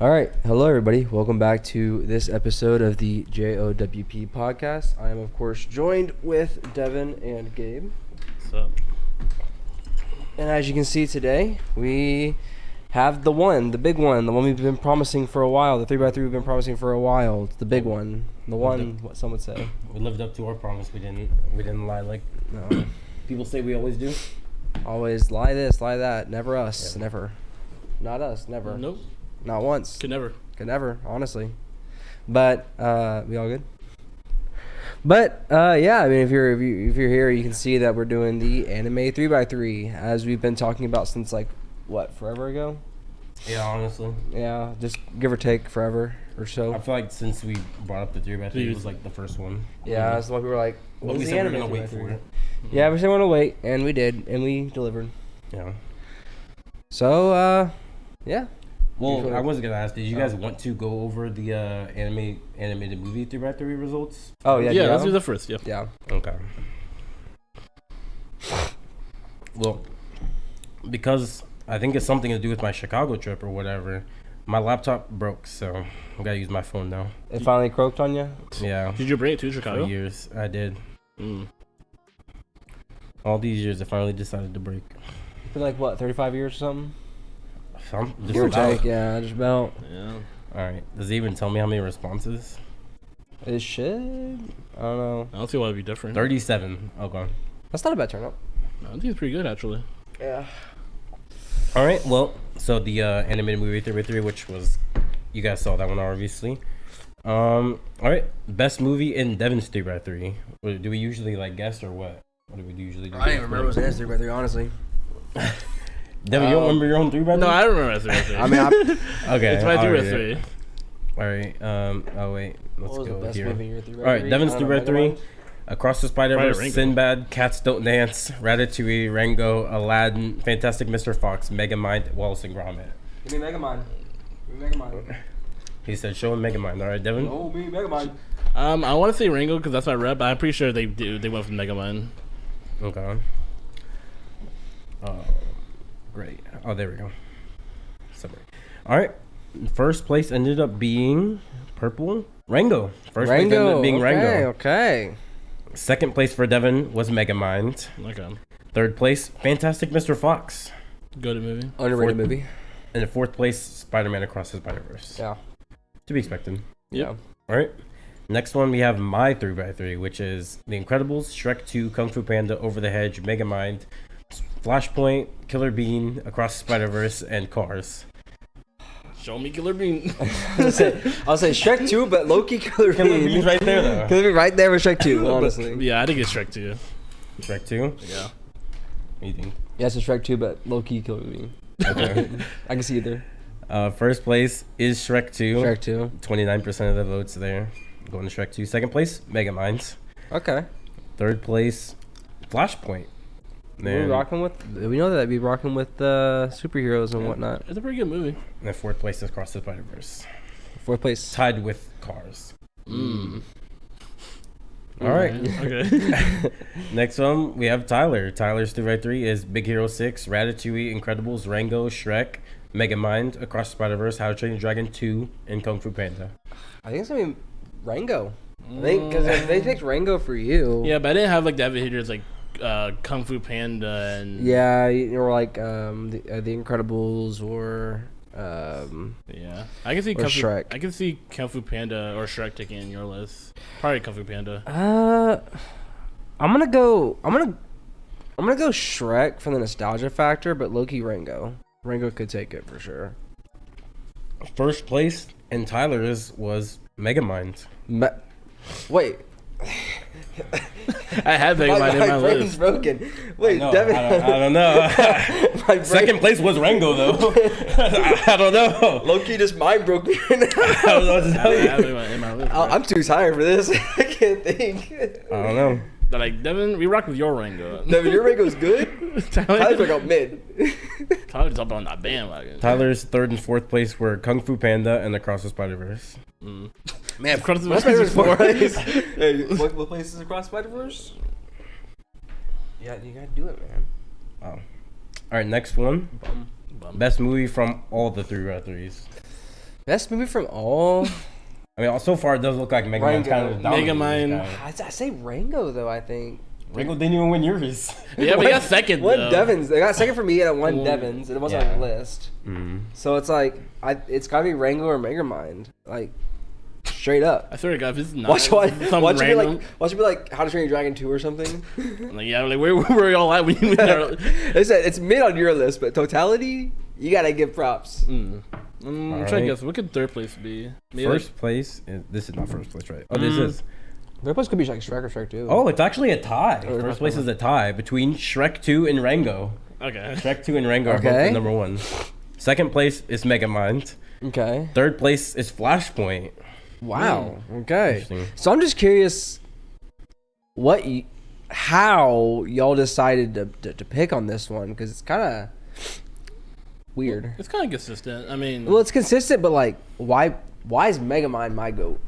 All right. Hello, everybody. Welcome back to this episode of the JOWP podcast. I am, of course, joined with Deven and Gabe. What's up? And as you can see today, we have the big one, the one we've been promising for a while, the 3x3 we've been promising for a while. It's the big one. The one, what some would say. We lived up to our promise. We didn't lie like people say we always do. Always lie this, lie that. Never us. Yeah. Never. Not us. Never. Nope. Not once. Could never, honestly. But we all good? But yeah, I mean, if you're here, you can see that we're doing the anime 3x3 as we've been talking about since forever ago. Yeah, honestly. Yeah, just give or take forever or so. I feel like since we brought up the 3x3, it was like the first one. Yeah, that's why we were like, but we said we were gonna wait for it. Yeah, we said we were gonna wait, and we did, and we delivered. Yeah. So yeah. Well, I was gonna ask, did you guys want to go over the animated movie 3x3 results? Oh yeah, yeah. Let's do the first. Yep. Yeah. Okay. Well, because I think it's something to do with my Chicago trip or whatever, my laptop broke, so I gotta use my phone now. It finally croaked on you? Yeah. Did you bring it to Chicago? For years, I did. Mm. All these years, I finally decided to break. It's been 35 years or something? Just Give or take, yeah, just about. Yeah. Alright, does it even tell me how many responses? It should. I don't know. I don't see why it'd be different. 37. Okay. That's not a bad turnout. I think it's pretty good, actually. Yeah. Alright, well, so the animated movie 3x3, which was, you guys saw that one obviously. Alright, best movie in Devin's 3x3. Do we usually guess or what? What do we usually do? I don't even remember what it was 3x3, honestly. Devin, you don't remember your own 3x3? No, I don't remember 3x3. I mean, okay. It's my 3x3. Alright, oh wait, let's go here. Alright, Devin's 3x3. Across the Spider-Verse, Sinbad, Cats Don't Dance, Ratatouille, Rango, Aladdin, Fantastic Mr. Fox, Megamind, Wallace and Gromit. Give me Megamind. He said, show him Megamind. Alright, Devin? Oh, me, Megamind. I want to say Rango because that's my rep, but I'm pretty sure they went from Megamind. Okay. Great. Oh, there we go. Sorry. Alright. First place ended up being purple. Rango. First place ended up being Rango. Okay. Second place for Devin was Megamind. Okay. Third place, Fantastic Mr. Fox. Good movie. Underrated movie. And in fourth place, Spider-Man Across the Spider-Verse. Yeah. To be expected. Yeah. Alright. Next one, we have my 3x3, which is The Incredibles, Shrek 2, Kung Fu Panda, Over the Hedge, Megamind, Flashpoint, Killer Bean, Across the Spider-Verse, and Cars. Show me Killer Bean. I'll say Shrek 2, but low-key Killer Bean. Killer Bean's right there, though. Killer Bean right there with Shrek 2, honestly. Yeah, I think it's Shrek 2. Shrek 2? Yeah. What do you think? Yeah, it's a Shrek 2, but low-key Killer Bean. Okay. I can see either. First place is Shrek 2. Shrek 2. 29% of the votes there. Going to Shrek 2. Second place, Megamind. Okay. Third place, Flashpoint. We know that we rocking with superheroes and whatnot. It's a pretty good movie. And fourth place is Across the Spider-Verse. Fourth place. Tied with Cars. Mm. All right. Okay. Next one, we have Tyler. Tyler's 3x3 is Big Hero 6, Ratatouille, Incredibles, Rango, Shrek, Megamind, Across the Spider-Verse, How to Train Your Dragon 2, and Kung Fu Panda. I think it's going to be Rango. I think, because they picked Rango for you. Yeah, but I didn't have the heavy hitters Kung Fu Panda and... Yeah, or the Incredibles or... yeah, I can see Shrek. I can see Kung Fu Panda or Shrek taking in your list. Probably Kung Fu Panda. I'm gonna go Shrek for the nostalgia factor, but low-key Rango. Rango could take it for sure. First place in Tyler's was Megamind. Wait. I had Megamind in my brain's list. Broken. Wait, Devin. I don't know. Second place was Rango, though. I don't know. Low-key just mind broke me right now. I don't know what to tell you. I have Megamind in my list. I'm too tired for this. I can't think. I don't know. But Devin, we rock with your Rango. Devin, your Rango's good. Tyler's like mid. Tyler's up on that bandwagon. Tyler's third and fourth place were Kung Fu Panda and Across the Spider-Verse. Mm. Man, Across the Spider-Verse Spider-Verse. Hey, what place is Across Spider-Verse? Yeah, you gotta do it, man. Oh. All right, next one. Best movie from all the 3x3s. Best movie from all. I mean, so far it does look like Megamind kind of dominated Megamind. this guy. I say Rango though. I think. Rango didn't even win yours. Yeah, but he got second. One though. Devon's. They got second for me and one Devon's, and it wasn't on the Yeah. list. Mm. So it's like it's gotta be Rango or Megamind, like straight up. I swear to God, if it's not Watch some it be random, like How to Train Your Dragon 2 or something. like yeah, like where were y'all at when you They said it's mid on your list, but totality, you gotta give props. I'm trying to Alright. guess. What could third place be? Maybe First place. This is not first place, right? Oh, this is. Third place could be like Shrek or Shrek 2. Oh, it's actually a tie. Oh, First place is a tie between Shrek 2 and Rango. Like, okay. Shrek 2 and Rango are both Okay. the number one. Second place is Megamind. Okay. Third place is Flashpoint. Wow. Okay. Interesting. So I'm just curious, how y'all decided to pick on this one, because it's kind of weird. It's kind of consistent. I mean, Well, it's consistent, but like, why is Megamind my goat?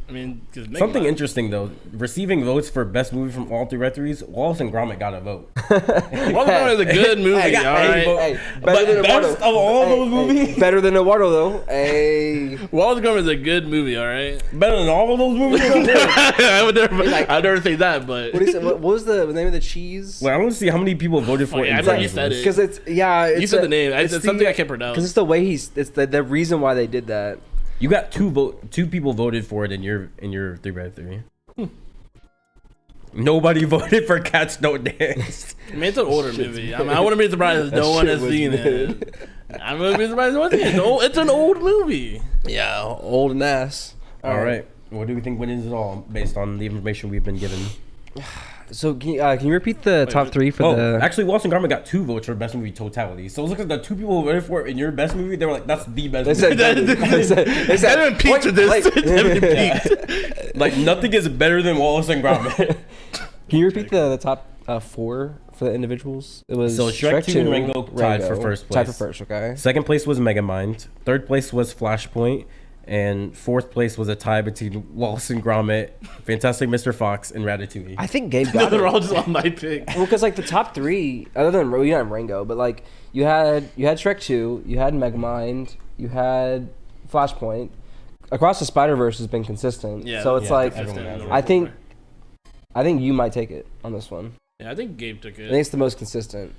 I mean, cause Something interesting though, receiving votes for best movie from all three referees, Wallace and Gromit got a vote. Wonderboy is a good movie. Hey, all hey, right. but- Hey, But than best Eduardo. of all those movies? Better than Eduardo though. Hey. Wallace Gromit is a good movie. All right. Better than all of those movies? I would never. Like- I'd never say that, but What is it? What was the name of the cheese? Well, I want to see how many people voted for Fuck, it. I in remember you Texas. said it. Because it's you said the name. It's something I can't pronounce. Because it's the way it's the reason why they did that. You got two people voted for it in your 3x3. Nobody voted for Cats Don't Dance. I mean, it's an older movie. I mean, I wouldn't be surprised if no one shit has was seen good. it. I wouldn't be surprised if no one has seen it. It's an old movie. Yeah, old and ass. All right. What do we think wins it all based on the information we've been given? So can you repeat the top three for the? Actually, Wallace and Gromit got 2 votes for best movie totality. So it looks like the 2 people who voted for it in your best movie, they were like, that's the best They movie. said, they said Devin peaked with this. wait. Devin peaked. Like, nothing is better than Wallace and Gromit. Can you repeat the top 4 for the individuals? It was So Shrek 2 and Rango tied for first place. Tied for first, okay. Second place was Megamind. Third place was Flashpoint. And fourth place was a tie between Wallace and Gromit, Fantastic Mr. Fox, and Ratatouille. I think Gabe got They're it. all just on my pick. Well, because like the top 3, other than you had Rango, but like you had Shrek 2, you had Megamind, you had Flashpoint. Across the Spider-Verse has been consistent. Yeah, So it's yeah, like everyone has it. I think you might take it on this one. Yeah, I think Gabe took I think it. it's the most consistent.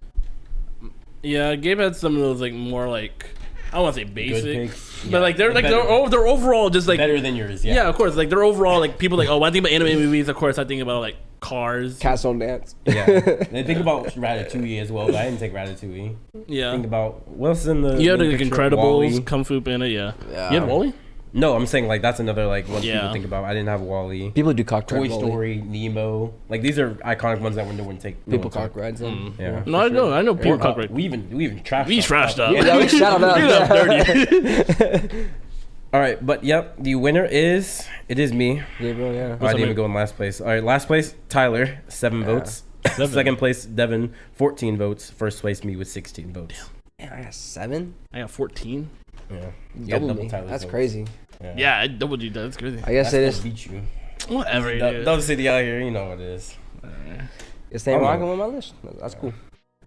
Yeah, Gabe had some of those like more like I don't want to say basic, picks. but Yeah, like they're better. overall just like Better than yours, yeah. yeah, of course. Like they're overall like people like when I think about anime movies, of course I think about like Cars. Cats Don't Dance. Yeah. They think about Ratatouille as well, but I didn't take Ratatouille. Yeah, Think about what's in the. you had the like picture? Incredibles, WALL-E. Kung Fu Panda. Yeah, Yeah. you had Wally. No, I'm saying like that's another like one Yeah. people think about. I didn't have Wall-E. People do cock Toy ride Wall-E. Story, Nemo. Like these are iconic ones that no one take. People cock rides them. Yeah. No, I know people cock right. We even trashed. We trashed up. Yeah, we shout them out. We got dirty. All right, but yep, the winner is me. Gabriel, yeah. I didn't even go in last place. All right, last place Tyler, 7 votes. 7. Second place Devin, 14 votes. First place me with 16 votes. Man, I got 7. I got 14. Yeah, You got Double double me. Tyler's That's votes. crazy. Yeah, I doubled you. That's crazy. I guess That's it gonna is. beat you. Whatever. it is. Dub City out here, you know what it is. It's staying rocking with my list. That's cool.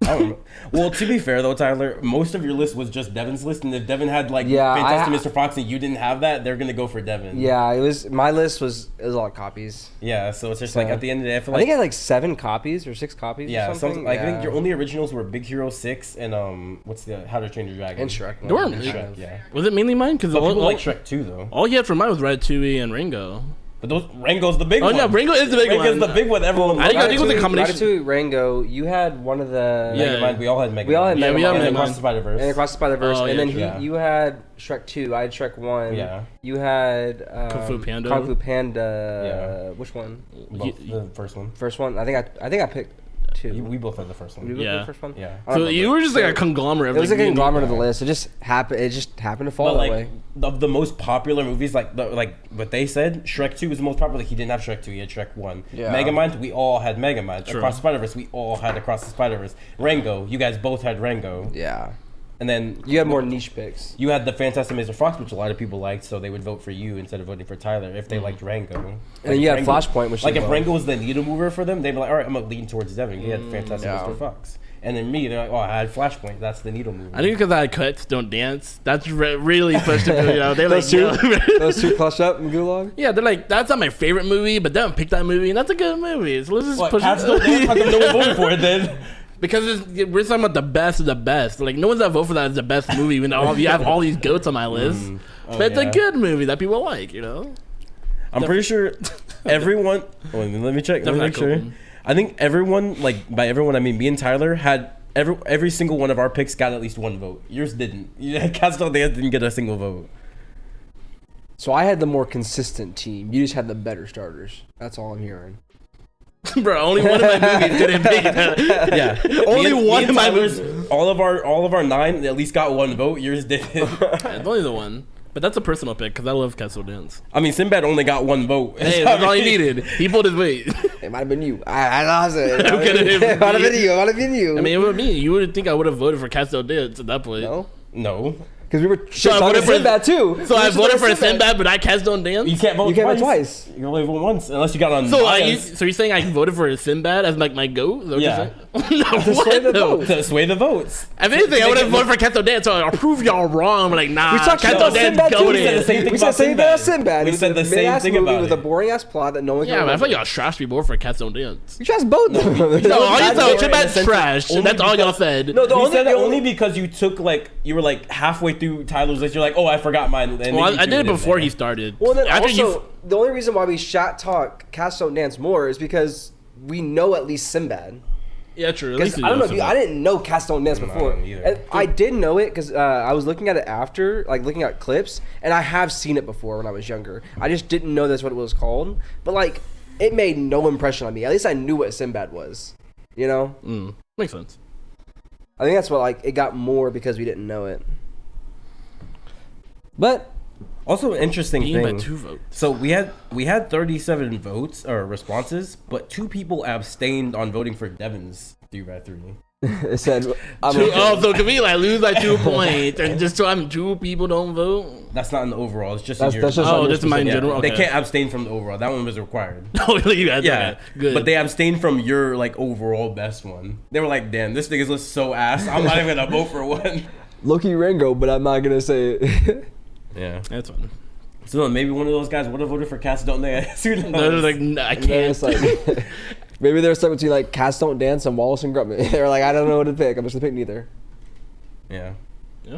I don't know. Well, to be fair though, Tyler, most of your list was just Devin's list, and if Devin had like Yeah, Fantastic Mr. Fox and you didn't have that, they're gonna go for Devin. Yeah, it was my list was a lot of copies. Yeah, so it's just So, like at the end of the day, I feel I like think I had like 7 copies or 6 copies. yeah, or something. I think your only originals were Big Hero 6 and what's the How to Train Your Dragon and Shrek. There weren't And many. Shrek. Yeah, Was it mainly mine? Because but all, people all, like Shrek too though. all you had for mine was Ratatouille and Ringo. But those Rango's the big Oh one. yeah, Ringo is the big Rango's one. the big one. Everyone. I think loves. it was a combination. Ratatouille, Rango. You had one of the. Yeah. Megamind, we all had Megamind. We all had Yeah, we Megamind. had And Megamind. Across the Spider-Verse. And Across the Spider-Verse, Oh, and yeah, then yeah. you had Shrek 2. I had Shrek 1. Yeah. You had Kung Fu Panda. Kung Fu Panda. Yeah. Which one? Both, the first one. First one. I think I picked 2. We both had the first Did we one. both Yeah. pick the first one? Yeah. I don't So remember. you were just like So a conglomerate. Of It was like a me and you. conglomerate of the list. It just happened. It just happened to fall But that like way. of the most popular movies, like what they said, Shrek 2 was the most popular. Like, he didn't have Shrek 2, he had Shrek 1. Yeah. Megamind, we all had Megamind. True. Across the Spider-Verse, we all had Across the Spider-Verse. Rango, you guys both had Rango. Yeah. And then You had more niche picks. you had the Fantastic Mr. Fox, which a lot of people liked, so they would vote for you instead of voting for Tyler if they liked Rango. And then you had Flashpoint, which like is if well. Rango was the needle mover for them, they'd be like, all right, I'm gonna lean towards Deven. He had Fantastic Yeah. Mr. Fox. And then me, they're like, oh, I had Flashpoint. That's the needle mover. I think because I had cuts, don't dance. That's really pushed it. You know, they're like, Those two, yo. those two clutch up in Gulag. Yeah, they're like, that's not my favorite movie, but they don't pick that movie, and that's a good movie. So let's just What, push Cats Don't Dance? How come no one voted for it then? Because we're talking about the best of the best. Like, no one's gonna vote for that as the best movie when you have all these goats on my list. Oh, But it's yeah. a good movie that people like, you know? I'm pretty sure everyone. Let me check. Let me make sure. I think everyone, like by everyone, I mean me and Tyler, had every single one of our picks got at least one vote. Yours didn't. Cats Don't Dance didn't get a single vote. So I had the more consistent team. You just had the better starters. That's all I'm hearing. Bro, only one of my movies didn't pick it. Yeah, Only one of of my Tyler's, all of our 9 at least got one vote. Yours didn't. It's only the one. But that's a personal pick because I love Castle Dance. I mean, Sinbad only got one vote. Hey, that's all he needed. He pulled his weight. It might have been you. I lost it. It Okay, might have been you. It might have been you. I mean, it would me. You would think I would have voted for Castle Dance at that point. no, No, because we were So I shit voted talking for- Sinbad too. So We I were voted for shit talking Sinbad, but I Cats Don't Dance? you can't vote. You can't vote twice. You can only vote once unless you got on. So bias. so you're saying I voted for Sinbad as like my goat? Is that what Yeah. you're saying? No, sway what? the No. vote. To sway the votes. If anything, I would have voted for Castle Dance. So I'll prove y'all wrong. I'm like, nah, We talked Castle about Dance Sinbad too. We said the goated. same thing We said about the same thing about Sinbad. Sinbad. We It was said a the same mid-ass thing movie about with it. a boring ass plot that no one. Yeah, can man, I feel remember. like y'all trashed me more for Castle Dance. You trashed both. of them. No, all you Bad said boy was in the Sinbad's sense- trash. only That's all y'all because- said. No, the We only, said the that only only because you were like halfway through Tyler's list. You're like, oh, I forgot mine. And then Well, you I did threw it in before there. he started. Well, then After also, the only reason why we shot talk Cast Don't Dance more is because we know at least Sinbad. Yeah, true. At Because least I don't know if you you, I didn't know Cast Don't Dance No, before. I didn't either. And I did know it because I was looking at it after, like looking at clips, and I have seen it before when I was younger. I just didn't know that's what it was called. But like, it made no impression on me. At least I knew what Sinbad was. You know? Makes sense. I think that's what like it got more because we didn't know it. But Also, an interesting Being by thing. 2 votes. So we had 37 votes or responses, but 2 people abstained on voting for Devin's 3x3. it said, So can we like lose by 2 points and just so I'm 2 people don't vote? That's not in the overall. It's just That's- in that's your. just- Oh, just mine in yeah, general. Okay. They can't abstain from the overall. That one was required. Oh, really? You guys? Yeah, Okay. Good. but they abstained from your like overall best one. They were like, "Damn, this nigga's list so ass. I'm not even gonna vote for one." Loki Rango, but I'm not gonna say it. Yeah. That's fine. So maybe one of those guys would have voted for Cats Don't Dance. Who knows? They're like, nah, I And then can't. it's like, maybe they're stuck between like Cast Don't Dance and Wallace and Grumman. They're like, I don't know what to pick. I'm just gonna pick neither. Yeah. Yeah.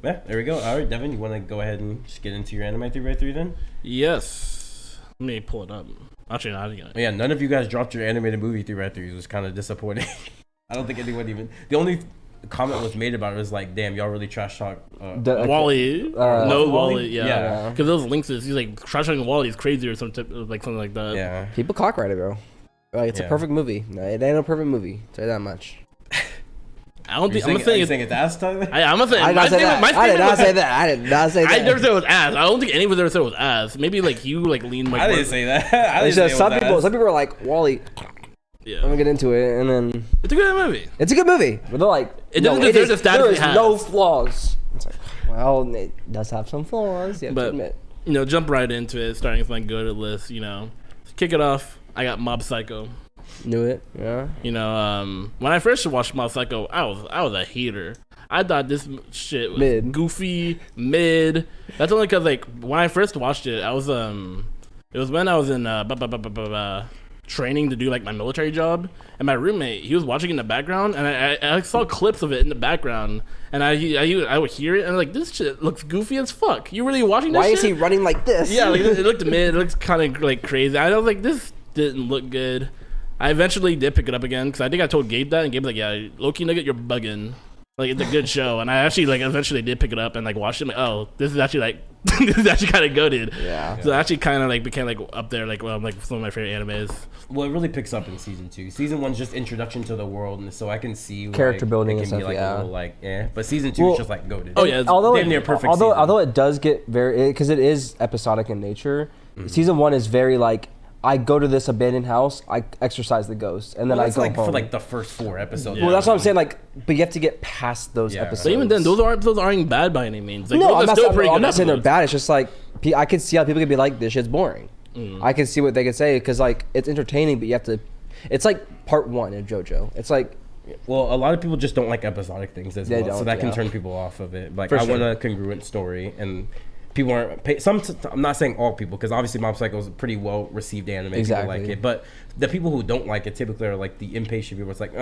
Yeah, there we go. All right, Devin, you want to go ahead and just get into your anime 3x3 then? Yes. Let me pull it up. Actually, not again. Yeah, none of you guys dropped your animated movie 3x3. It was kind of disappointing. I don't think anyone even. The only comment was made about it was like, damn, y'all really trash talk. Wally. Wally? No, Wally. Yeah. Yeah. Because those links is he's like trash talking Wally is crazy or something like that. Yeah. People cockright it, bro. Like, it's Yeah. a perfect movie. No, it ain't a perfect movie. Tell you that much. I don't think. Are I'm you saying saying it's ass, Tyler? I'm gonna say. I did my not say favorite- that. my I did favorite not was- say that. I did not say that. I never said it was ass. I don't think anyone ever said it was ass. Maybe like you like lean like. I didn't say that. I didn't It's say just it some was people. ass. Some people are like, Wally. I'm Yeah. gonna get into it, and then It's a good movie. it's a good movie. But they're like, It no, doesn't it deserve is, the status there it is has. no flaws. It's like, well, it does have some flaws. You have to But admit. you know, jump right into it. Starting with my go-to list. You know, kick it off. I got Mob Psycho. Knew it. Yeah. You know, when I first watched Mob Psycho, I was a hater. I thought this shit was Mid. goofy, mid. That's only because like when I first watched it, I was it was when I was in training to do like my military job, and my roommate he was watching in the background, and I saw clips of it in the background, and I would hear it, and I'm like, this shit looks goofy as fuck. You really watching this? Why shit? is he running like this? Yeah, like, it looked mid. It looked kind of like crazy. I was like, this didn't look good. I eventually did pick it up again because I think I told Gabe that, and Gabe was like, yeah, low-key nugget, you're bugging. Like, it's a good show. And I actually like eventually did pick it up and like watched it. I'm like, oh, this is actually like this is actually kind of goated. Yeah. So it actually kind of like became like up there like like some of my favorite animes. Well, it really picks up in season 2. Season 1's just introduction to the world, and so I can see Character like, building it and can be stuff, like yeah. a little like but season 2 Well, is just like goated. Oh yeah, it's Although damn near perfect although season. although it does get very because it is episodic in nature. Season 1 is very like I go to this abandoned house, I exorcise the ghost, and then I That's go like home. for like the first 4 episodes. Well, that's what I'm saying. Like, but you have to get past those Yeah. episodes. But even then, those aren't bad by any means. Like, No, those I'm are not, still pretty I'm good not saying they're episodes. bad. It's just like I can see how people could be like, "This shit's boring." I can see what they could say because like it's entertaining, but you have to. It's like part 1 of JoJo. It's like Well, a lot of people just don't like episodic things as They well, so don't, that can yeah. turn people off of it. Like, For I sure. want a congruent story, and people aren't. I'm not saying all people, because obviously Mob Psycho is a pretty well received anime. Exactly. People like it, but the people who don't like it typically are like the impatient people. It's like,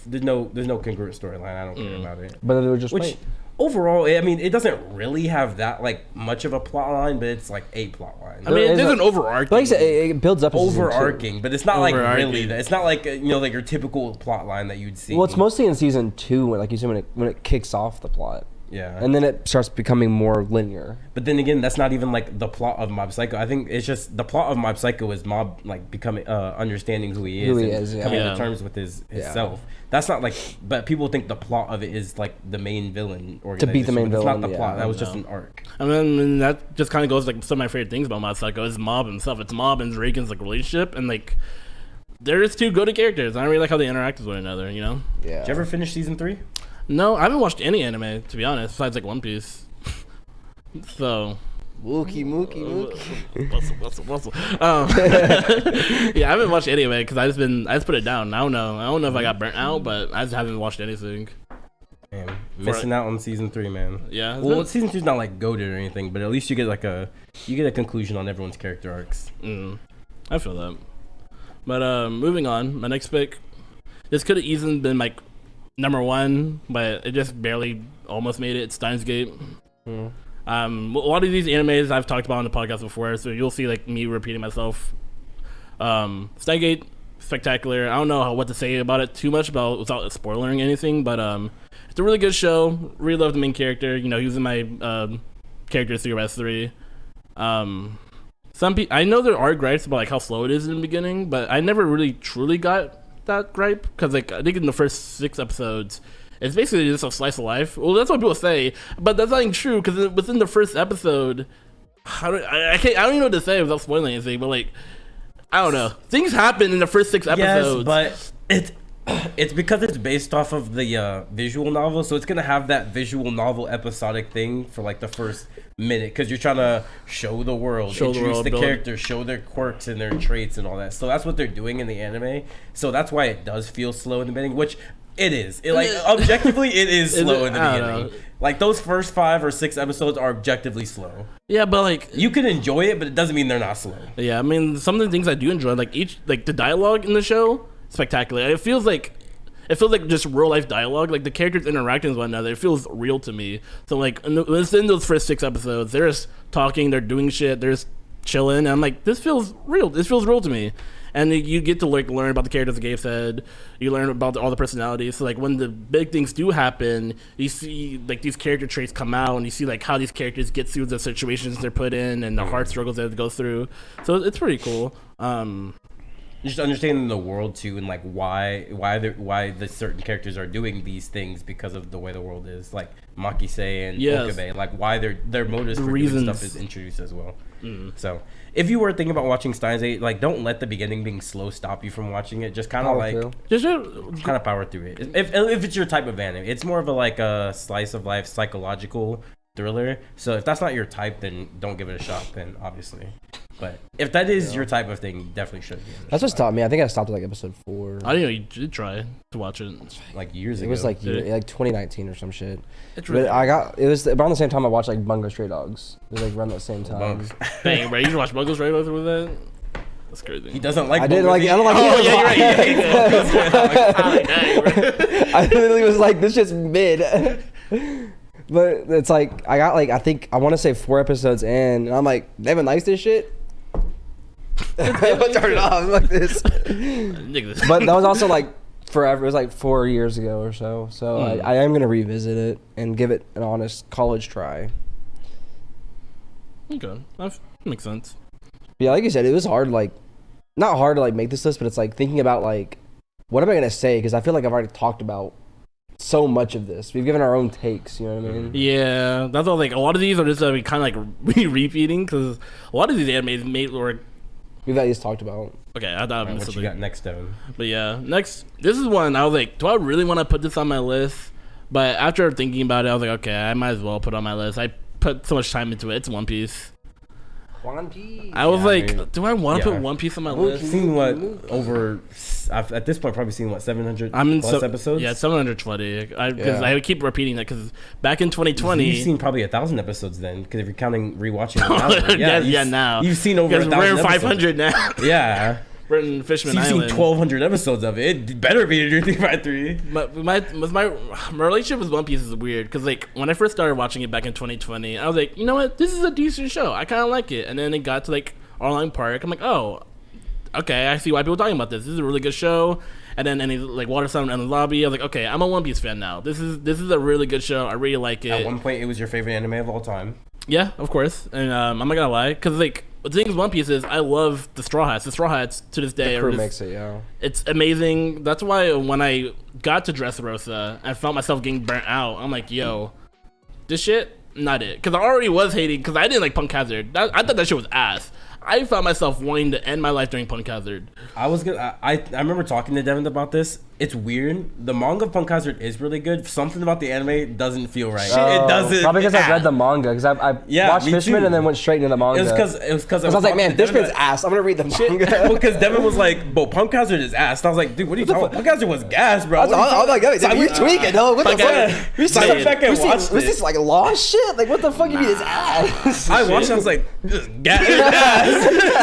there's no congruent storyline. I don't care about it. but they were just Which wait. overall, I mean, it doesn't really have that like much of a plot line, but it's like a plot line. I mean, There is there's a- an overarching. But like I said, it builds up. as season 2. Overarching, but it's not like Overarching. really that. It's not like like your typical plot line that you'd see. Well, it's mostly in season 2 when, like you said, when it kicks off the plot, yeah. and then it starts becoming more linear. But then again, that's not even like the plot of Mob Psycho. I think it's just the plot of Mob Psycho is Mob like becoming understanding who he is, Who he and is, yeah. coming Yeah. to terms with his Yeah. self. That's not like, but people think the plot of it is like the main villain organization. beat the main but it's villain, not the yeah. plot. That was just No. an arc. I mean, that just kind of goes like some of my favorite things about Mob Psycho is Mob himself. It's Mob and Reagan's like relationship, and like there's 2 go-to characters. I really like how they interact with one another. You know? Yeah. Did you ever finish season 3? No, I haven't watched any anime to be honest, besides like One Piece. So. Mookie. What's yeah, I haven't watched any of it because I just put it down. I don't know if I got burnt out, but I just haven't watched anything. Man, missing out on season 3, man. Yeah. Well, season 2's not like goated or anything, but at least you get like a conclusion on everyone's character arcs. I feel that. But moving on, my next pick. This could have easily been like number 1, but it just barely almost made it. It's Steins Gate. A lot of these animes I've talked about on the podcast before, so you'll see like me repeating myself. Steins Gate, spectacular. I don't know what to say about it too much without spoiling anything, but it's a really good show. Really love the main character. You know, he was in my character 3x3. Some people, I know there are gripes about like how slow it is in the beginning, but I never really truly got that gripe because like I think in the first 6 episodes, it's basically just a slice of life. Well, that's what people say, but that's not even true because within the first episode, I don't even know what to say without spoiling anything. But like, I don't know, things happen in the first 6 episodes. Yes, but it's because it's based off of the visual novel, so it's gonna have that visual novel episodic thing for like the first minute because you're trying to show the world, introduce the build. characters, show their quirks and their traits and all that. So that's what they're doing in the anime. So that's why it does feel slow in the beginning, which it is. Like objectively, it is slow in the I don't beginning. know. Like those first 5 or 6 episodes are objectively slow. Yeah, but like, You can enjoy it, but it doesn't mean they're not slow. yeah, I mean, some of the things I do enjoy, like the dialogue in the show, spectacular. It feels like just real life dialogue. Like the characters interacting with one another, it feels real to me. So like, in those first 6 episodes, they're just talking, they're doing shit, they're just chilling. And I'm like, this feels real. This feels real to me. And you get to like learn about the characters, like Gabe said. You learn about all the personalities. So like when the big things do happen, you see like these character traits come out, and you see like how these characters get through the situations they're put in, and the hard struggles they have to go through. So it's pretty cool. Just understanding the world too, and like why the certain characters are doing these things because of the way the world is, like Makise and Okabe, like why their motives for doing stuff is introduced as well. So if you were thinking about watching Steins Gate, like don't let the beginning being slow stop you from watching it. Just kind of kind of power through it. If it's your type of anime, it's more of a slice of life psychological thriller. So if that's not your type, then don't give it a shot. Then obviously. But if that is your type of thing, you definitely should. That's what stopped me. I think I stopped at like episode 4. I didn't know you did try to watch it. Like years ago. It was like 2019 or some shit. It's really it was around the same time I watched like Bungo Stray Dogs. It was like around that same time. Bugs. Dang, bro, you should watch Buggles right with that? That's crazy. He doesn't like. I didn't like. I don't like. Oh, yeah, you're right. I literally was like, this shit's mid. But it's like I got like I think I want to say 4 episodes in, and I'm like, Deven likes this shit. I'm gonna turn it off like this. But that was also like forever. It was like 4 years ago or so. So I am gonna revisit it and give it an honest college try. Okay, that makes sense. Yeah, like you said, it was hard. Like, not hard to like make this list, but it's like thinking about like, what am I gonna say? Because I feel like I've already talked about so much of this. We've given our own takes. You know what I mean? Yeah, that's all. Like a lot of these are just kind of like repeating because a lot of these animes made or we've at least talked about. Okay, I thought Right, what you got next, Devin? But yeah, next, this is one I was like, do I really want to put this on my list? But after thinking about it, I was like, okay, I might as well put it on my list. I put so much time into it. It's One Piece. One Piece. I was like, I mean, do I want to yeah. put One Piece on my I've list? seen I've at this point probably seen 700 I'm in plus episodes. Yeah, 720. Because I keep repeating that because back in 2020, You've seen probably 1,000 episodes then, because if you're counting rewatching 1,000, now you've seen over 1,000 we're in episodes. 500 now. Yeah. We're in Fishman So you've Island. seen 1,200 episodes of it. It better be your 3x3. My relationship with One Piece is weird because like when I first started watching it back in 2020, I was like, you know what, this is a decent show. I kind of like it. And then it got to like Online Park. I'm like, oh, okay, I see why people are talking about this. This is a really good show. And then any like Water Seven and the Lobby, I was like, okay, I'm a One Piece fan now. This is a really good show. I really like it. At one point, it was your favorite anime of all time. Yeah, of course. And I'm not gonna lie, because like the thing with One Piece is I love the Straw Hats. The Straw Hats to this day The crew are just, makes it, yeah. it's amazing. That's why when I got to Dressrosa, I felt myself getting burnt out. I'm like, yo, this shit, not it. Because I already was hating, because I didn't like Punk Hazard. I thought that shit was ass. I found myself wanting to end my life during Punk Hazard. I remember talking to Devin about this. It's weird. The manga of Punk Hazard is really good. Something about the anime doesn't feel right. It doesn't. Probably because I read the manga. Because I watched me Fishman too. and then went straight into the manga. It was because I was like, man, Fishman's ass. I'm gonna read the manga. Because Devin was like, "Bro, Punk Hazard is ass." And I was like, "Dude, what are you talking about? Punk Hazard was gas, bro." I was like, yo, you tweaking, though. What the fuck? We sat back and watched Was it. this like lost shit? Like, what the fuck you mean it's ass? I watched it. I was like, gas,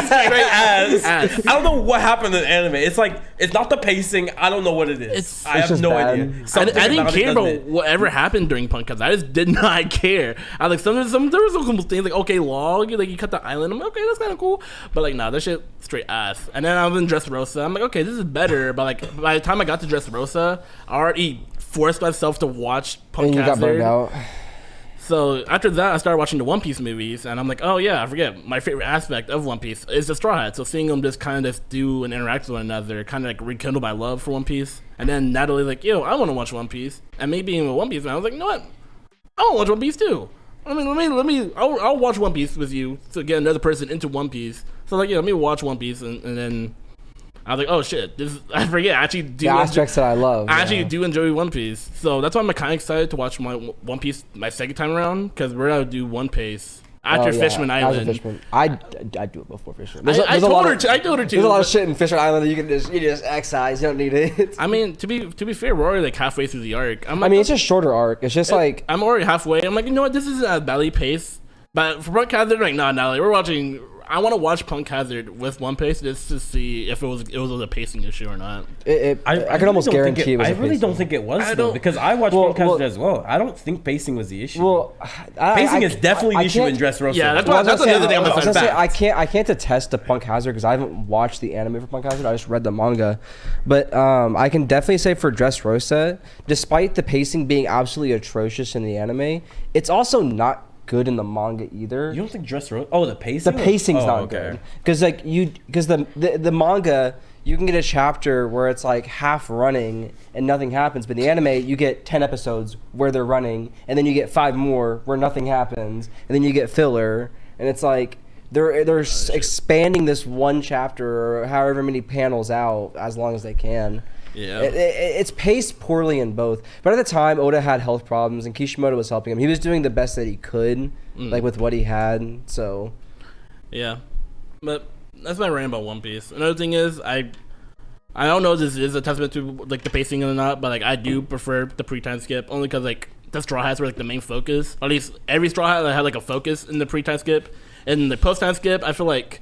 straight ass. I don't know what happened in the anime. It's like it's not the pacing. I don't know what it is. I have just no bad. idea. I didn't care about whatever happened during Punk Hazard. I just did not care. I like there was some things like okay, log, like you cut the island. I'm like, okay, that's kind of cool. But like, nah, that shit straight ass. And then I was in Dressrosa. I'm like, okay, this is better. But like by the time I got to Dressrosa, I already forced myself to watch Punk And you got Hazard. burned out. So after that, I started watching the One Piece movies, and I'm like, oh yeah, I forget. My favorite aspect of One Piece is the Straw Hats. So seeing them just kind of do and interact with one another kind of like rekindled my love for One Piece. And then Natalie's like, yo, I want to watch One Piece. And me being a One Piece fan, I was like, you know what? I want to watch One Piece too. I'll watch One Piece with you to get another person into One Piece. So like, yeah, let me watch One Piece, and then I was like, oh shit, I forget. I actually do The aspects that I love. I actually do enjoy One Piece, so that's why I'm kind of excited to watch my One Piece my second time around, because we're gonna do One Piece after Fishman Island. Fishman. I do it before Fishman. I told her to. There's a lot of shit in Fishman Island that you can just excise. You don't need it. I mean, to be fair, we're already like halfway through the arc. I mean, it's a shorter arc. It's just like I'm already halfway. I'm like, you know what? This isn't a ballet pace. But for Punk Hazard, like, nah, we're watching. I want to watch Punk Hazard with One Piece just to see if it was a pacing issue or not. I can almost guarantee it was. I really don't think it was though, because I watched Punk Hazard as well. I don't think pacing was the issue. Well, pacing is definitely the issue in Dressrosa. Yeah, that's another thing I'm gonna say. I can't attest to Punk Hazard because I haven't watched the anime for Punk Hazard. I just read the manga, but I can definitely say for Dressrosa, despite the pacing being absolutely atrocious in the anime, it's also not good in the manga either. You don't think Dressrosa? Oh, the pacing. The pacing's not good because the manga, you can get a chapter where it's like half running and nothing happens, but in the anime you get 10 episodes where they're running, and then you get 5 more where nothing happens, and then you get filler, and it's like they're expanding this one chapter or however many panels out as long as they can. Yeah, it's paced poorly in both. But at the time, Oda had health problems, and Kishimoto was helping him. He was doing the best that he could, like with what he had. So, yeah, but that's my rant about One Piece. Another thing is, I don't know if this is a testament to like the pacing or not, but like I do prefer the pre-time skip only because like the Straw Hats were like the main focus. Or at least every Straw Hat had like a focus in the pre-time skip, and the post-time skip, I feel like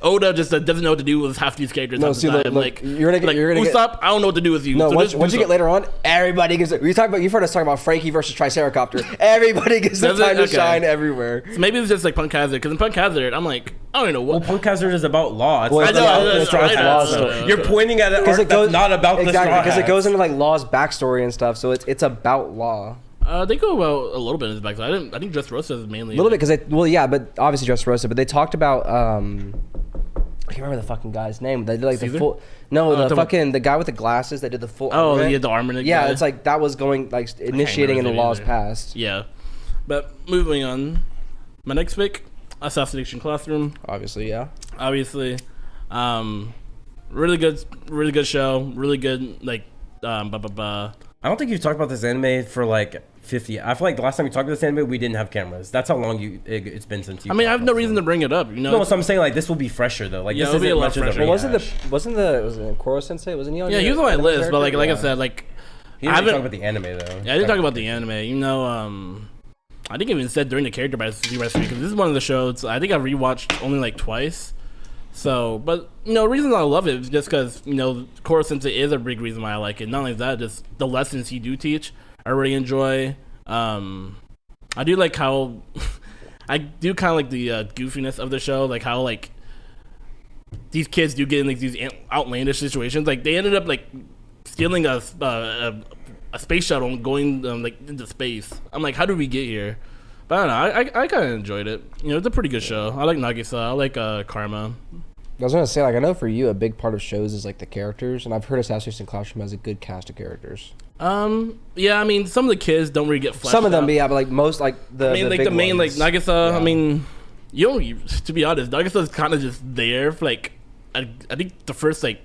Oda just doesn't know what to do with half these characters. No, see, look, like you're gonna Usopp, I don't know what to do with you. No, so once you get later on, everybody gets. You've heard us talk about Frankie versus Triceracopter. Everybody gets the time to shine everywhere. So maybe it's just like Punk Hazard, because in Punk Hazard, I'm like, I don't even know what. Well, Punk Hazard is about law. It's Well, not You're pointing at an arc that's not about the Straw because it Hats. goes into like Law's backstory and stuff. So it's about Law. They go about a little bit in his backstory. I think Dressrosa is mainly A little bit because but obviously Dressrosa, but they talked about I can't remember the fucking guy's name. They did like Caesar? the full. No, the guy with the glasses that did the full. Oh, yeah, the armor. Yeah, it's like that was going like initiating into Law's past. Yeah, but moving on, my next pick, Assassination Classroom. Obviously, yeah. Obviously, Really good show. Really good like. I don't think you've talked about this anime for like 50. I feel like the last time we talked about this anime, we didn't have cameras. That's how long it's been since you. I mean, I have no reason to bring it up. You know. No, so I'm saying like this will be fresher though. Like Yeah, this it'll be isn't a lot much of fresher. a Well, rehash. was it Porco Sensei? Wasn't he on? Yeah, he was on my list, but like I said, like He I didn't haven't talk about the anime though. Yeah, I didn't talk about the anime. You know, I think I even said during the character by Z because this is one of the shows I think I've rewatched only like twice. So, but you know, the reason I love it is just because you know, Porco Sensei is a big reason why I like it. Not only that, just the lessons he do teach, I really enjoy. I do like how I do kind of like the goofiness of the show, like how like these kids do get in like these outlandish situations. Like they ended up like stealing a space shuttle and going like into space. I'm like, how did we get here? But I don't know. I kind of enjoyed it. You know, it's a pretty good show. I like Nagisa. I like Karma. I was gonna say, like, I know for you, a big part of shows is like the characters, and I've heard Assassination Classroom has a good cast of characters. Yeah, I mean, some of the kids don't really get fleshed Some of them, out. yeah, but like most, like the. I mean, the like big the main, ones. like Nagisa. Yeah. I mean, you don't. To be honest, Nagisa's kind of just there for like, I think the first like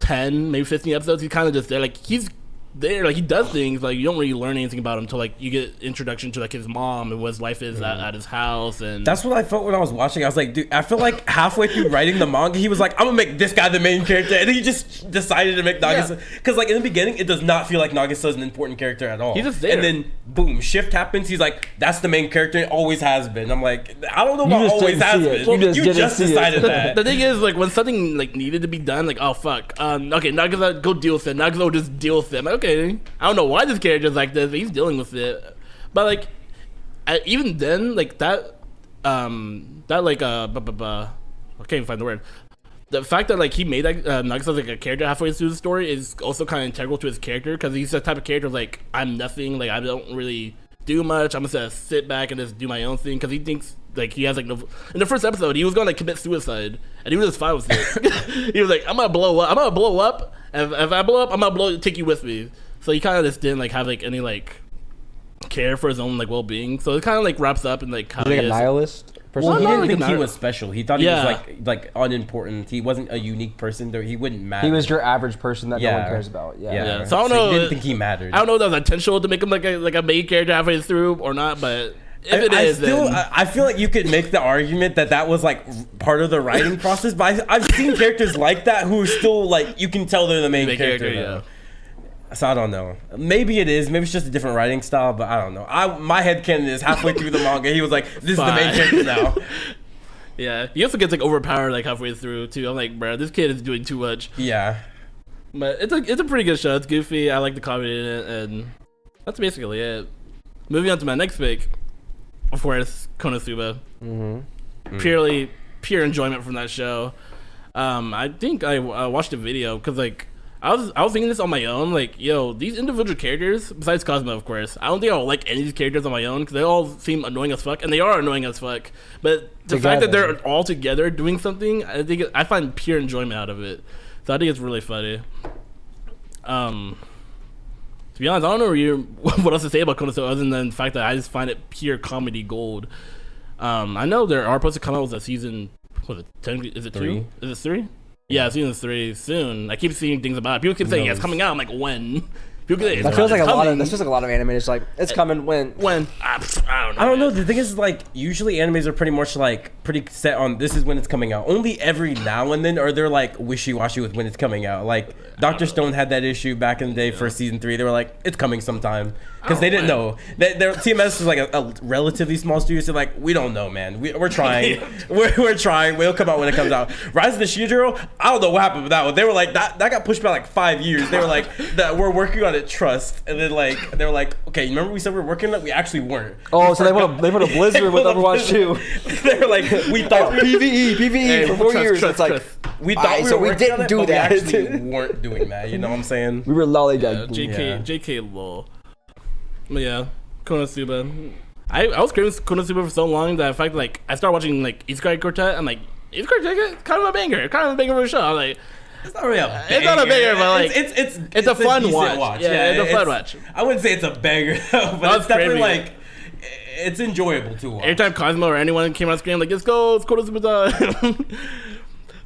10, maybe 15 episodes. He's kind of just there. Like he's there, like he does things. Like you don't really learn anything about him until like you get introduction to like his mom and what his life is at his house. And That's what I felt when I was watching. I was like, dude, I feel like halfway through writing the manga, he was like, I'm gonna make this guy the main character, and then he just decided to make Nagisa. Because like in the beginning, it does not feel like Nagisa is an important character at all. He's just there. And then boom, shift happens. He's like, that's the main character. It always has been. I'm like, I don't know about just always didn't has see it. been. You just You didn't see it. decided that. the thing is, like when something like needed to be done, like oh fuck, okay, Nagisa go deal with it. Nagisa will just deal with it. I'm like, okay, I don't know why this character's like this, but he's dealing with it. But like, even then, like that like I can't even find the word. The fact that like he made that Nagisa like a character halfway through the story is also kind of integral to his character because he's the type of character like I'm nothing, like I don't really do much. I'm just gonna sit back and just do my own thing because he thinks like he has like no. In the first episode, he was gonna like commit suicide and he was just fine with it. He was like, I'm gonna blow up. And if I blow up, I'm gonna take you with me. So he kind of just didn't like have like any like care for his own like well-being. So it kind of like wraps up in like how Is he like he a is. nihilist? Well, Person? he not didn't like think a he nihil- was special. He thought Yeah. he was like unimportant. He wasn't a unique person. Though he wouldn't matter. He was your average person that no Yeah. one cares about. Yeah. Yeah. So I don't know. He didn't think he mattered. I don't know if that was intentional to make him like a main character halfway through or not, but if it is, then I feel like you could make the argument that was like part of the writing process. But I've seen characters like that who are still like you can tell they're the main character. yeah. So I don't know. Maybe it is. Maybe it's just a different writing style. But I don't know. My headcanon is halfway through the manga, he was like, "This is the main Fine. character now." Yeah, he also gets like overpowered like halfway through too. I'm like, bro, this kid is doing too much. Yeah. But it's a pretty good show. It's goofy. I like the comedy in it, and that's basically it. Moving on to my next pick, of course, Konosuba. Pure enjoyment from that show. I think I watched a video because like I was thinking this on my own. Like, yo, these individual characters, besides Cosmo, of course, I don't think I'll like any of these characters on my own because they all seem annoying as fuck, and they are annoying as fuck. But the fact that they're all together doing something, I find pure enjoyment out of it. So I think it's really funny. To be honest, I don't know what else to say about Konosuba other than the fact that I just find it pure comedy gold. I know there are supposed to come out with a season. Was it 10? Is it 3? 2? Is it 3? Yeah, season 3 soon. I keep seeing things about it. People keep saying yeah, it's coming out. I'm like, when? People keep saying That feels like a lot of anime. It's like it's coming when. When? I don't know. I don't know. man. The thing is, like, usually animes are pretty much like pretty set on this is when it's coming out. Only every now and then are they're like wishy-washy with when it's coming out. Like Dr. Stone had that issue back in the day for season 3. They were like, it's coming sometime because they didn't know. Their TMS is like a relatively small studio. So like, we don't know, man. We're trying. we're trying. We'll come out when it comes out. Rise of the Shijiro. I don't know what happened with that one. They were like that got pushed back like 5 years. They were like that we're working on it. Trust. And then like they were like, okay, remember we said we were working on it? We actually weren't. Oh, so they put a blizzard with Overwatch 2. They were like, we thought PVE Hey, for 4 trust, years. trust, It's like trust. we thought we so were we working didn't on it, do but that. We actually weren't doing that. You know what I'm saying? we were lollygagging. JK lol. But yeah, Konosuba. I was craving Konosuba for so long that in fact like I started watching like Isekai Quartet. I'm like, Isekai Quartet, kind of a banger, of a show. I'm like, It's not really a banger. It's not a banger, but like it's a fun decent watch. Yeah, it's a fun watch. I wouldn't say it's a banger though, but That's it's definitely crazy. like it's enjoyable to watch. Every time Cosmo or anyone came on screen, I'm like, let's go, it's Konosuba time.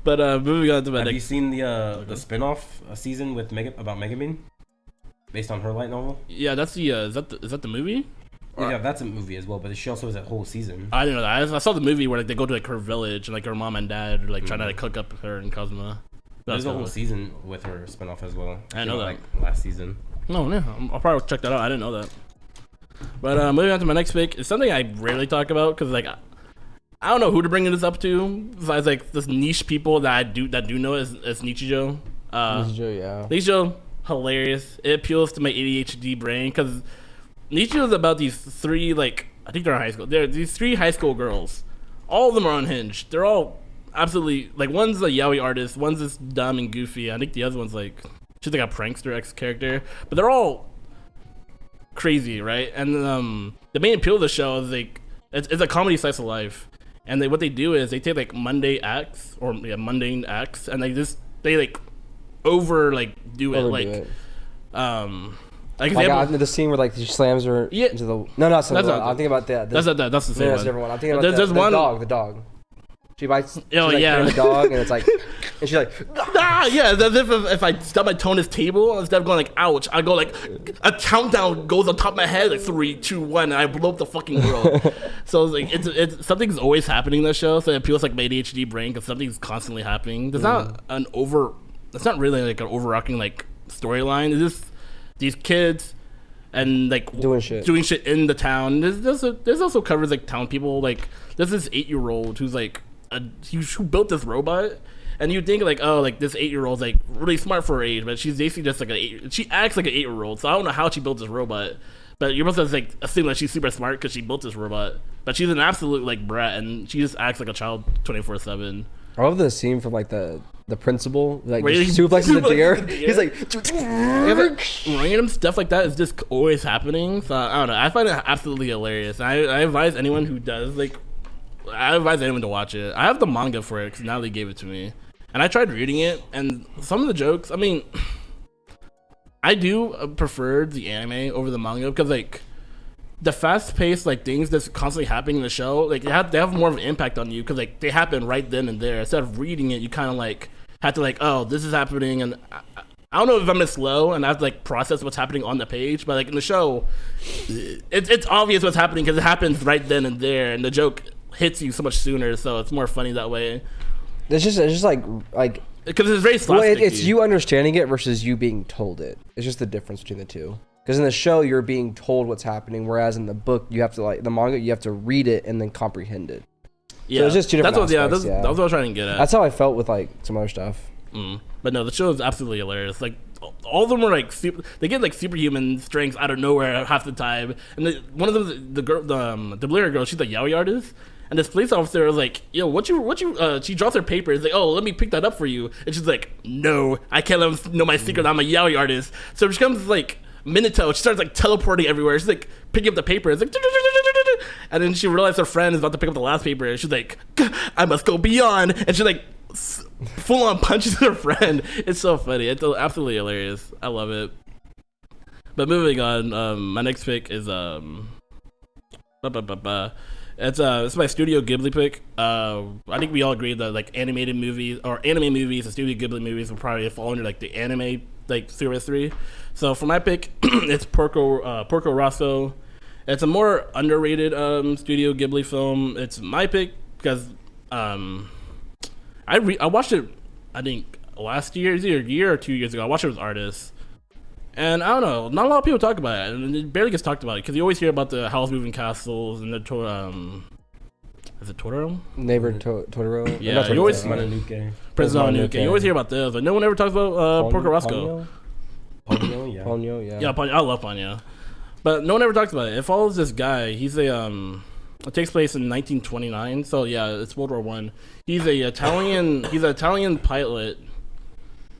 But moving on to my Have next. you seen the spin-off season with about Megamin, based on her light novel? Yeah, that's the is that the movie? Yeah, that's a movie as well, but she also has that whole season. I didn't know that. I saw the movie where like they go to like her village and like her mom and dad are like trying to like cook up her and Cosmo. There's a whole season with her spin-off as well. I know that. Like last season. No, yeah, I'll probably check that out. I didn't know that. But moving on to my next pick is something I rarely talk about because like I don't know who to bring this up to besides like this niche people that do know is Nichijou. Nichijou, yeah. Nichijou, hilarious. It appeals to my ADHD brain because Nichijou is about these three like I think they're in high school. They're these three high school girls. All of them are unhinged. They're all absolutely like one's a yaoi artist, one's this dumb and goofy. I think the other one's like she's like a prankster X character, but they're all crazy, right? And the main appeal of the show is like it's a comedy slice of life, and what they do is they take like mundane acts and they like over like do it Overdo like it. like the scene where like she slams her into the that's not I'm thinking about that. That's the same No, one. that's a different one. I'm thinking There's about the dog. She bites. Oh, she's, yeah. The dog, and it's like, and she's like, yeah. As if I stub my toe on his table, instead of going like, ouch, I go like, a countdown goes on top of my head, like 3, 2, 1, and I blow up the fucking world. So it's like, it's something's always happening in the show, so it appeals like my ADHD brain because something's constantly happening. There's not it's not really like an overarching like storyline. It's just these kids and like doing shit in the town. There's also covers like town people. Like there's this 8-year-old who's like who built this robot, and you think like, oh, like this 8-year-old's like really smart for her age, but she's basically just like she acts like an 8-year-old. So I don't know how she built this robot, but you're supposed to like assume that she's super smart because she built this robot, but she's an absolute like brat, and she just acts like a child 24/7. I love the scene from like the principal, like Where he suplexes the deer. suplexes the deer. He's like, Random stuff like that is just always happening. So I don't know. I find it absolutely hilarious. I advise anyone who does I advise anyone to watch it. I have the manga for it because Natalie gave it to me, and I tried reading it. And some of the jokes, I mean, I do prefer the anime over the manga because like the fast-paced like things that's constantly happening in the show, like they have more of an impact on you because like they happen right then and there. Instead of reading it, you kind of like have to like, oh, this is happening, and I don't know if I'm slow and I have to like process what's happening on the page, but like in the show, it's obvious what's happening because it happens right then and there, and the joke hits you so much sooner, so it's more funny that way. It's just like because it's very slapstick. Well, it's you understanding it versus you being told it. It's just the difference between the two. Because in the show you're being told what's happening, whereas in the book you have to like the manga you have to read it and then comprehend it. Yeah, so it's just two different aspects. That's what I was trying to get at. That's how I felt with like some other stuff. But no, the show is absolutely hilarious. Like all of them are like they get like superhuman strengths out of nowhere half the time. And one of them, the girl, the Blair girl, she's a yaoi artist. And this police officer is like, yo, what you, she drops her paper. It's like, oh, let me pick that up for you. And she's like, no, I can't let them know my secret. I'm a yaoi artist. So she comes like Minato. She starts like teleporting everywhere. She's like picking up the paper. It's like, and then she realizes her friend is about to pick up the last paper. And she's like, I must go beyond. And she like full on punches her friend. It's so funny. It's absolutely hilarious. I love it. But moving on, my next pick is it's my Studio Ghibli pick. I think we all agree that like animated movies or anime movies and Studio Ghibli movies will probably fall under like the anime like series 3. So for my pick, it's Porco Rosso. It's a more underrated Studio Ghibli film. It's my pick because I watched it I think last year, either a year or 2 years ago. I watched it with artists. And I don't know, not a lot of people talk about it, and it barely gets talked about it because you always hear about the Howl's Moving Castles and the is it Totoro? Neighbor Totoro. Yeah, you always Mononoke. Princess Mononoke. You always hear about those, but no one ever talks about Porco Rosso. Ponyo, yeah. Ponyo, yeah. Yeah, Ponyo. I love Ponyo, but no one ever talks about it. It follows this guy. He's a it takes place in 1929, so yeah, it's World War I. He's a Italian. He's an Italian pilot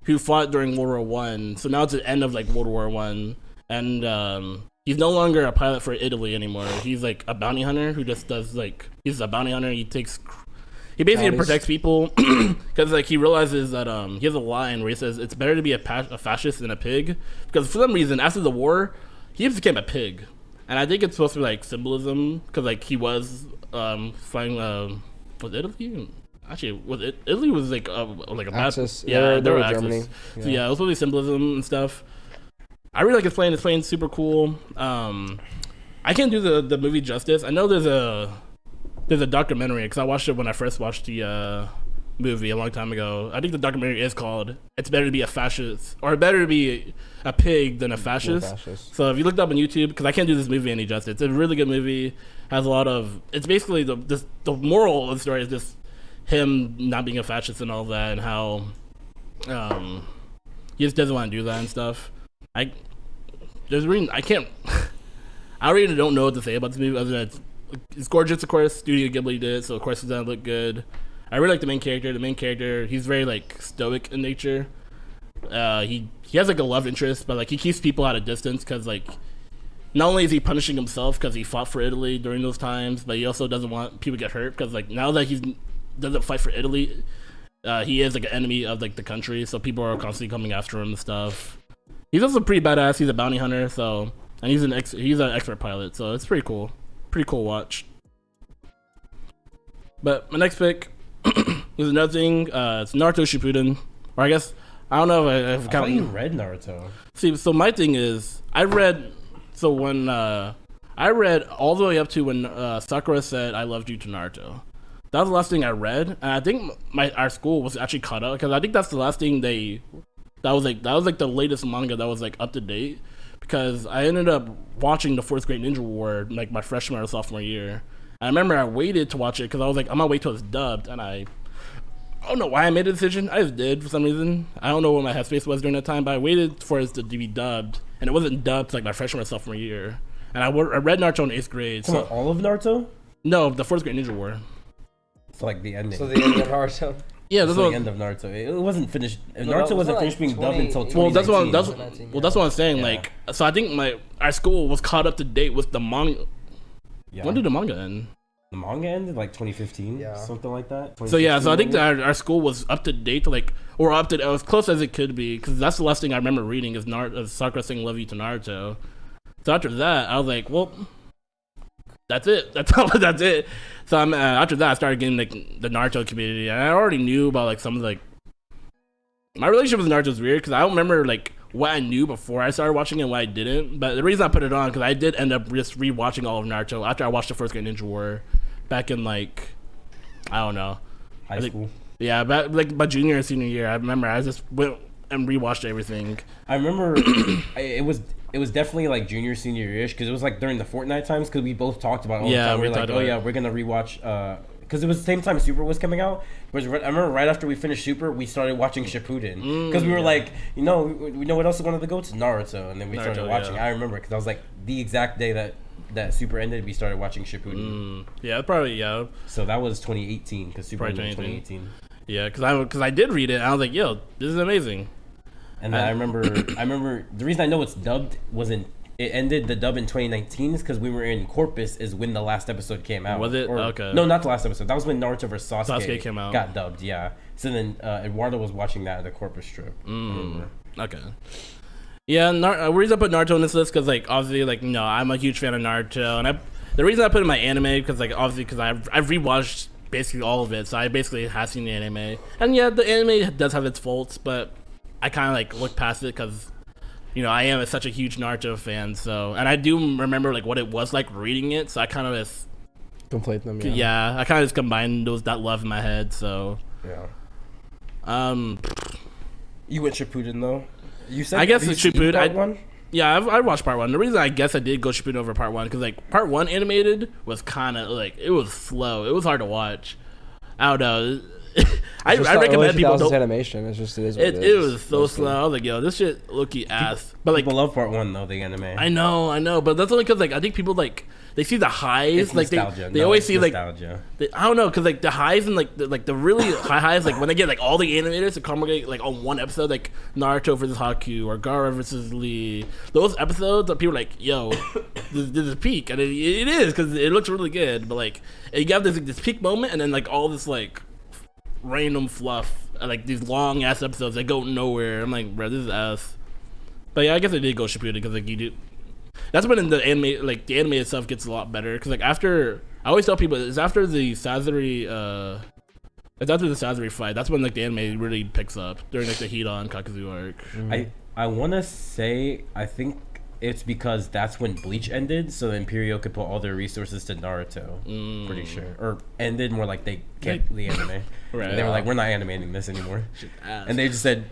who fought during World War One. So now it's the end of like World War One, and he's no longer a pilot for Italy anymore. He's like a bounty hunter who just does like he's a bounty hunter. He basically protects people because like he realizes that he has a line where he says it's better to be a fascist than a pig because for some reason after the war he just became a pig, and I think it's supposed to be like symbolism because like he was flying was Italy. actually was it Italy was like a Axis. yeah, They were Axis. Germany. So yeah, it was really symbolism and stuff. I really like his playing. His playing super cool. I can't do the movie justice. I know there's a documentary because I watched it when I first watched the movie a long time ago. I think the documentary is called "It's Better to Be a Fascist" or "Better to Be a Pig Than a Fascist." So if you looked up on YouTube, because I can't do this movie any justice, it's a really good movie. Has a lot of. It's basically the moral of the story is just him not being a fascist and all that, and how he just doesn't want to do that and stuff. There's a reason I can't. I really don't know what to say about this movie other than it's gorgeous, of course. Studio Ghibli did it, so of course it's gonna look good. I really like the main character. The main character, he's very like stoic in nature. He has like a love interest, but like he keeps people at a distance because like not only is he punishing himself because he fought for Italy during those times, but he also doesn't want people to get hurt because like now that he doesn't fight for Italy, he is like an enemy of like the country, so people are constantly coming after him and stuff. He's also pretty badass. He's a bounty hunter, so and he's an expert pilot, so it's pretty cool. Pretty cool watch. But my next pick is another thing. It's Naruto Shippuden, or I guess I don't know if I thought you read Naruto. See, so my thing is I read all the way up to when Sakura said "I loved you" to Naruto. That was the last thing I read, and I think our school was actually caught up because I think that's the last thing that was like the latest manga that was like up to date. Because I ended up watching the Fourth Great Ninja War like my freshman or sophomore year. And I remember I waited to watch it because I was like, I'm gonna wait till it's dubbed, and I don't know why I made a decision. I just did for some reason. I don't know what my headspace was during that time, but I waited for it to be dubbed, and it wasn't dubbed like my freshman or sophomore year. And I read Naruto in 8th grade. So all of Naruto? No, the Fourth Great Ninja War. So like the ending. So the end of Naruto. Yeah, that's the end of Naruto. It wasn't finished. Naruto wasn't finished being dubbed until 2019. Well, that's what I'm saying. Yeah. Like, so I think our school was caught up to date with the manga. Yeah. When did the manga end? The manga ended like 2015, something like that. So yeah, so I think that our school was up to date to like, or up to as close as it could be, because that's the last thing I remember reading is Sakura saying "love you" to Naruto. So after that, I was like, well, that's it. That's it. So after that, I started getting like the Naruto community, and I already knew about like some of like my relationship with Naruto is weird because I don't remember like what I knew before I started watching it and what I didn't. But the reason I put it on because I did end up just rewatching all of Naruto after I watched the First Great Ninja War back in like I don't know high school. Yeah, back like my junior and senior year. I remember I just went and rewatched everything. I remember it was definitely like junior senior-ish because it was like during the Fortnite times because we both talked about it all the time. We were like, oh yeah, we're gonna rewatch because it was the same time Super was coming out. I remember right after we finished Super, we started watching Shippuden because we were like, we know what else is going to go to Naruto, and then we started watching. I remember because I was like the exact day that Super ended, we started watching Shippuden. Yeah, probably So that was 2018 because Super ended in 2018. Yeah, because I did read it. And I was like, yo, this is amazing. And then I remember the reason I know it's dubbed it ended the dub in 2019 is because we were in Corpus is when the last episode came out. Was it? Okay. No, not the last episode. That was when Naruto vs. Sasuke came out. Got dubbed, yeah. So then Eduardo was watching that at the Corpus trip. Okay. Yeah, the reason I put Naruto on this list because like obviously like I'm a huge fan of Naruto, and the reason I put it in my anime because like obviously because I've rewatched basically all of it, so I basically have seen the anime, and yeah, the anime does have its faults, but I kind of like look past it because I am such a huge Naruto fan. So, and I do remember like what it was like reading it. So I kind of just conflate them. Yeah, I kind of just combined that love in my head. So yeah. You went Shippuden though. You said I guess it's Shippuden. Part one. Yeah, I watched part one. The reason I guess I did go Shippuden over part one because like part one animated was kind of like it was slow. It was hard to watch. I don't know. I recommend people don't. Animation. It's just it was so slow. I was like, yo, this shit low-key ass. But like, people love part one though, the anime. I know, but that's only because like I think people like they see the highs, it's like they always see nostalgia. Like I don't know, because like the highs and like the really high highs, like when they get like all the animators to congregate like on one episode, like Naruto versus Haikyuu or Gaara versus Lee, those episodes that people are like, yo, this is peak, and it is because it looks really good, but like you have this peak moment, and then like all this like random fluff, like these long ass episodes that go nowhere. I'm like, bro, this is ass. But yeah, I guess I did go Shippuden because like you do. That's when in the anime, like the anime itself gets a lot better because like after I always tell people it's after the Sazori It's after the Sazori fight. That's when like the anime really picks up during like the Hidan Kakuzu arc. I want to say I think it's because that's when Bleach ended, so Imperial could put all their resources to Naruto. Pretty sure, or ended more like they kept the anime. Right. They were like, we're not animating this anymore, Ass. and they just said,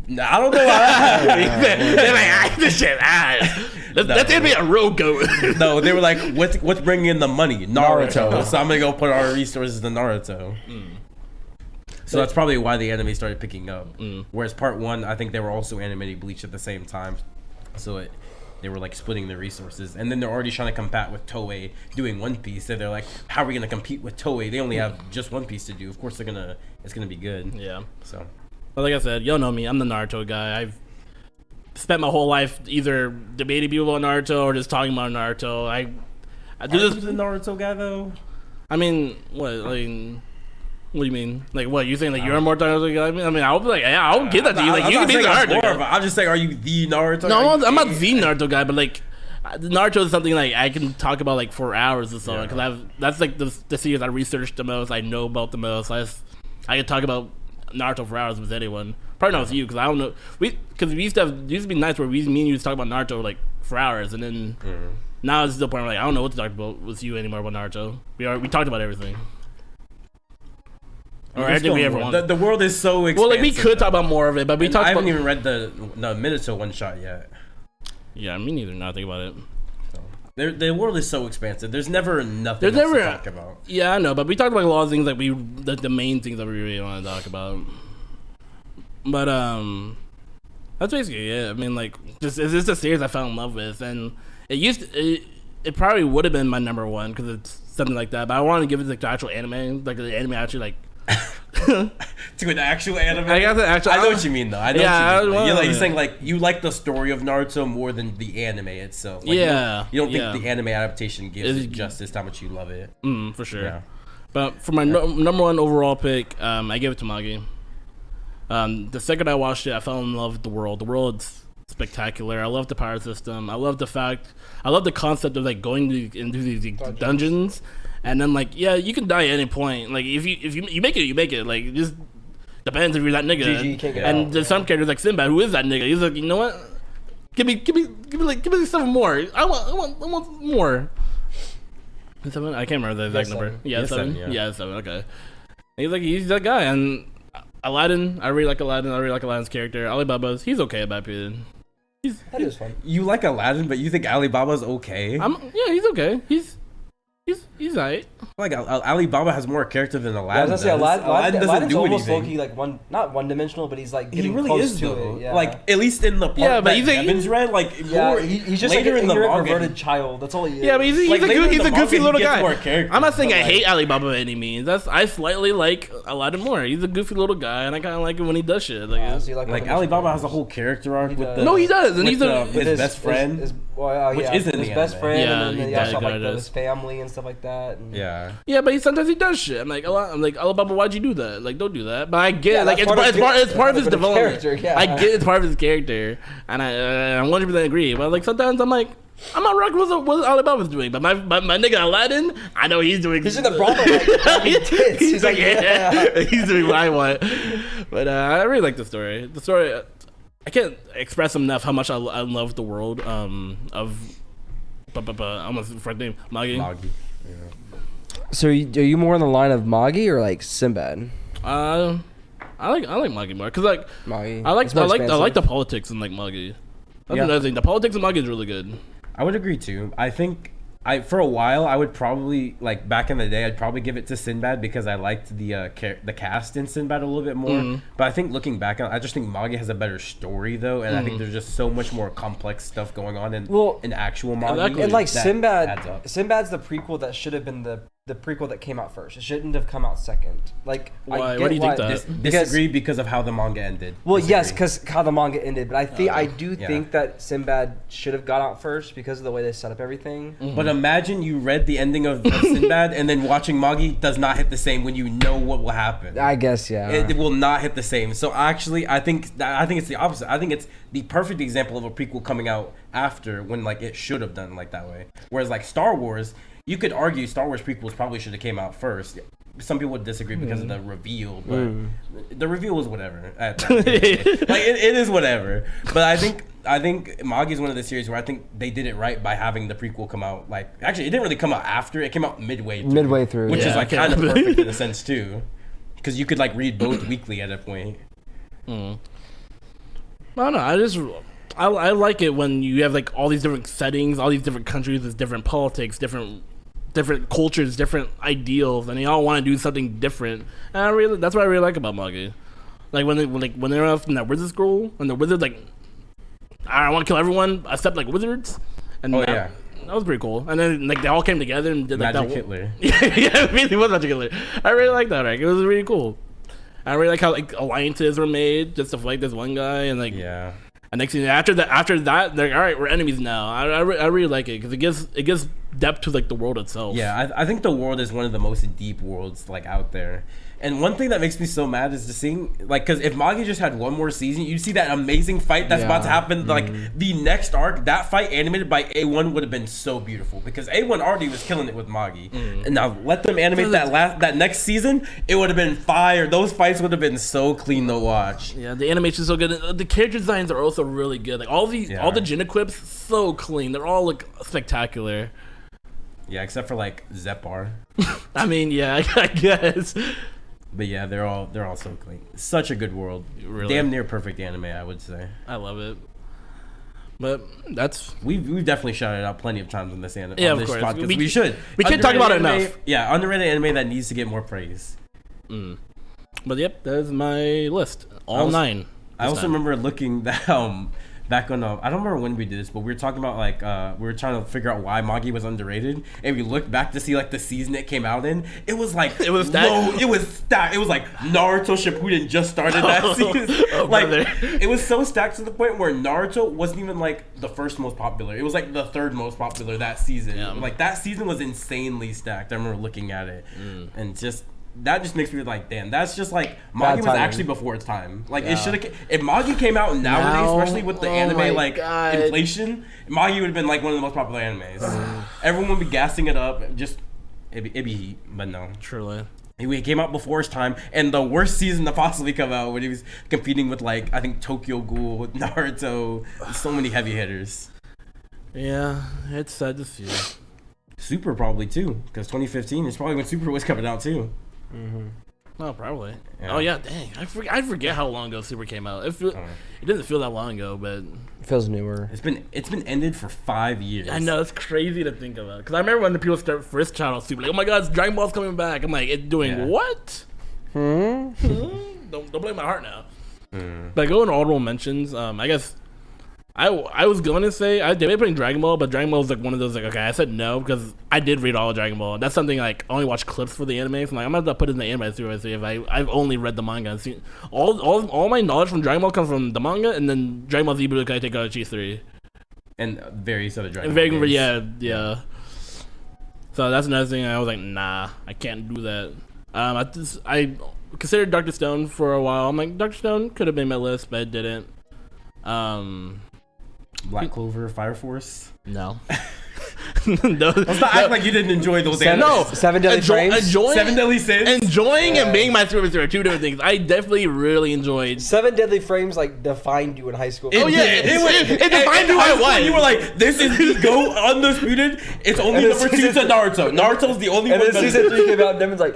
I don't know why. They're like, this shit ass. Let's be a road goat. No, they were like, what's bringing in the money? Naruto. So I'm gonna go put our resources to Naruto. So that's probably why the anime started picking up. Whereas part 1, I think they were also animating Bleach at the same time. So they were like splitting their resources. And then they're already trying to compete with Toei doing One Piece. So they're like, how are we going to compete with Toei? They only have just One Piece to do. Of course it's going to be good. Yeah. So. But like I said, y'all know me. I'm the Naruto guy. I've spent my whole life either debating people about Naruto or just talking about Naruto. I do this. The Naruto guy though? I mean, what? Like, what do you mean? Like, what? You saying like you're a more Naruto guy? I mean, I'll be like, yeah, I'll give that to you. Like, you can be the Naruto guy. I'll just say, are you the Naruto? No, I'm not the Naruto guy, but like, Naruto is something like I can talk about like for hours or so because that's like the series I researched the most. I know about the most. I can talk about Naruto for hours with anyone. Probably not with you because I don't know. Because we used to be nice where me and you used to talk about Naruto like for hours, and then now it's the point where like I don't know what to talk about with you anymore about Naruto. We talked about everything. Or everything we ever wanted. The world is so expansive. Well, like we could talk about more of it, but I haven't even read the Minato one shot yet. Yeah, me neither. Now I think about it. So, the world is so expansive. There's never nothing else to talk about. Yeah, I know, but we talked about a lot of things like the main things that we really want to talk about. But that's basically it. I mean, like, it's just a series I fell in love with, and it probably would have been my number one because it's something like that. But I wanted to give it like the actual anime, like the anime actually like. To an actual anime. I got the actual. I know what you mean though. I know what you mean. Well, You're saying like you like the story of Naruto more than the anime itself. Like, yeah. You don't think the anime adaptation gives it justice how much you love it. For sure. Yeah. But for my number one overall pick, I gave it to Magi. The second I watched it, I fell in love with the world. The world's spectacular. I love the power system. I love the concept of like going into these dungeons. And then like, yeah, you can die at any point. Like if you make it, you make it. Like it just depends if you're that nigga. GG, can't get and out. there's some characters like Sinbad, who is that nigga. He's like, you know what? Give me 7 more. I want more. 7? I can't remember the exact number. Yeah, 7. Yeah, 7. Okay. And he's that guy. And Aladdin, I really like Aladdin. I really like Aladdin's character. Alibaba's, he's okay about it. That is fun. You like Aladdin, but you think Alibaba's okay? Yeah, he's okay. He's alright. Like Alibaba has more character than Aladdin. I was gonna say Aladdin doesn't Aladdin's do almost anything. Like not one dimensional, but he's like getting he really close is to though. it. Yeah. Like at least in the part but that you think Devin's read, like more, he's just like later an in the ignorant, manga. perverted child. That's all he is. Yeah, but he's Like, a later in the goofy manga, little he gets guy. more character, I'm not saying but, I like- hate Alibaba by any means. I slightly like Aladdin more. He's a goofy little guy, and I kind of like it when he does shit. Like, So you Like Alibaba has a whole character arc with the no, he does, and with he's his best friend, which isn't his the best anime. friend, Yeah, and then he he also kinda have, like does. his family and stuff like that. And yeah, but sometimes he does shit. I'm like Alibaba, why'd you do that? Like, don't do that. But I get it. Like, that's it's part of his development. character, yeah. I get it's part of his character, and I 100% agree. But like sometimes I'm like, I'm not rocking what Alibaba's doing, but my nigga Aladdin, I know he's doing. He's in the Brotherhood. Like, he's like, yeah, he's doing what I want. But I really like the story. The story, I can't express enough how much I love the world of. I almost forgot the name. Magi. Yeah. So are you more on the line of Magi or like Sinbad? I like Magi more because like Magi. I like It's more expansive. the politics in like Magi. That's Yeah. another thing. The politics in Magi is really good. I would agree too. I think for a while I would probably like back in the day I'd probably give it to Sinbad because I liked the cast in Sinbad a little bit more. But I think looking back on, I just think Magi has a better story though, and I think there's just so much more complex stuff going on in actual Magi. Exactly. And like that adds up. Sinbad's the prequel that should have been the prequel that came out first. It shouldn't have come out second. Like, Why? I get Why do you think why- that? Disagree because of how the manga ended. Well, Disagree. yes, because how the manga ended, but I do Yeah. think that Sinbad should have got out first because of the way they set up everything. But imagine you read the ending of Sinbad and then watching Magi does not hit the same when you know what will happen. I guess, yeah. It will not hit the same. So actually, I think it's the opposite. I think it's the perfect example of a prequel coming out after when like it should have done like that way. Whereas like Star Wars, you could argue Star Wars prequels probably should have came out first. some people would disagree because of the reveal, but the reveal was whatever. Like it is whatever. But I think Magi is one of the series where I think they did it right by having the prequel come out. Like actually, it didn't really come out after; it came out midway through, which is like kind of perfect in a sense too, because you could like read both weekly at that point. I don't know. I like it when you have like all these different settings, all these different countries with different politics, different cultures, different ideals, and they all want to do something different. And that's what I really like about Magi. Like when they're up in that wizard school, and the wizards like, I want to kill everyone except like wizards. And that was pretty cool. And then like they all came together and did like Magic that. Hitler. Yeah, it really was Magic Hitler. I really like that. Right? It was really cool. I really like how like alliances were made just to fight this one guy, and like And next thing after that, they're like, all right, we're enemies now. I really like it because it gives depth to like the world itself. Yeah, I think the world is one of the most deep worlds like out there. And one thing that makes me so mad is to seeing like, because if Magi just had one more season, you'd see that amazing fight that's about to happen. Like the next arc, that fight animated by A1 would have been so beautiful because A1 already was killing it with Magi. And now let them animate that next season, it would have been fire. Those fights would have been so clean to watch. Yeah, the animation's so good. The character designs are also really good. Like all the Jin equips, so clean. They're all like spectacular. Yeah, except for like Zepar. I mean, yeah, I guess. But yeah, they're all so clean. Such a good world. Really? Damn near perfect anime, I would say. I love it. But that's we've definitely shouted out plenty of times on this anime. Yeah, on this of course. Podcast. We should. We can't talk about it enough. Yeah, underrated anime that needs to get more praise. But yep, that is my list. All 9. I also remember looking that back on I don't remember when we did this, but we were talking about like we were trying to figure out why Magi was underrated, and we looked back to see like the season it came out in. It was like it was stacked. It was stacked. It was like Naruto Shippuden just started that season. Like it was so stacked to the point where Naruto wasn't even like the first most popular. It was like the third most popular that season. Yeah. Like that season was insanely stacked. I remember looking at it and that just makes me like, damn, that's just like Magi was actually before its time. Like it should have. If Magi came out nowadays, especially with the anime like inflation, Magi would have been like one of the most popular animes. Everyone would be gassing it up. Just it'd be heat, but no. Truly. He came out before his time, and the worst season to possibly come out when he was competing with like I think Tokyo Ghoul, Naruto, so many heavy hitters. Yeah, it's sad to see. Super probably too, because 2015 is probably when Super was coming out too. Oh, probably. Yeah. Oh yeah, dang! I forget how long ago Super came out. It doesn't feel that long ago, but it feels newer. It's been ended for 5 years. I know, it's crazy to think about. Because I remember when the people first channel Super, like, oh my God, Dragon Ball's coming back. I'm like, it's doing what? Don't blame my heart now. But going to honorable mentions, I guess. I was going to say I did putting Dragon Ball, but Dragon Ball was like one of those like okay I said no because I did read all of Dragon Ball. That's something like I only watch clips for the anime. So I'm like I'm gonna put it in the anime series if I've only read the manga and seen all my knowledge from Dragon Ball comes from the manga and then Dragon Ball Z Budokai Tenkaichi 3 and various other Dragon Ball games. Yeah. So that's another thing. I was like nah, I can't do that. I considered Dr. Stone for a while. I'm like Dr. Stone could have been my list, but it didn't. Black Clover, Fire Force. No. Let's not act like you didn't enjoy those. Seven Deadly Frames. Seven Deadly Sins. Enjoying and being my favorite are two different things. I definitely really enjoyed. 7 Deadly Frames like defined you in high school. It defined who I was. You were like, this is the GOAT undisputed. It's only number 2 to Naruto. Naruto's the only one. And then season 3 came out, and Devin's like.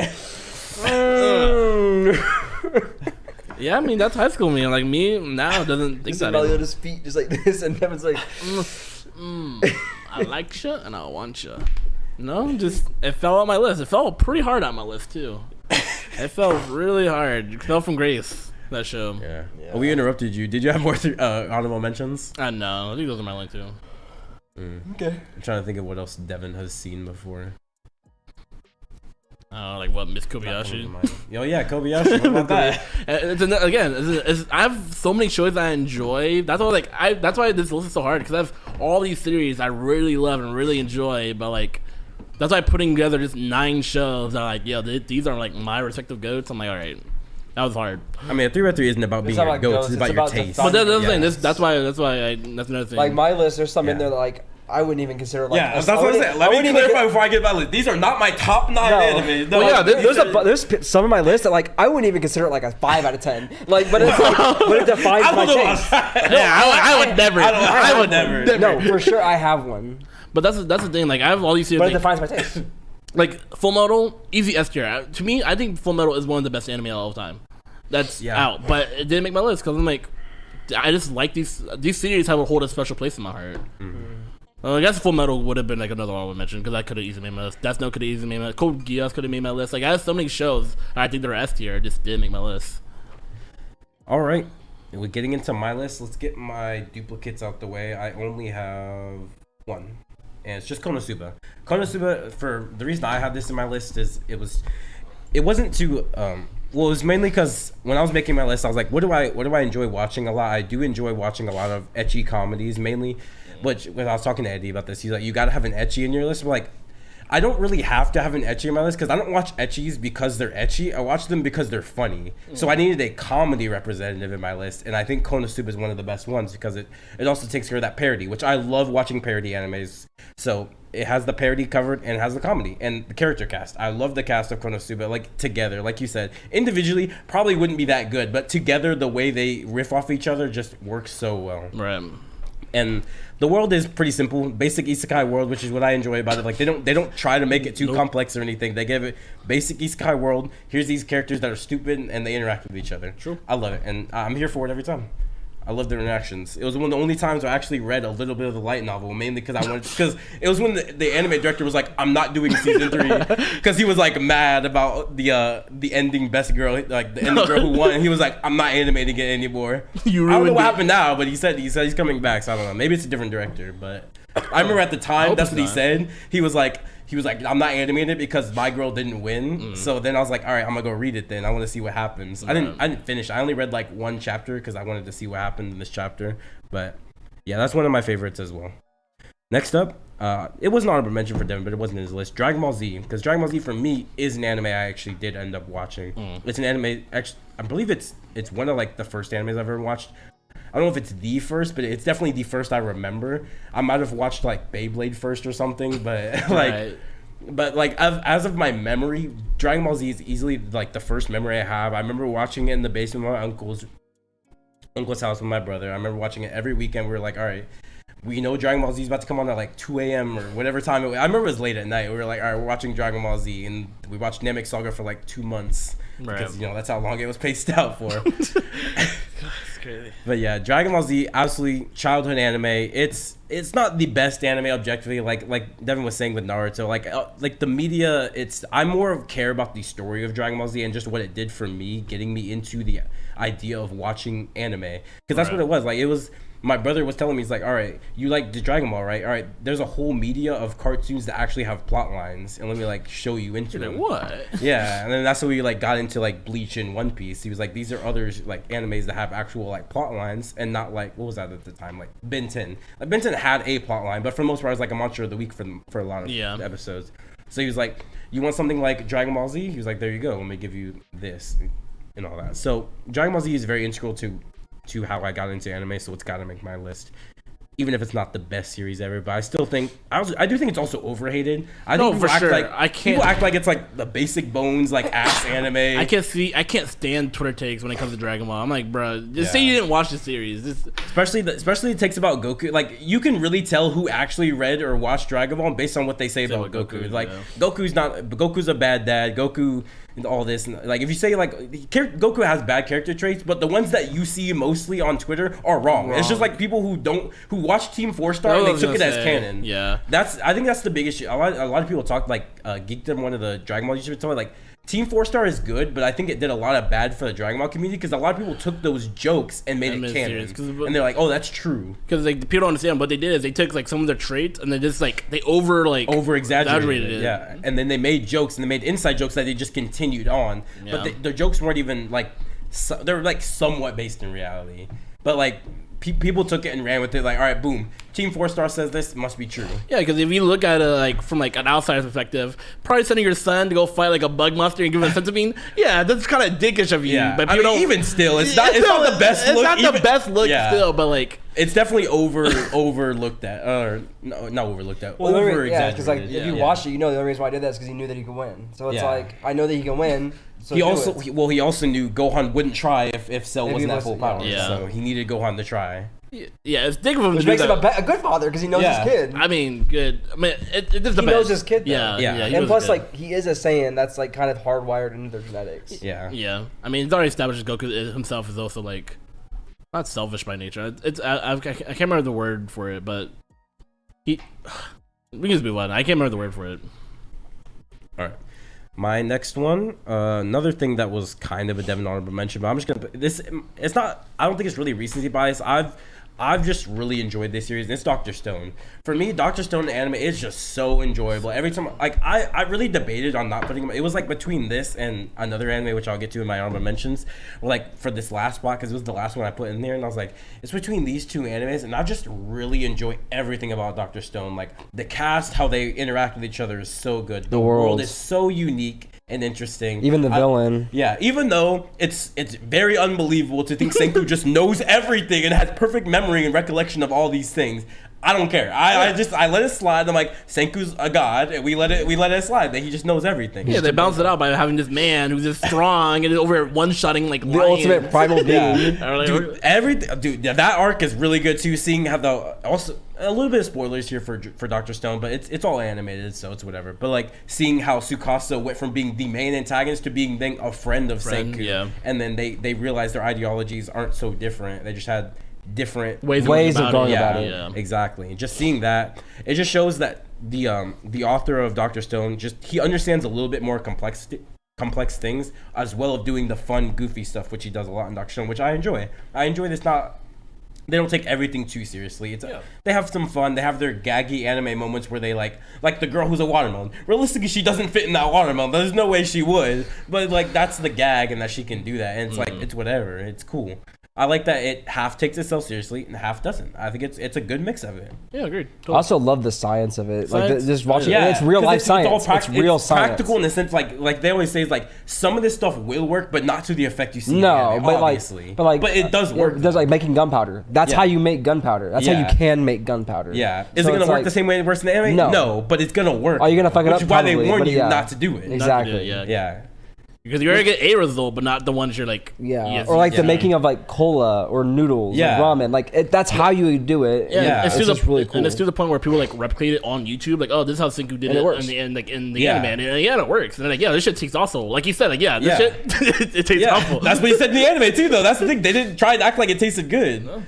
Yeah, I mean that's high school me. Like me now doesn't think that. Melly on his feet just like this, and Devin's like, I like you and I want you. No, just it fell on my list. It fell pretty hard on my list too. It fell really hard. It fell from grace. That show. Yeah. Well, we interrupted you. Did you have more honorable mentions? No, I think those are my only 2. Okay. I'm trying to think of what else Devin has seen before. Like what, Miss Kobayashi? Oh yeah, Kobayashi. What about that? I have so many shows that I enjoy. That's why, that's why this list is so hard because I have all these series I really love and really enjoy. But like, that's why putting together just 9 shows that like, these are like my respective goats. I'm like, all right, that was hard. I mean, a 3x3 isn't about being goats. It's about your taste. But that's the thing. That's another thing. Like my list, there's some in there that like I wouldn't even consider it like. Yeah, that's what I'm saying. Let me clarify before I get my list. These are not my top 9 anime. No, well, yeah, there's some of my list that like I wouldn't even consider it like a 5 out of 10. Like, but it's like, but it defines my taste. I would never. I would never. No, for sure I have one. But that's the thing. Like I have all these series. But it defines my taste. Like Full Metal, easy S tier. To me, I think Full Metal is one of the best anime of all time. That's out, but it didn't make my list because I'm like, I just like these series have a hold a special place in my heart. I guess Full Metal would have been like another one I would mention because I could have easily made my list. Death Note could have easily made my list. Code Geass could have made my list. Like I have so many shows I think they're S tier, just didn't make my list. All right, we're getting into my list. Let's get my duplicates out the way. I only have one, and it's just Konosuba. Konosuba, for the reason I have this in my list is it wasn't too well, it was mainly because when I was making my list, I was like, what do I enjoy watching a lot? I do enjoy watching a lot of ecchi comedies mainly. Which when I was talking to Eddie about this, he's like, you gotta have an ecchi in your list. I'm like, I don't really have to have an ecchi in my list because I don't watch ecchis because they're ecchi. I watch them because they're funny. So I needed a comedy representative in my list, and I think Konosuba is one of the best ones because it also takes care of that parody, which I love watching parody animes. So it has the parody covered and it has the comedy and the character cast. I love the cast of Konosuba, like together, like you said. Individually, probably wouldn't be that good, but together, the way they riff off each other just works so well. Right. And the world is pretty simple, basic isekai world, which is what I enjoy about it. Like they don't try to make it too complex or anything. They give it basic isekai world. Here's these characters that are stupid and they interact with each other. True. I love it, and I'm here for it every time. I love their interactions. It was one of the only times I actually read a little bit of the light novel, mainly because it was when the anime director was like, "I'm not doing season 3," because he was like mad about the ending best girl, like the ending girl who won, and he was like, "I'm not animating it anymore." I don't know what happened now, but he said he's coming back, so I don't know. Maybe it's a different director, but I remember at the time that's what he said. He was like, I'm not animating it because my girl didn't win. So then I was like, all right, I'm gonna go read it then. I want to see what happens. I didn't finish. I only read like one chapter because I wanted to see what happened in this chapter. But yeah, that's one of my favorites as well. Next up, it was an honorable mention for Deven, but it wasn't in his list. Dragon Ball Z, because Dragon Ball Z for me is an anime I actually did end up watching. It's an anime. Actually, I believe it's one of like the first animes I've ever watched. I don't know if it's the first, but it's definitely the first I remember. I might have watched like Beyblade first or something, but like as of my memory, Dragon Ball Z is easily like the first memory I have. I remember watching it in the basement of my uncle's house with my brother. I remember watching it every weekend. We were like, all right, we know Dragon Ball Z is about to come on at like 2 a.m. or whatever time. I remember it was late at night. We were like, all right, we're watching Dragon Ball Z, and we watched Namek Saga for like 2 months because that's how long it was paced out for. Crazy. But yeah, Dragon Ball Z, absolutely childhood anime. It's not the best anime objectively, like Deven was saying with Naruto. Like the media, I more care about the story of Dragon Ball Z and just what it did for me, getting me into the idea of watching anime, because that's what it was. Like it was. My brother was telling me, he's like, all right, you like the Dragon Ball, right? All right, there's a whole media of cartoons that actually have plot lines, and let me like show you into them. What? Yeah, and then that's when we like got into like Bleach and One Piece. He was like, these are others like animes that have actual like plot lines, and not like, what was that at the time, like Ben 10. Like Ben 10 had a plot line, but for the most part, it was like a monster of the week for a lot of episodes. So he was like, you want something like Dragon Ball Z? He was like, there you go, let me give you this and all that. So Dragon Ball Z is very integral to how I got into anime, so it's got to make my list, even if it's not the best series ever. But I still think I do think it's also overhated. I think people act like it's like the basic bones like ass anime. I can't stand Twitter takes when it comes to Dragon Ball. I'm like, bro, just say you didn't watch the series. Especially the takes about Goku. Like you can really tell who actually read or watched Dragon Ball based on what they say about Goku. Like Goku's a bad dad. Goku. And all this, and like if you say like Goku has bad character traits, but the ones that you see mostly on Twitter are wrong. It's just like people who watch Team 4-Star and they took it as canon. Yeah, I think that's the big issue. A lot of people talk like Geekdom, one of the Dragon Ball YouTubers, told like Team 4-Star is good, but I think it did a lot of bad for the Dragon Ball community because a lot of people took those jokes and made it canon, and they're like, oh, that's true. Because like people don't understand what they did is they took like some of their traits and they just like they over exaggerated it. Yeah, and then they made jokes and they made inside jokes that they just continued on, but the jokes weren't even like they're like somewhat based in reality. but like people took it and ran with it. Like, all right, boom, Team 4-Star says this, it must be true. Yeah, because if you look at it like from like an outsider's perspective, probably sending your son to go fight like a bug monster and give him a centipede, yeah, that's kind of dickish of you. Yeah, But I people mean, don't. even still, it's not the best look. It's not the best look still, but like. It's definitely overlooked at, or no, not overlooked at, over yeah, because like exaggerated. if you watch it, you know the only reason why I did that is because he knew that he could win. So it's Yeah. like I know that he can win. So he also knew Gohan wouldn't try if Cell If wasn't he at full wasn't- power. yeah. So he needed Gohan to try. Yeah, it's dick of him which to do makes him that. a good father because he knows Yeah. his kid. I mean, good. I mean, it just He depends. knows his kid, though. Yeah, Yeah. yeah. he And knows plus, his kid. like he is a Saiyan that's like kind of hardwired into their genetics. Yeah. Yeah, I mean, it's already established that Goku himself is also like not selfish by nature. I can't remember the word for it, but we can just move on. I can't remember the word for it. All right. My next one, another thing that was kind of a Deven honorable mention, but I'm just gonna this. It's not. I don't think it's really recency bias. I've just really enjoyed this series. It's Dr. Stone. For me, Dr. Stone anime is just so enjoyable. Every time, like, I really debated on not putting him. It was like between this and another anime, which I'll get to in my honorable mentions. Like for this last spot, because it was the last one I put in there, and I was like, it's between these two animes, and I just really enjoy everything about Dr. Stone. Like the cast, how they interact with each other is so good. The world worlds. is so unique and interesting. Even the villain. Yeah, even though it's very unbelievable to think Senku just knows everything and has perfect memory and recollection of all these things. I don't care. I let it slide. I'm like, Senku's a god, and we let it slide. That he just knows everything. Yeah, they bounce it out by having this man who's just strong and over one-shotting like The ultimate primal being. Dude, that arc is really good too. Seeing how also a little bit of spoilers here for Dr. Stone, but it's all animated, so it's whatever. But like seeing how Tsukasa went from being the main antagonist to being then a friend of Senku, yeah. and then they realized their ideologies aren't so different. They just had different Ways of going about it. Yeah, exactly. And just seeing that, it just shows that the author of Dr. Stone he understands a little bit more complex things, as well as doing the fun, goofy stuff, which he does a lot in Dr. Stone, which I enjoy. I enjoy this. They don't take everything too seriously. They have some fun. They have their gaggy anime moments where they like the girl who's a watermelon. Realistically, she doesn't fit in that watermelon. There's no way she would. But like that's the gag, and that she can do that. And it's like it's whatever. It's cool. I like that it half takes itself seriously and half doesn't. I think it's a good mix of it. Yeah, agreed. I also love the science of it. Science? Like just watching Yeah, it's real life science. It's real science. Practical in the sense like they always say is like some of this stuff will work, but not to the effect you see. No, in anime, but obviously. like, but it does work. It does like making gunpowder. That's Yeah. how you make gunpowder. That's how Yeah. you can make gunpowder. Yeah. Is So it gonna it's work like- the same way it works in the anime? No. No, but it's gonna work. Are you gonna fuck it which up? is why they Probably, warn but you yeah. not to do it. Exactly. Yeah. Because you're gonna get a result, but not the ones you're like. Yeah, yes, or like the yeah. making of like cola or noodles, Yeah. or ramen. Like that's how you do it. Yeah, and it's it's to just really cool. and it's to the point where people like replicate it on YouTube, like, oh, this is how Senku did And it it works. in the end, like in the Yeah. anime, and yeah, it works. And then like, yeah, this shit tastes also, like you said, like yeah, this Yeah. shit it tastes Yeah, awful. that's what he said in the anime too, though. That's the thing. They didn't try to act like it tasted good. No.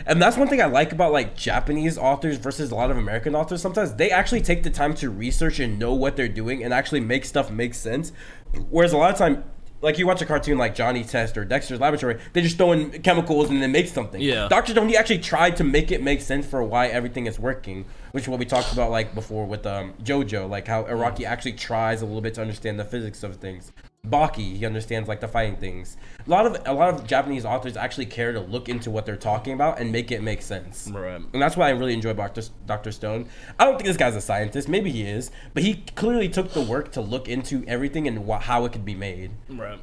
And that's one thing I like about like Japanese authors versus a lot of American authors. Sometimes they actually take the time to research and know what they're doing and actually make stuff make sense. Whereas a lot of time, like you watch a cartoon like Johnny Test or Dexter's Laboratory, they just throw in chemicals and then make something. Yeah. Dr. Stone, he actually tried to make it make sense for why everything is working, which is what we talked about like before with JoJo, like how Araki actually tries a little bit to understand the physics of things. Baki, he understands like the fighting things. A lot of Japanese authors actually care to look into what they're talking about and make it make sense. Right. And that's why I really enjoy Dr. Stone. I don't think this guy's a scientist. Maybe he is, but he clearly took the work to look into everything and how it could be made. Right.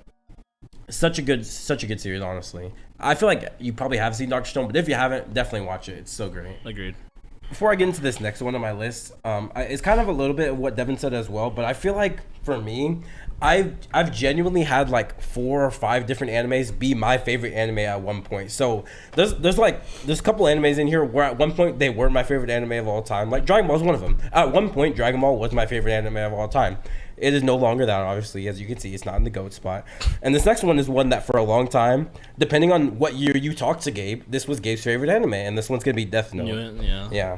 Such a good series, honestly. I feel like you probably have seen Dr. Stone, but if you haven't, definitely watch it. It's so great. Agreed. Before I get into this next one on my list, it's kind of a little bit of what Deven said as well, but I feel like for me, I've genuinely had like 4 or 5 different animes be my favorite anime at one point. So there's a couple animes in here where at one point they were my favorite anime of all time. Like Dragon Ball is one of them. At one point, Dragon Ball was my favorite anime of all time. It is no longer that, obviously, as you can see, it's not in the GOAT spot. And this next one is one that for a long time, depending on what year you talked to Gabe, this was Gabe's favorite anime, and this one's gonna be Death Note. Yeah.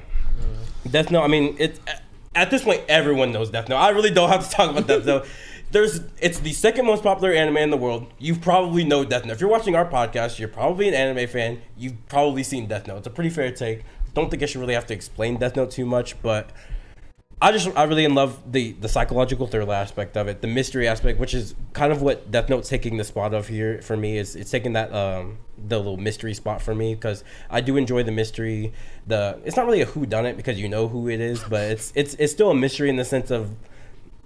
Death Note. I mean, it's at this point everyone knows Death Note. I really don't have to talk about Death Note. It's the second most popular anime in the world. You probably know Death Note. If you're watching our podcast, you're probably an anime fan. You've probably seen Death Note. It's a pretty fair take. Don't think I should really have to explain Death Note too much, but I really love the psychological thriller aspect of it, the mystery aspect, which is kind of what Death Note's taking the spot of here for me. Is it's taking that the little mystery spot for me, because I do enjoy the mystery. It's not really a whodunit because you know who it is, but it's still a mystery in the sense of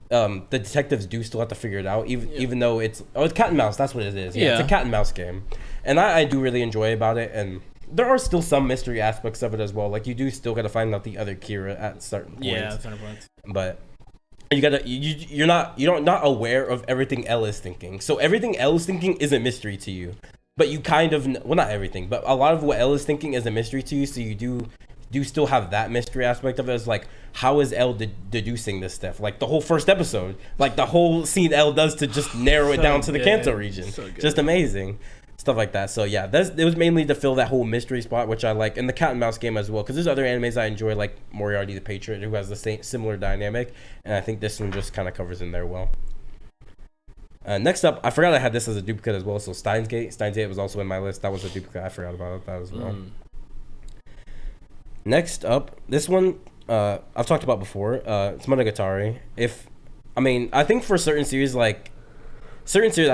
the detectives do still have to figure it out, even though it's cat and mouse. That's what it is. Yeah, it's a cat and mouse game, and I do really enjoy about it. And there are still some mystery aspects of it as well. Like you do still got to find out the other Kira at certain points. Yeah, at certain points. But you're not aware of everything L is thinking. So everything L is thinking is a mystery to you. But you kind of not everything, but a lot of what L is thinking is a mystery to you. So you do still have that mystery aspect of it. It's like, how is L deducing this stuff? Like the whole first episode, like the whole scene L does to just narrow it down to the Kanto region. So just amazing. Stuff like that. So yeah, it was mainly to fill that whole mystery spot, which I like, and the cat and mouse game as well, because there's other animes I enjoy, like Moriarty the Patriot, who has the similar dynamic, and I think this one just kind of covers in there well. Next up, I forgot I had this as a duplicate as well, so Steins Gate was also in my list. That was a duplicate. I forgot about that as well. Next up, this one I've talked about before. It's Monogatari. I think for certain series, I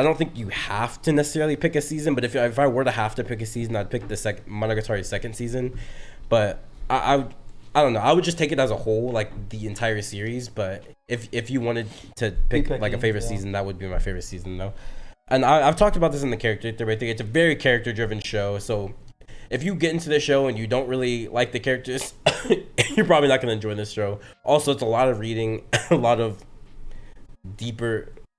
don't think you have to necessarily pick a season, but if I were to have to pick a season, I'd pick the Monogatari second season. But I don't know. I would just take it as a whole, like the entire series. But if you wanted to pick like a favorite season, that would be my favorite season though. And I've talked about this in the character theory. I think it's a very character-driven show. So if you get into the show and you don't really like the characters, you're probably not going to enjoy this show. Also, it's a lot of reading, a lot of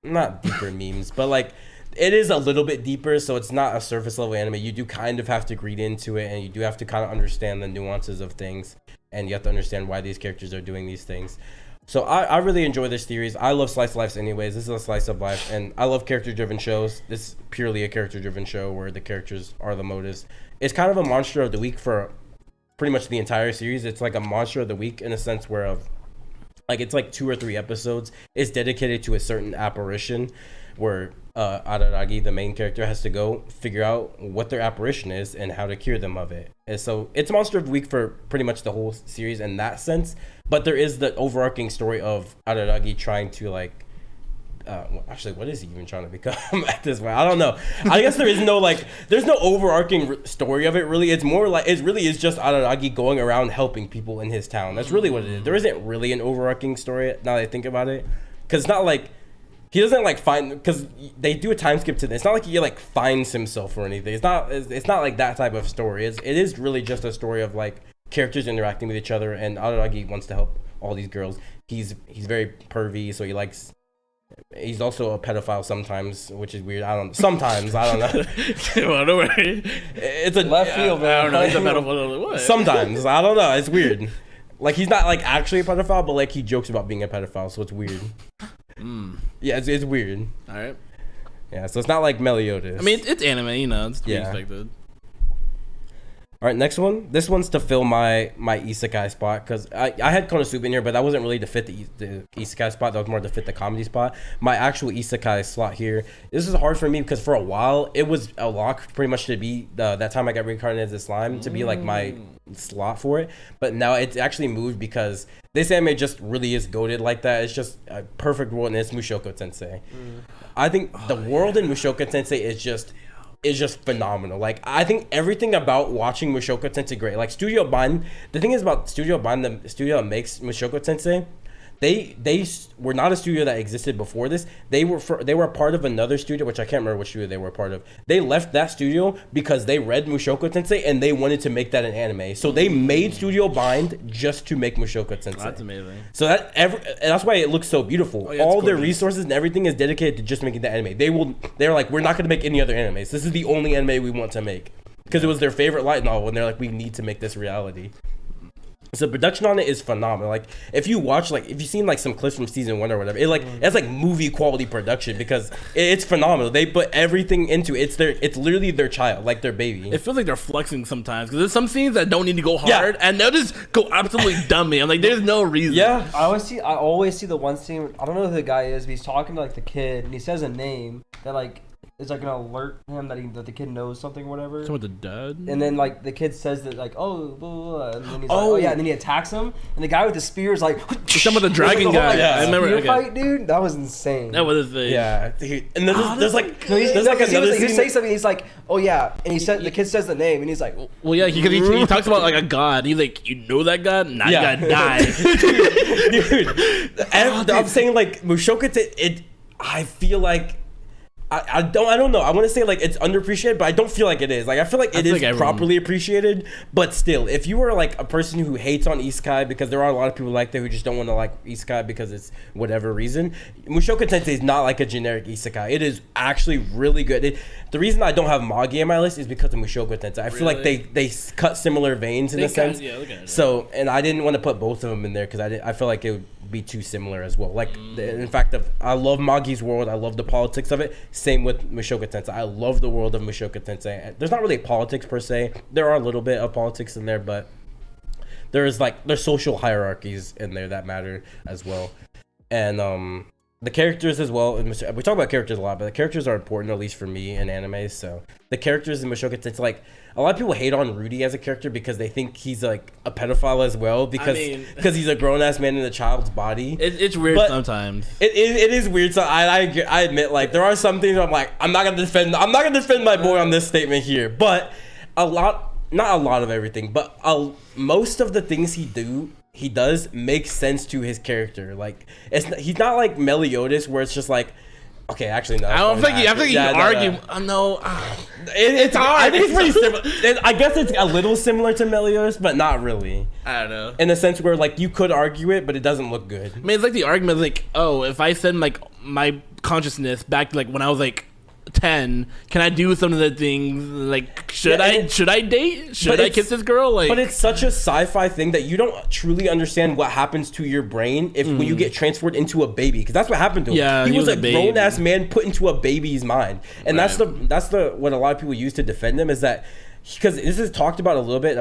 not deeper memes, but like it is a little bit deeper, so it's not a surface level anime. You do kind of have to read into it, and you do have to kind of understand the nuances of things, and you have to understand why these characters are doing these things. So I really enjoy this series. I love slice of life anyways. This is a slice of life, and I love character driven shows. This is purely a character driven show where the characters are the motives. It's kind of a monster of the week for pretty much the entire series. It's like a monster of the week in a sense where it's like 2 or 3 episodes. It's dedicated to a certain apparition where Araragi, the main character, has to go figure out what their apparition is and how to cure them of it. And so it's Monster of the Week for pretty much the whole series in that sense. But there is the overarching story of Araragi trying to what is he even trying to become at this point? I don't know. I guess there's no overarching story of it really. It's more like it really is just Araragi going around helping people in his town. That's really what it is. There isn't really an overarching story now that I think about it, because it's not like he doesn't find, because they do a time skip to this. It's not like he finds himself or anything. It's not like that type of story. It is really just a story of characters interacting with each other, and Araragi wants to help all these girls. He's very pervy, so he's also a pedophile sometimes, which is weird. Sometimes, I don't know. It's a left field, man. I don't know. He's a pedophile. What? Sometimes. I don't know. It's weird. He's not actually a pedophile, but he jokes about being a pedophile, so it's weird. Yeah, it's weird. All right. Yeah, so it's not like Meliodas. I mean, it's anime, it's to be expected. All right, next one. This one's to fill my isekai spot, because I had Konosuba in here, but that wasn't really to fit the isekai spot. That was more to fit the comedy spot. My actual isekai slot here. This is hard for me because for a while it was a lock pretty much to be that time I got reincarnated as a slime to be my slot for it. But now it's actually moved because this anime just really is goated like that. It's just a perfect world, and it's Mushoku Tensei. I think the world in Mushoku Tensei is just phenomenal. I think everything about watching Mushoku Tensei great. Studio Ban, the thing is about Studio Ban, the studio that makes Mushoku Tensei, they were not a studio that existed before this. They were a part of another studio, which I can't remember which studio they were a part of. They left that studio because they read Mushoku Tensei and they wanted to make that an anime. So they made Studio Bind just to make Mushoku Tensei. That's amazing. So that's why it looks so beautiful. All their resources and everything is dedicated to just making the anime. They're like, we're not going to make any other animes. This is the only anime we want to make, because it was their favorite light novel, and they're like, we need to make this reality. So production on it is phenomenal. If you watch, if you've seen some clips from season 1 or whatever, it's movie quality production, because it's phenomenal. They put everything into it. It's literally their child, their baby. It feels like they're flexing sometimes, because there's some scenes that don't need to go hard, and they'll just go absolutely dummy. I'm like, there's no reason. Yeah, I always see the one scene. I don't know who the guy is, but he's talking to the kid, and he says a name that it's like gonna alert him that the kid knows something or whatever. Someone with the dad. And then like the kid says that like blah, blah, blah, and then he's like, oh yeah, and then he attacks him, and the guy with the spear is like some of the dragon guy. Like, I remember. Spear fight, dude. That was insane. That was the Yeah, and there's like No, there's like another he scene. say something. He's like, oh yeah, and he said the kid says the name, and he's like, well, yeah, because he talks about like a god. He's like, you know that god? Nah, Yeah. you gotta die. Dude, I'm saying like Mushoku I feel like I don't know. I want to say like it's underappreciated, but I don't feel like it is. Like I feel like it is properly appreciated, but still, if you are like a person who hates on isekai, because there are a lot of people like that who just don't want to like isekai because it's whatever reason, Mushoku Tensei is not like a generic isekai. It is actually really good. The reason I don't have Magi on my list is because of Mushoku Tensei. I feel like they cut similar veins in a sense. Yeah, look at it. So, and I didn't want to put both of them in there because I feel like it would be too similar as well. Like, in fact, I love Magi's world. I love the politics of it. Same with Mushoku Tensei. I love the world of Mushoku Tensei. There's not really politics per se. There are a little bit of politics in there, but there's social hierarchies in there that matter as well. And the characters as well. We talk about characters a lot, but the characters are important, at least for me in anime. So the characters in Mushoku Tensei, like a lot of people hate on Rudy as a character because they think he's like a pedophile as well because he's a grown ass man in a child's body. It's weird sometimes. It is weird. So I admit, like there are some things where I'm like I'm not gonna defend my boy on this statement here, but not a lot of everything, but most of the things he does make sense to his character. Like he's not like Meliodas where it's just like, okay, actually no. I think you can argue. No, it's hard. I think it's pretty similar. I guess it's a little similar to Meliodas, but not really. I don't know. In the sense where like you could argue it, but it doesn't look good. I mean, it's like the argument like, oh, if I send like my consciousness back to like when I was like 10, can I do some of the things like should I date? Should I kiss this girl? Like, but it's such a sci-fi thing that you don't truly understand what happens to your brain when you get transferred into a baby, because that's what happened to him. Yeah, he was a grown ass man put into a baby's mind, and that's the what a lot of people use to defend him is that. Because this is talked about a little bit,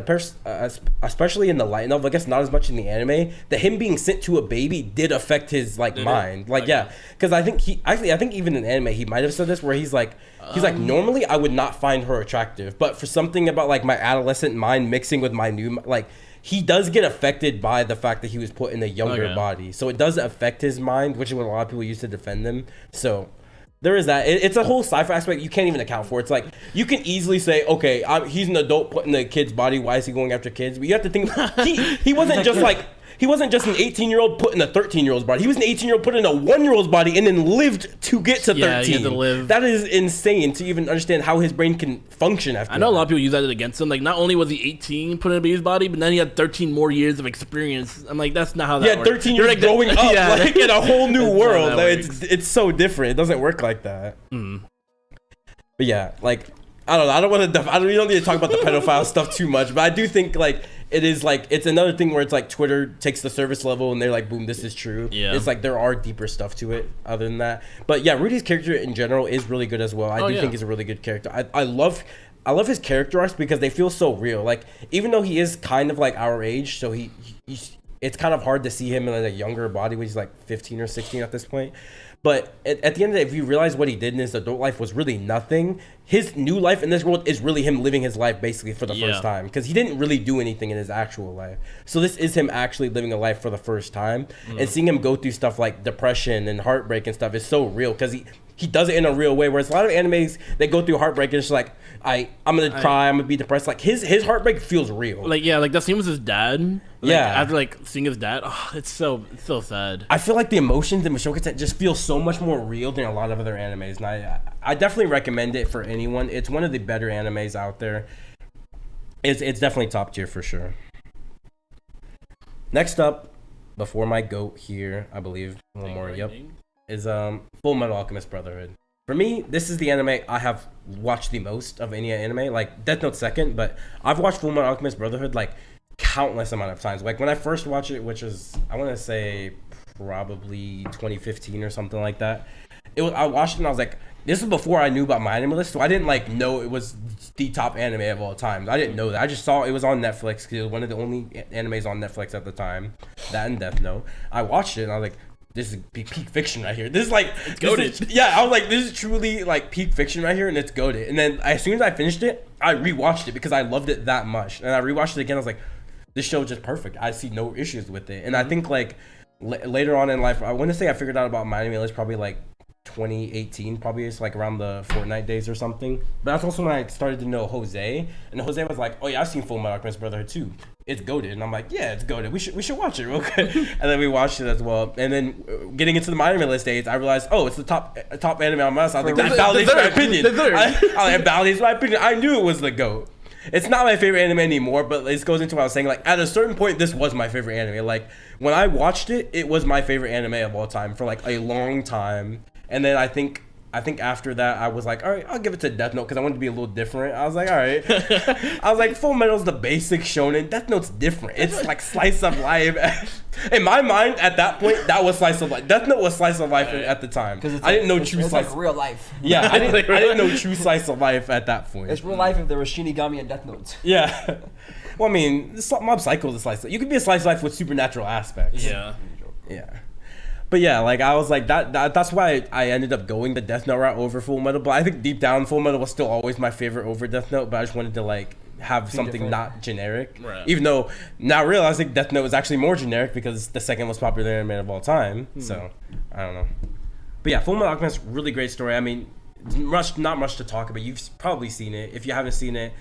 especially in the light novel. I guess not as much in the anime. That him being sent to a baby did affect his mind. Like yeah, because I think even in anime he might have said this where he's like normally I would not find her attractive, but for something about like my adolescent mind mixing with my new like. He does get affected by the fact that he was put in a younger body, so it does affect his mind, which is what a lot of people use to defend them. So. There is that. It's a whole sci-fi aspect you can't even account for. It's like you can easily say, okay, he's an adult put in a kid's body. Why is he going after kids? But you have to think he wasn't just like he wasn't just an 18-year-old put in a 13-year-old's body. He was an 18-year-old put in a 1-year-old's body and then lived to get to 13. Yeah, he had to live. That is insane to even understand how his brain can function after. I know a lot of people use that against him. Like not only was he 18 put in a baby's body, but then he had 13 more years of experience. I'm like, that's not how that works. 13 years like growing up like in a whole new world. It's so different. It doesn't work like that. But yeah, like I don't know. We don't need to talk about the pedophile stuff too much, but I do think like it is like it's another thing where it's like Twitter takes the service level and they're like, boom, this is true. Yeah. It's like there are deeper stuff to it other than that. But yeah, Rudy's character in general is really good as well. I do think he's a really good character. I love his character arcs because they feel so real. Like even though he is kind of like our age, so he's it's kind of hard to see him in a younger body when he's like 15 or 16 at this point. But at the end of the day, if you realize what he did in his adult life was really nothing, his new life in this world is really him living his life basically for the first time. Because he didn't really do anything in his actual life. So this is him actually living a life for the first time. And seeing him go through stuff like depression and heartbreak and stuff is so real. Because he does it in a real way. Whereas a lot of animes, they go through heartbreak and it's like, I'm going to cry, I'm going to be depressed. Like his heartbreak feels real. Like, yeah, like that scene with his dad. Like, after like seeing his dad, it's so sad. I feel like the emotions in Mushoku Tensei just feel so much more real than a lot of other animes, and I definitely recommend it for anyone. It's one of the better animes out there. It's definitely top tier for sure. Next up, before my goat here, I believe one more. Yep, is Full Metal Alchemist Brotherhood. For me, this is the anime I have watched the most of any anime. Like Death Note second, but I've watched Full Metal Alchemist Brotherhood like countless amount of times. Like when I first watched it, which is I want to say probably 2015 or something like that. I watched it and I was like, this was before I knew about my anime list, so I didn't like know it was the top anime of all time. I didn't know that. I just saw it was on Netflix because it was one of the only animes on Netflix at the time. That and Death Note. I watched it and I was like, this is peak fiction right here. This is like It's goated. I was like, this is truly like peak fiction right here, and it's goated. And then as soon as I finished it, I rewatched it because I loved it that much, and I rewatched it again. I was like, this show is just perfect. I see no issues with it, and I think like later on in life, I want to say I figured out about my anime list probably like 2018, probably it's like around the Fortnite days or something. But that's also when I started to know Jose, and Jose was like, "Oh yeah, I've seen Full Metal Alchemist Brotherhood too. It's goated." And I'm like, "Yeah, it's goated. We should watch it real quick." And then we watched it as well. And then getting into the my anime list days, I realized, oh, it's the top anime on my list. I was like, that validates my opinion. I validates my opinion. I knew it was the GOAT. It's not my favorite anime anymore, but this goes into what I was saying. Like, at a certain point, this was my favorite anime. Like, when I watched it, it was my favorite anime of all time for like a long time. And then I think after that, I was like, all right, I'll give it to Death Note because I wanted to be a little different. I was like, all right. I was like, Full Metal's the basic shonen. Death Note's different. It's like slice of life. In my mind, at that point, that was slice of life. Death Note was slice of life at the time. I didn't know true slice. It's like real life. Yeah, I didn't know true slice of life at that point. It's real life if there was Shinigami and Death Notes. Yeah. Well, I mean, Mob Psycho is a slice. You could be a slice of life with supernatural aspects. Yeah. Yeah. But yeah, like I was like that's why I ended up going the Death Note route over Full Metal. But I think deep down Full Metal was still always my favorite over Death Note. But I just wanted to like have something different. not generic. Right. Even though now realizing Death Note is actually more generic because the second most popular anime of all time. So I don't know. But yeah, Full Metal Alchemist, really great story. I mean, not much to talk about. You've probably seen it. If you haven't seen it,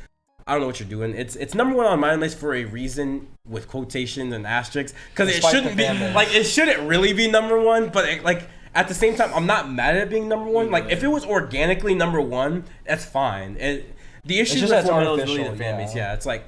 I don't know what you're doing. It's number one on my list for a reason, with quotations and asterisks, because it shouldn't be like it shouldn't really be number one. But like at the same time, I'm not mad at it being number one. Like if it was organically number one, that's fine. The issue with Full Metal is really the fan base. Yeah, it's like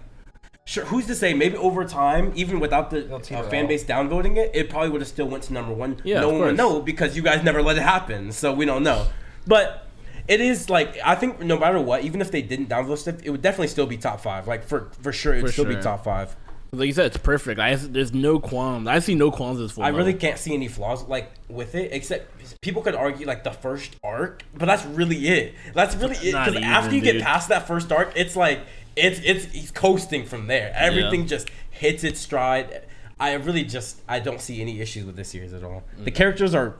sure, who's to say? Maybe over time, even without the fan base downvoting it, it probably would have still went to number one. Yeah, no one would know because you guys never let it happen, so we don't know. But it is like I think no matter what, even if they didn't downvote stuff, it would definitely still be top five. Like for sure, it would still be top five. Like you said, it's perfect. There's no qualms. I see no qualms as Full Metal. I really can't see any flaws like with it, except people could argue like the first arc, but that's really it. That's really it. Because after you get past that first arc, it's like he's coasting from there. Everything just hits its stride. I don't see any issues with this series at all. The characters are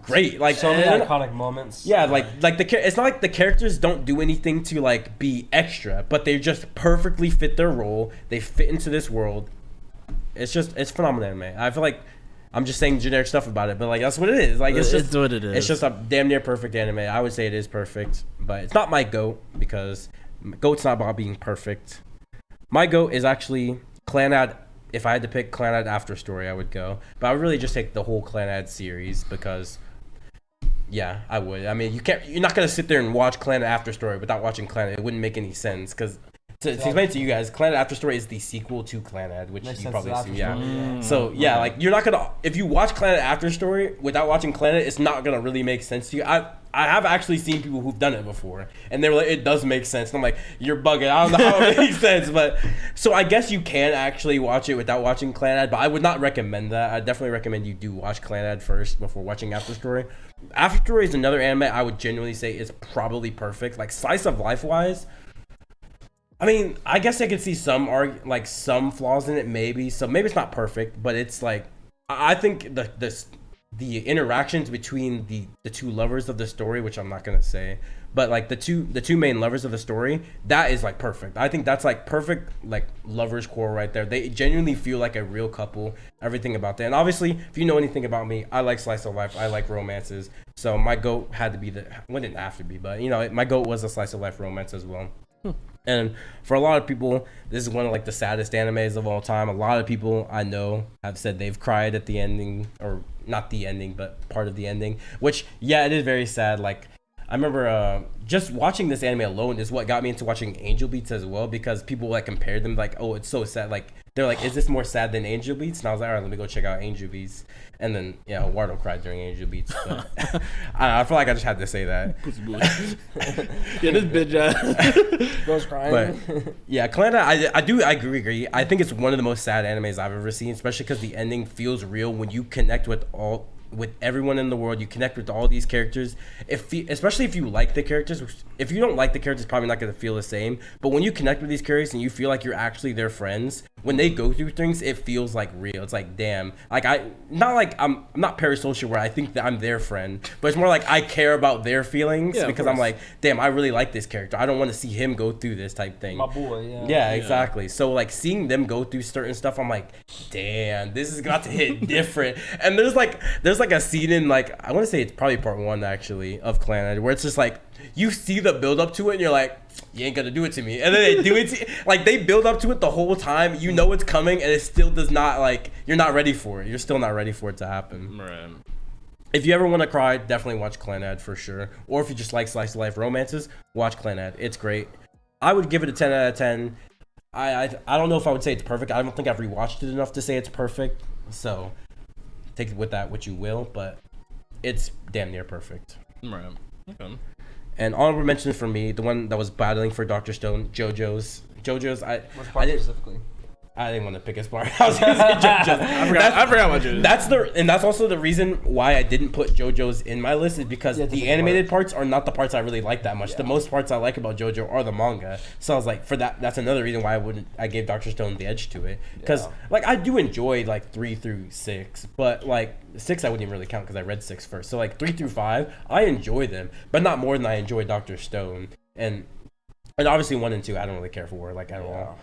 great. Like so many iconic moments. Yeah, like it's not like the characters don't do anything to like be extra, but they just perfectly fit their role. They fit into this world. It's phenomenal anime. I feel like I'm just saying generic stuff about it, but like that's what it is. Like it's what it is. It's just a damn near perfect anime. I would say it is perfect, but it's not my GOAT because GOAT's not about being perfect. My GOAT is actually Clannad. If I had to pick Clannad After Story, I would go. But I would really just take the whole Clannad series because, yeah, I would. I mean, you're not gonna sit there and watch Clannad After Story without watching Clannad. It wouldn't make any sense because to explain to you guys, Clannad After Story is the sequel to Clannad, which you probably see. Yeah. So yeah, like you're not gonna if you watch Clannad After Story without watching Clannad, it's not gonna really make sense to you. I have actually seen people who've done it before, and they were like, it does make sense. And I'm like, you're bugging. I don't know how it makes sense, but so I guess you can actually watch it without watching Clannad, but I would not recommend that. I definitely recommend you do watch Clannad first before watching After Story. After Story is another anime I would genuinely say is probably perfect. Like slice of life wise, I mean, I guess I could see some flaws in it, maybe. So maybe it's not perfect, but it's like I think the interactions between the two lovers of the story, which I'm not gonna say, but like the two main lovers of the story, that is like perfect. I think that's like perfect like lovers core right there. They genuinely feel like a real couple. Everything about that, and obviously, if you know anything about me, I like slice of life. I like romances. So my GOAT had to be didn't have to be, but you know, my GOAT was a slice of life romance as well. And for a lot of people, this is one of like the saddest animes of all time. A lot of people I know have said they've cried at the ending, or not the ending, but part of the ending. Which, yeah, it is very sad. Like I remember just watching this anime alone is what got me into watching Angel Beats as well, because people like compared them like, oh, it's so sad. Like they're like, is this more sad than Angel Beats? And I was like, all right, let me go check out Angel Beats. And then yeah, Wardo cried during Angel Beats. But I feel like I just had to say that. Yeah, this bitch goes crying. But yeah, Clannad, I agree. I think it's one of the most sad animes I've ever seen, especially because the ending feels real when you connect with everyone in the world. You connect with all these characters. Especially if you like the characters. If you don't like the characters, probably not going to feel the same. But when you connect with these characters and you feel like you're actually their friends, when they go through things, it feels like real. It's like, damn, like I'm not parasocial where I think that I'm their friend, but it's more like I care about their feelings because I'm like, damn, I really like this character. I don't want to see him go through this type thing. My boy, yeah. Yeah, exactly. So like seeing them go through certain stuff, I'm like, damn, this is about to hit different. And there's like a scene in like, I want to say it's probably part 1 actually of Clannad, where it's just like you see the build up to it and you're like, you ain't gonna do it to me, and then they do it to, like they build up to it the whole time, you know it's coming, and it still does not, like, you're not ready for it. You're still not ready for it to happen. Right. If you ever want to cry, definitely watch Clannad for sure. Or if you just like slice of life romances, watch Clannad. It's great. I would give it a 10 out of 10. I don't know if I would say it's perfect. I don't think I've rewatched it enough to say it's perfect, so take with that what you will, but it's damn near perfect. Right. Okay. And honorable mention for me, the one that was battling for Dr. Stone, JoJo's. Which part specifically? I didn't want to pick his part. I was gonna say JoJo's. I forgot what JoJo's. That's also the reason why I didn't put JoJo's in my list, is because the animated parts are not the parts I really like that much. The most parts I like about JoJo are the manga. So I was like, for that's another reason why I gave Dr. Stone the edge to it. Because like I do enjoy like 3 through 6, but like 6 I wouldn't even really count because I read 6 first. So like 3 through 5, I enjoy them, but not more than I enjoy Dr. Stone. And obviously 1 and 2 I don't really care for like at all.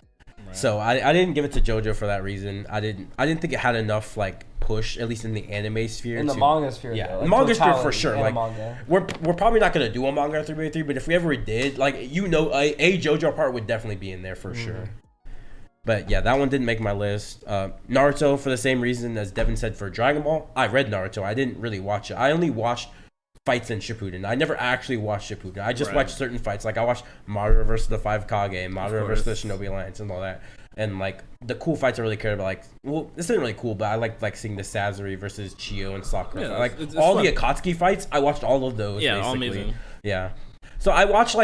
Right. So I didn't give it to JoJo for that reason. I didn't think it had enough like push, at least in the anime sphere. In the manga sphere, yeah, like, manga sphere for sure. Like manga. we're probably not gonna do a manga 3x3, but if we ever did, like a JoJo part would definitely be in there for sure. But yeah, that one didn't make my list. Naruto, for the same reason as Deven said for Dragon Ball. I read Naruto. I didn't really watch it. I only watched fights in Shippuden. I never actually watched Shippuden. I just watched certain fights. Like I watched Madara versus the 5 Kage, Madara versus the Shinobi Alliance, and all that. And like the cool fights I really cared about, like, well, this isn't really cool, but I like seeing the Sazori versus Chio and Sakura. Yeah, like it's all fun. the Akatsuki fights, I watched all of those. Yeah, basically. all amazing. Yeah. So I watched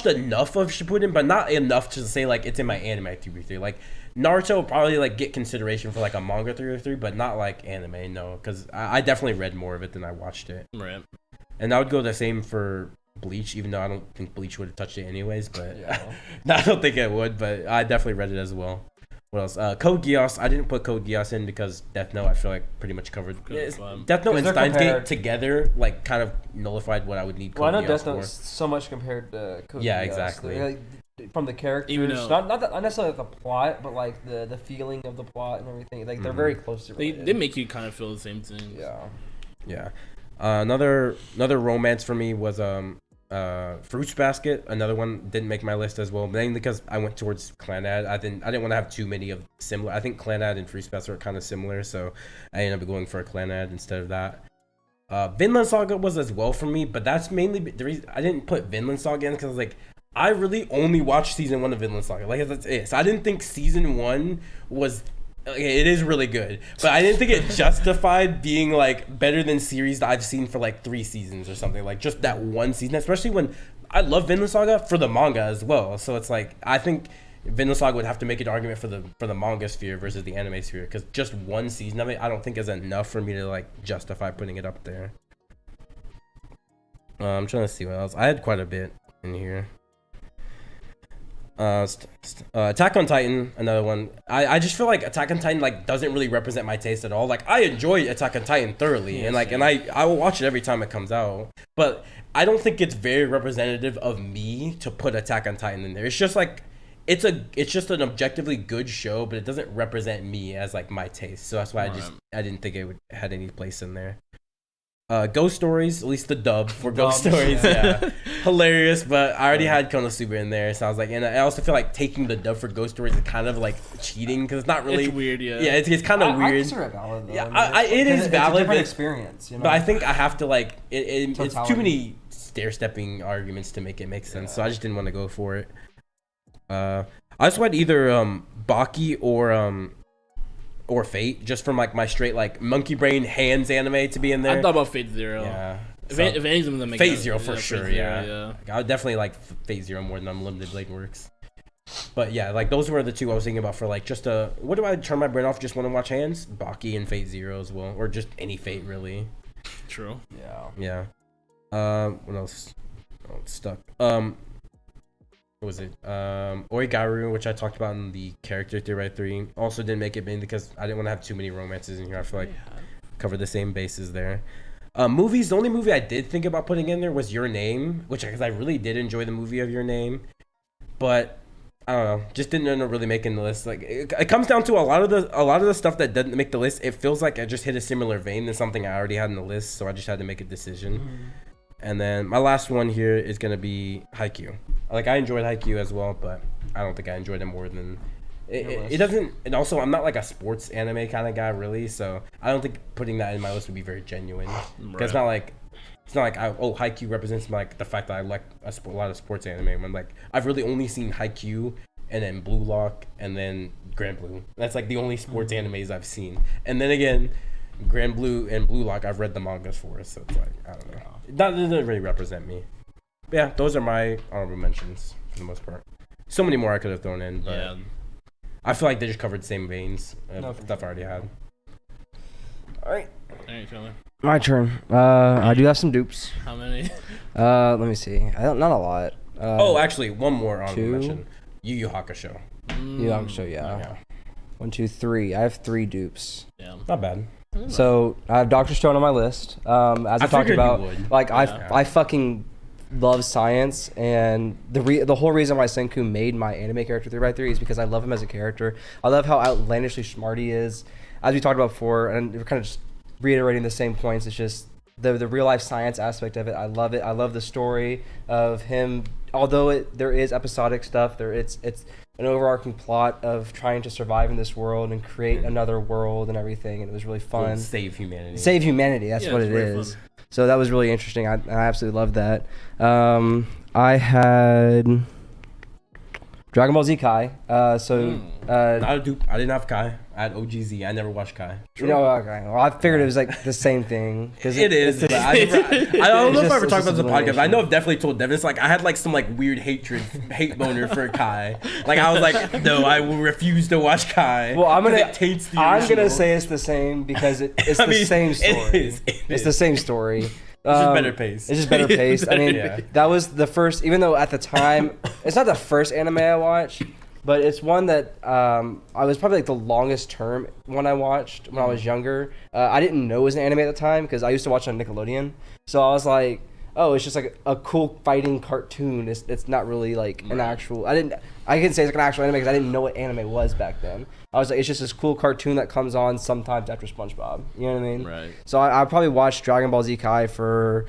enough of Shippuden, but not enough to say like it's in my anime 3x3. Like Naruto will probably like get consideration for like a manga 3x3, but not like anime, no, because I definitely read more of it than I watched it. Right. And I would go the same for Bleach, even though I don't think Bleach would have touched it anyways, but I don't think it would, but I definitely read it as well. What else? Code Geass. I didn't put Code Geass in because Death Note I feel like pretty much covered. Death Note and Steins Gate together like kind of nullified what I would need Code Geass for. I know Death Note so much compared to Code Geass. Yeah, exactly. Like, from the characters, not necessarily the plot, but like the feeling of the plot and everything. Like they're very close to. They make you kind of feel the same thing. Yeah. Another romance for me was Fruits Basket. Another one didn't make my list as well, mainly because I went towards Clannad. I didn't want to have too many of similar. I think Clannad and Fruits Basket are kind of similar, so I ended up going for a Clannad instead of that. Vinland Saga was as well for me, but that's mainly the reason I didn't put Vinland Saga in, because I was like, I really only watched season 1 of Vinland Saga. Like that's it. So I didn't think season 1 was. Okay, it is really good, but I didn't think it justified being like better than series that I've seen for like 3 seasons or something. Like just that one season, especially when I love Vinland Saga for the manga as well. So it's like I think Vinland Saga would have to make an argument for the manga sphere versus the anime sphere, because just one season of it I don't think is enough for me to like justify putting it up there. I'm trying to see what else. I had quite a bit in here. Attack on Titan, another one. I just feel like Attack on Titan like doesn't really represent my taste at all. Like I enjoy Attack on Titan thoroughly, and I will watch it every time it comes out, but I don't think it's very representative of me to put Attack on Titan in there. It's just like it's just an objectively good show, but it doesn't represent me as like my taste. So that's why I didn't think it had any place in there. Ghost Stories, at least the dub for Ghost Stories, yeah, hilarious. But I already had Konosuba in there, so I was like, and I also feel like taking the dub for Ghost Stories is kind of like cheating, because it's not really. It's weird, yeah. Yeah, it's kind of weird. I consider it valid, though. Yeah, it is valid. It's a different experience, you know? But I think I have to like it's too many stair-stepping arguments to make it make sense. So I just didn't want to go for it. I just wanted either Baki or Fate, just from like my straight like monkey brain hands anime to be in there. I thought about Fate Zero. Yeah. If any of them make Fate Zero for sure. Yeah. Like, I would definitely like Fate Zero more than Unlimited Blade Works. But yeah, like those were the two I was thinking about for like just what do I turn my brain off? Just want to watch hands? Baki and Fate Zero as well, or just any Fate really. True. Yeah. What else? Oh, it's stuck. what was it? Oigaru, which I talked about in the character 3x3. Also didn't make it mainly because I didn't want to have too many romances in here. I feel like cover the same bases there. Movies, the only movie I did think about putting in there was Your Name, which because I really did enjoy the movie of Your Name, but I don't know, just didn't end up really making the list. Like it comes down to a lot of the stuff that doesn't make the list. It feels like I just hit a similar vein than something I already had in the list, so I just had to make a decision. And then my last one here is gonna be Haikyuu. Like I enjoyed Haikyuu as well, but I don't think I enjoyed it more than it doesn't. And also, I'm not like a sports anime kind of guy, really. So I don't think putting that in my list would be very genuine. Because it's not like Haikyuu represents like the fact that I like a lot of sports anime. I'm like I've really only seen Haikyuu and then Blue Lock and then Grand Blue. That's like the only sports animes I've seen. And then again, Grand Blue and Blue Lock I've read the mangas for, so it's like I don't know. That doesn't really represent me. But yeah, those are my honorable mentions for the most part. So many more I could have thrown in, but I feel like they just covered the same veins of stuff I already had. All right, Tyler. My turn. I do have some dupes. How many? Let me see. Not a lot. Actually, one more honorable mention. Yu Yu Hakusho. Yu Yu Hakusho, yeah. 1, 2, 3. I have 3 dupes. Yeah, not bad. So I have Dr. Stone on my list. As I talked about, like I fucking love science, and the whole reason why Senku made my anime character 3x3 is because I love him as a character. I love how outlandishly smart he is. As we talked about before, and we're kind of just reiterating the same points. It's just the real life science aspect of it. I love it. I love the story of him. Although there is episodic stuff, it's an overarching plot of trying to survive in this world and create another world and everything, and it was really fun. Save humanity. Save humanity. That's what it is. Fun. So that was really interesting. I absolutely loved that. I had Dragon Ball Z Kai. Not a dupe. I didn't have Kai. I had OGZ. I never watched Kai. True. You know, okay. Well, I figured it was like the same thing. It is. But I don't know if I ever talked about this in the podcast, but I know I've definitely told Deven. It's like I had like some like weird hate boner for Kai. Like I was like, no, I will refuse to watch Kai. Well, I'm gonna say it's the same because it's the same story. It's the same story. It's just better pace. It's just better pace. I mean, that was the first, even though at the time, it's not the first anime I watched, but it's one that I was probably like the longest term one I watched when I was younger. I didn't know it was an anime at the time because I used to watch it on Nickelodeon. So I was like, oh, it's just like a cool fighting cartoon. It's not really like an actual, I can say it's like an actual anime because I didn't know what anime was back then. I was like, it's just this cool cartoon that comes on sometimes after SpongeBob. You know what I mean? Right. So I probably watched Dragon Ball Z Kai for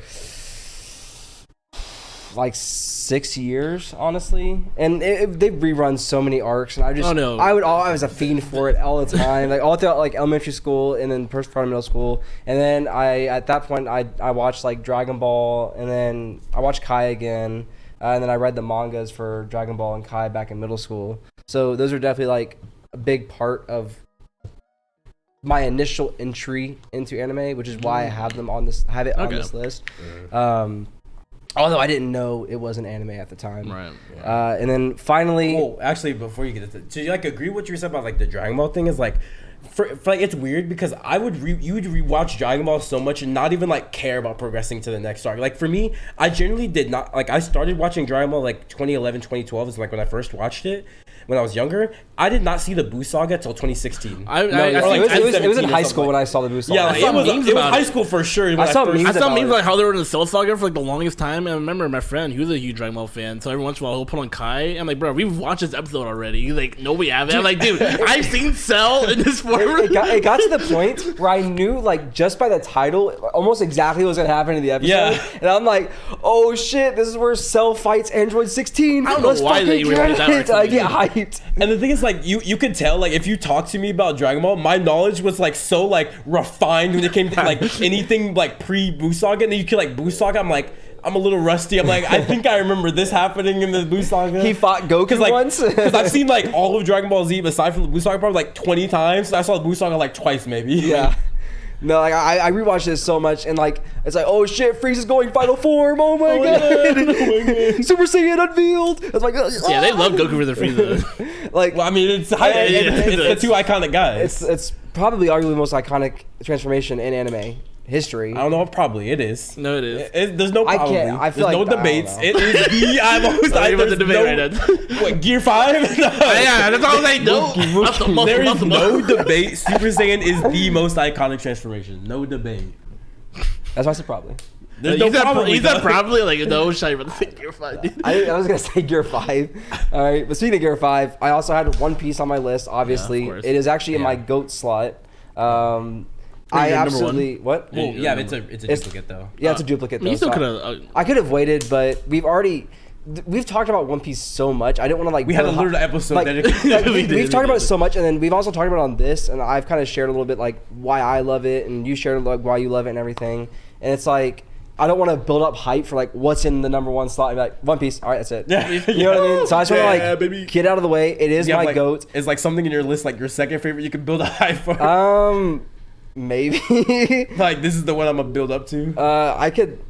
like 6 years, honestly. And they rerun so many arcs, and I was a fiend for it all the time, like all throughout like elementary school and then first part of middle school. And then at that point I watched like Dragon Ball, and then I watched Kai again, and then I read the mangas for Dragon Ball and Kai back in middle school. So those are definitely like a big part of my initial entry into anime, which is why I have them on this list. Although I didn't know it was an anime at the time. Right. Yeah. And then finally... Well, actually, before you get to so you like agree with what you said about like the Dragon Ball thing is like, for like it's weird because you would rewatch Dragon Ball so much and not even like care about progressing to the next arc. Like for me, I generally did not, like I started watching Dragon Ball like 2011, 2012 is like when I first watched it. When I was younger, I did not see the Buu Saga till 2016. It was in high school when I saw the Buu Saga. Yeah, like, it was high school for sure. I saw memes like how they were in the Cell Saga for like the longest time. And I remember my friend, he was a huge Dragon Ball fan. So every once in a while he'll put on Kai. I'm like, bro, we've watched this episode already. He's like, no, we haven't. I'm like, dude, I've seen Cell in this form. It got to the point where I knew like just by the title almost exactly what was gonna happen in the episode. Yeah. And I'm like, oh shit, this is where Cell fights Android 16. I don't know why they were that. I get hyped. And the thing is, like, you could tell, like, if you talk to me about Dragon Ball, my knowledge was like so like refined when it came to like anything like pre-Buu Saga. And then you kill like Buu Saga, I'm a little rusty. I'm like, I think I remember this happening in the Buu Saga. He fought Goku once. Because I've seen like all of Dragon Ball Z aside from the Buu Saga probably like 20 times. I saw the Buu Saga like twice maybe. Yeah. No, like I rewatched this so much, and like it's like, oh shit, Frieza's going final form. Oh my god. Super Saiyan unveiled. It's like, yeah, they love Goku for the Frieza. Like, well, I mean, it's the two iconic guys. It's probably arguably the most iconic transformation in anime. history. I don't know. Probably it is. No, it is. There's no I probably. can't. I feel there's like, no debates. It is the. I'm always Not like, even the there's debate no, right now. What, Gear 5? No. Yeah, that's all they know. There is no debate. Super Saiyan is the most iconic transformation. No debate. That's why I said probably. There's no probably. He's probably like no shit. But think you're fine, dude. I was gonna say Gear 5. All right, but speaking of Gear 5, I also had One Piece on my list. Obviously, course. it is actually in my GOAT slot. I your number absolutely what? Well, yeah, it's a duplicate though. Yeah, it's a duplicate though. You still so could have. I could have waited, but we've talked about One Piece so much. I didn't want to like. We had a little episode like, dedicated. we've talked about it so much, and then we've also talked about it on this, and I've kind of shared a little bit like why I love it, and you shared like why you love it and everything. And it's like I don't want to build up hype for like what's in the number one slot. And be like One Piece, all right, that's it. Yeah. You know what I mean? So I just want to like get out of the way. It is my like, GOAT. It's like something in your list, like your second favorite. You can build a hype for. Maybe. Like this is the one I'm gonna build up to. I could.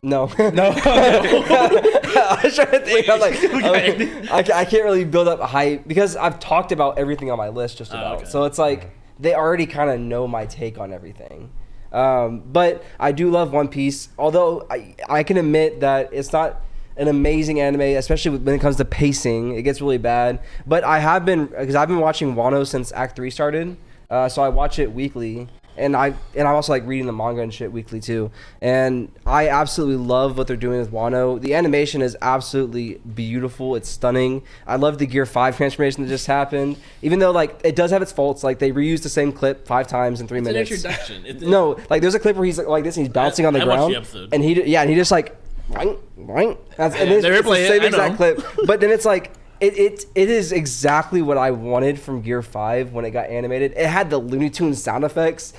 No. No. I was trying to think. I'm like, I can't really build up hype because I've talked about everything on my list just about. okay. So it's like they already kind of know my take on everything. But I do love One Piece, although I can admit that it's not an amazing anime, especially when it comes to pacing. It gets really bad. But I've been watching Wano since Act 3 started, so I watch it weekly. And I'm also like reading the manga and shit weekly too. And I absolutely love what they're doing with Wano. The animation is absolutely beautiful. It's stunning. I love the Gear 5 transformation that just happened. Even though like it does have its faults, like they reused the same clip 5 times in 3 minutes. It's an introduction. No, like there's a clip where he's like this and he's bouncing on the I watched ground. the episode. And he just like boing, boing. And it's the same exact clip. But then it's like It is exactly what I wanted from Gear 5 when it got animated. It had the Looney Tunes sound effects,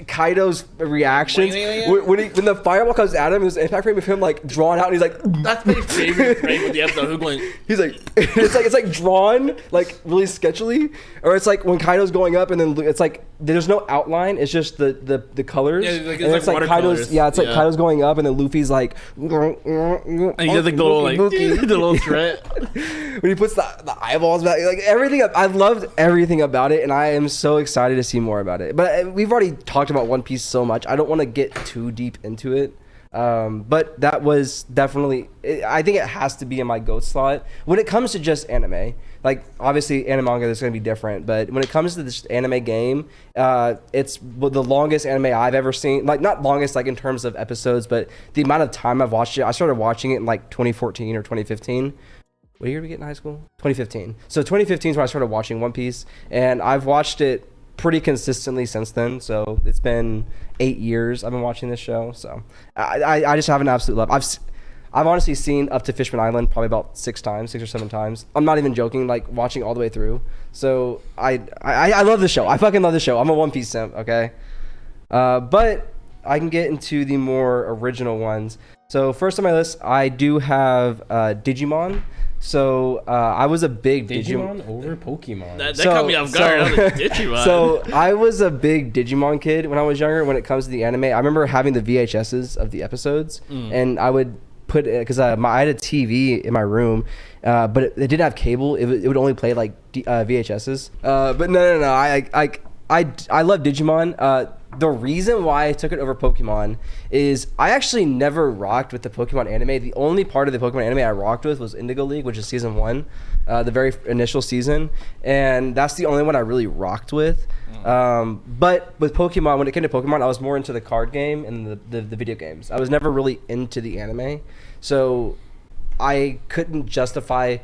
Kaido's reactions. When the fireball comes at him, it was an impact frame of him like drawn out, and he's like, That's my favorite frame of the episode. Who's going? he's like, it's like drawn like really sketchily, or it's like when Kaido's going up, and then it's like there's no outline. It's just the colors. Yeah, like, and it's like Kaido's. Yeah, it's like Kaido's going up, and then Luffy's like, And he does like the little like the little threat. When he puts the eyeballs back, like everything, I loved everything about it, and I am so excited to see more about it. But we've already talked about One Piece so much, I don't want to get too deep into it. But that was definitely, I think it has to be in my GOAT slot. When it comes to just anime, like obviously anime manga is going to be different, but when it comes to this anime game, it's the longest anime I've ever seen. Like not longest like in terms of episodes, but the amount of time I've watched it. I started watching it in like 2014 or 2015. What year did we get in high school? 2015. So 2015 is when I started watching One Piece, and I've watched it pretty consistently since then. So it's been 8 years I've been watching this show. So I just have an absolute love. I've honestly seen up to Fishman Island probably about 6 or 7 times. I'm not even joking, like watching all the way through. So I love the show. I fucking love the show. I'm a One Piece simp, okay? But I can get into the more original ones. So first on my list, I do have Digimon. So I was a big Digimon over Pokemon. That caught me off guard. I was like, Digimon. So I was a big Digimon kid when I was younger. When it comes to the anime, I remember having the VHSs of the episodes, and I would put it because I had a TV in my room, but it didn't have cable. It would only play like VHSs. But no. I love Digimon. The reason why I took it over Pokemon is I actually never rocked with the Pokemon anime. The only part of the Pokemon anime I rocked with was Indigo League, which is season 1, the very initial season, and that's the only one I really rocked with. But with Pokemon, when it came to Pokemon, I was more into the card game and the video games. I was never really into the anime, so I couldn't conflate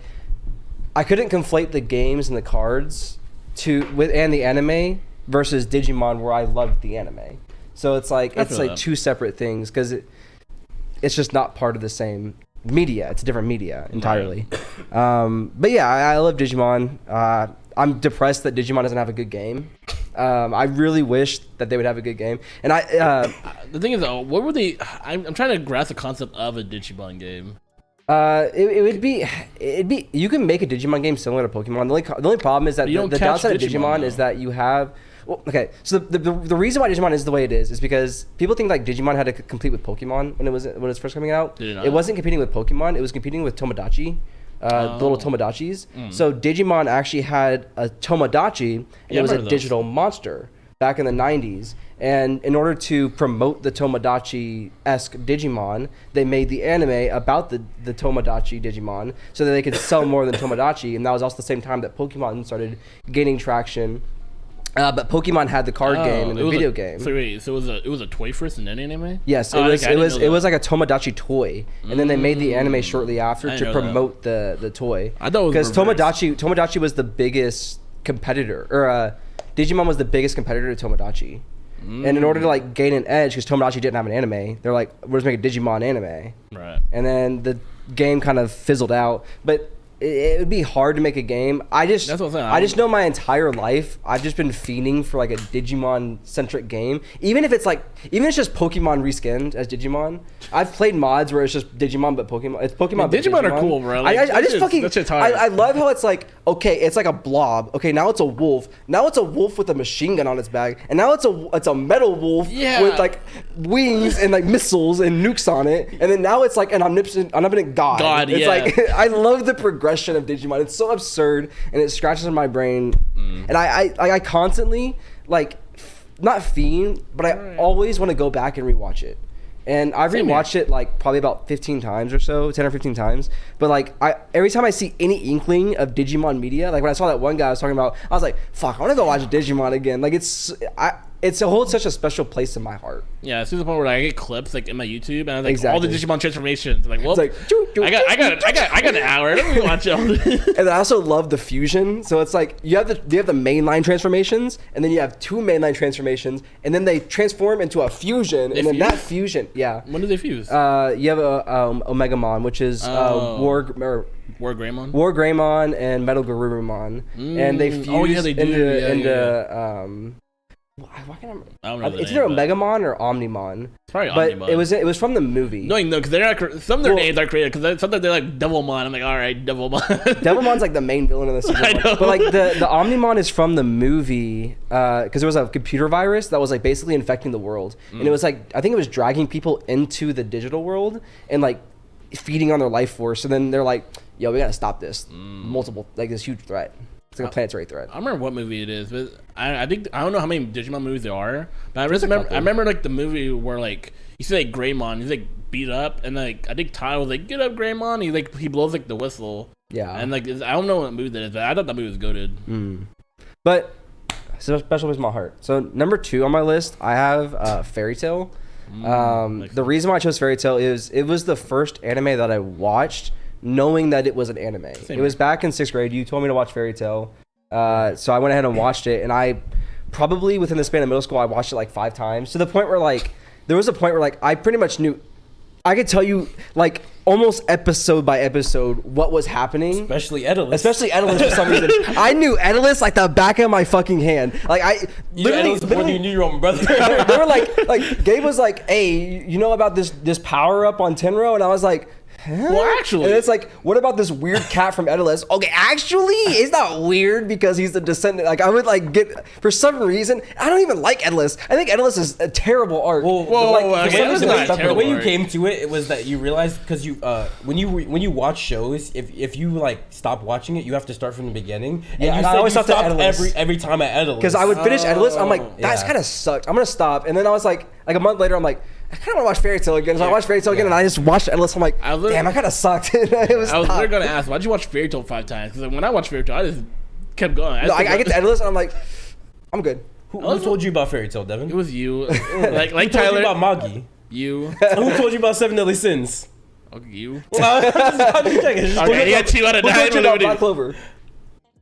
the games and the cards and the anime versus Digimon, where I loved the anime. So it's like two separate things because it's just not part of the same media. It's a different media entirely. But yeah, I love Digimon. I'm depressed that Digimon doesn't have a good game. I really wish that they would have a good game. And the thing is, though, what were they? I'm trying to grasp the concept of a Digimon game. It'd be you can make a Digimon game similar to Pokemon. The only problem is that the downside of Digimon is that you have. Well, okay, so the reason why Digimon is the way it is because people think like Digimon had to compete with Pokemon when it was first coming out. It wasn't competing with Pokemon. It was competing with Tomodachi, the little Tomodachi's. So Digimon actually had a Tomodachi, and it was a digital monster back in the 90s. And in order to promote the Tomodachi-esque Digimon, they made the anime about the Tomodachi Digimon so that they could sell more than Tomodachi. And that was also the same time that Pokemon started gaining traction. But Pokemon had the card game and the video game. So wait, so it was a toy first and then anime? Yes, it was like a Tomodachi toy, and then they made the anime shortly after to promote the toy. I thought it was because Tomodachi was the biggest competitor, or Digimon was the biggest competitor to Tomodachi. And in order to like gain an edge, because Tomodachi didn't have an anime, they're like, we're just making a Digimon anime. Right. And then the game kind of fizzled out, but it would be hard to make a game. That's what I'm saying. I just know my entire life I've just been fiending for like a Digimon centric game. Even if it's just Pokemon reskinned as Digimon. I've played mods where it's just Digimon but Pokemon. It's Pokemon. Man, Digimon are cool, bro. Like, I love how it's like, okay, it's like a blob. Okay, now it's a wolf. Now it's a wolf with a machine gun on its back, and now it's a metal wolf with like wings and like missiles and nukes on it, and then now it's like an omnipotent god. It's like I love the progression of Digimon. It's so absurd, and it scratches in my brain. And I constantly like not fiend, but I always want to go back and rewatch it. And I've rewatched it like probably about 15 times or so, 10 or 15 times. But like every time I see any inkling of Digimon media, like when I saw that one guy I was talking about, I was like, fuck, I want to go watch Digimon again. Like it holds such a special place in my heart. Yeah, it's to the point where I get clips like in my YouTube and I like all the Digimon transformations. I'm like, well, it's like, I got an hour. Let me watch all this. And then I also love the fusion. So it's like you have the mainline transformations, and then you have two mainline transformations, and then they transform into a fusion, and then that fusion, When do they fuse? You have Omegamon, which is War Greymon and Metal Garurumon, and they fuse into why can't I remember? I don't know. It's either Omegamon or Omnimon. It's probably Omnimon. But it was from the movie. No, because they're not. Some of their names are created because sometimes they're like Devilmon. I'm like, all right, Devilmon. Devilmon's like the main villain of the season. I know. But like the Omnimon is from the movie because there was a computer virus that was like basically infecting the world, and it was like I think it was dragging people into the digital world and like feeding on their life force. And then they're like, yo, we gotta stop this. This huge threat. It's like a planetary threat. I don't remember what movie it is, but I think I don't know how many Digimon movies there are. But I remember like the movie where like you see like Greymon, he's like beat up, and like I think Ty was like, "Get up, Greymon!" He blows like the whistle. Yeah. And like I don't know what movie that is, but I thought that movie was goated. But it's a special place in my heart. So number 2 on my list, I have Fairy Tail. The reason why I chose Fairy Tail is it was the first anime that I watched knowing that it was an anime. It was back in 6th grade. You told me to watch Fairy Tail. So I went ahead and watched it, and I probably within the span of middle school, I watched it like 5 times to the point where like there was a point where like I pretty much knew. I could tell you like almost episode by episode what was happening. Especially Edalus for some reason. I knew Edalus like the back of my fucking hand. Like I literally before you knew your own brother. They were like Gabe was like, hey, you know about this power up on Tenro? And I was like, huh? Well, actually. And it's like, what about this weird cat from Edalus? Okay, actually, it's not weird because he's the descendant. Like, I would like get, for some reason, I don't even like Edalus. I think Edalus is a terrible art. The way you came to it was that you realized, because you, when you watch shows, if you like stop watching it, you have to start from the beginning. And you I always stopped at every time at Edalus. Because I would finish Edalus, I'm like, that's kind of sucked. I'm going to stop. And then I was like a month later, I'm like, I kind of want to watch Fairy Tail again. So I watched Fairy Tail again, and I just watched Endless. I'm like, damn, I kind of sucked. I was literally going to ask, why'd you watch Fairy Tail 5 times? Because when I watched Fairy Tail, I just kept going. I get to Endless, and I'm like, I'm good. Who told you about Fairy Tail, Deven? It was you. like Who Tyler. told you about Magi? You. Who told you about 7 Deadly Sins? Okay, you. Okay, you got 2 out of 9. Who told you about Black Clover?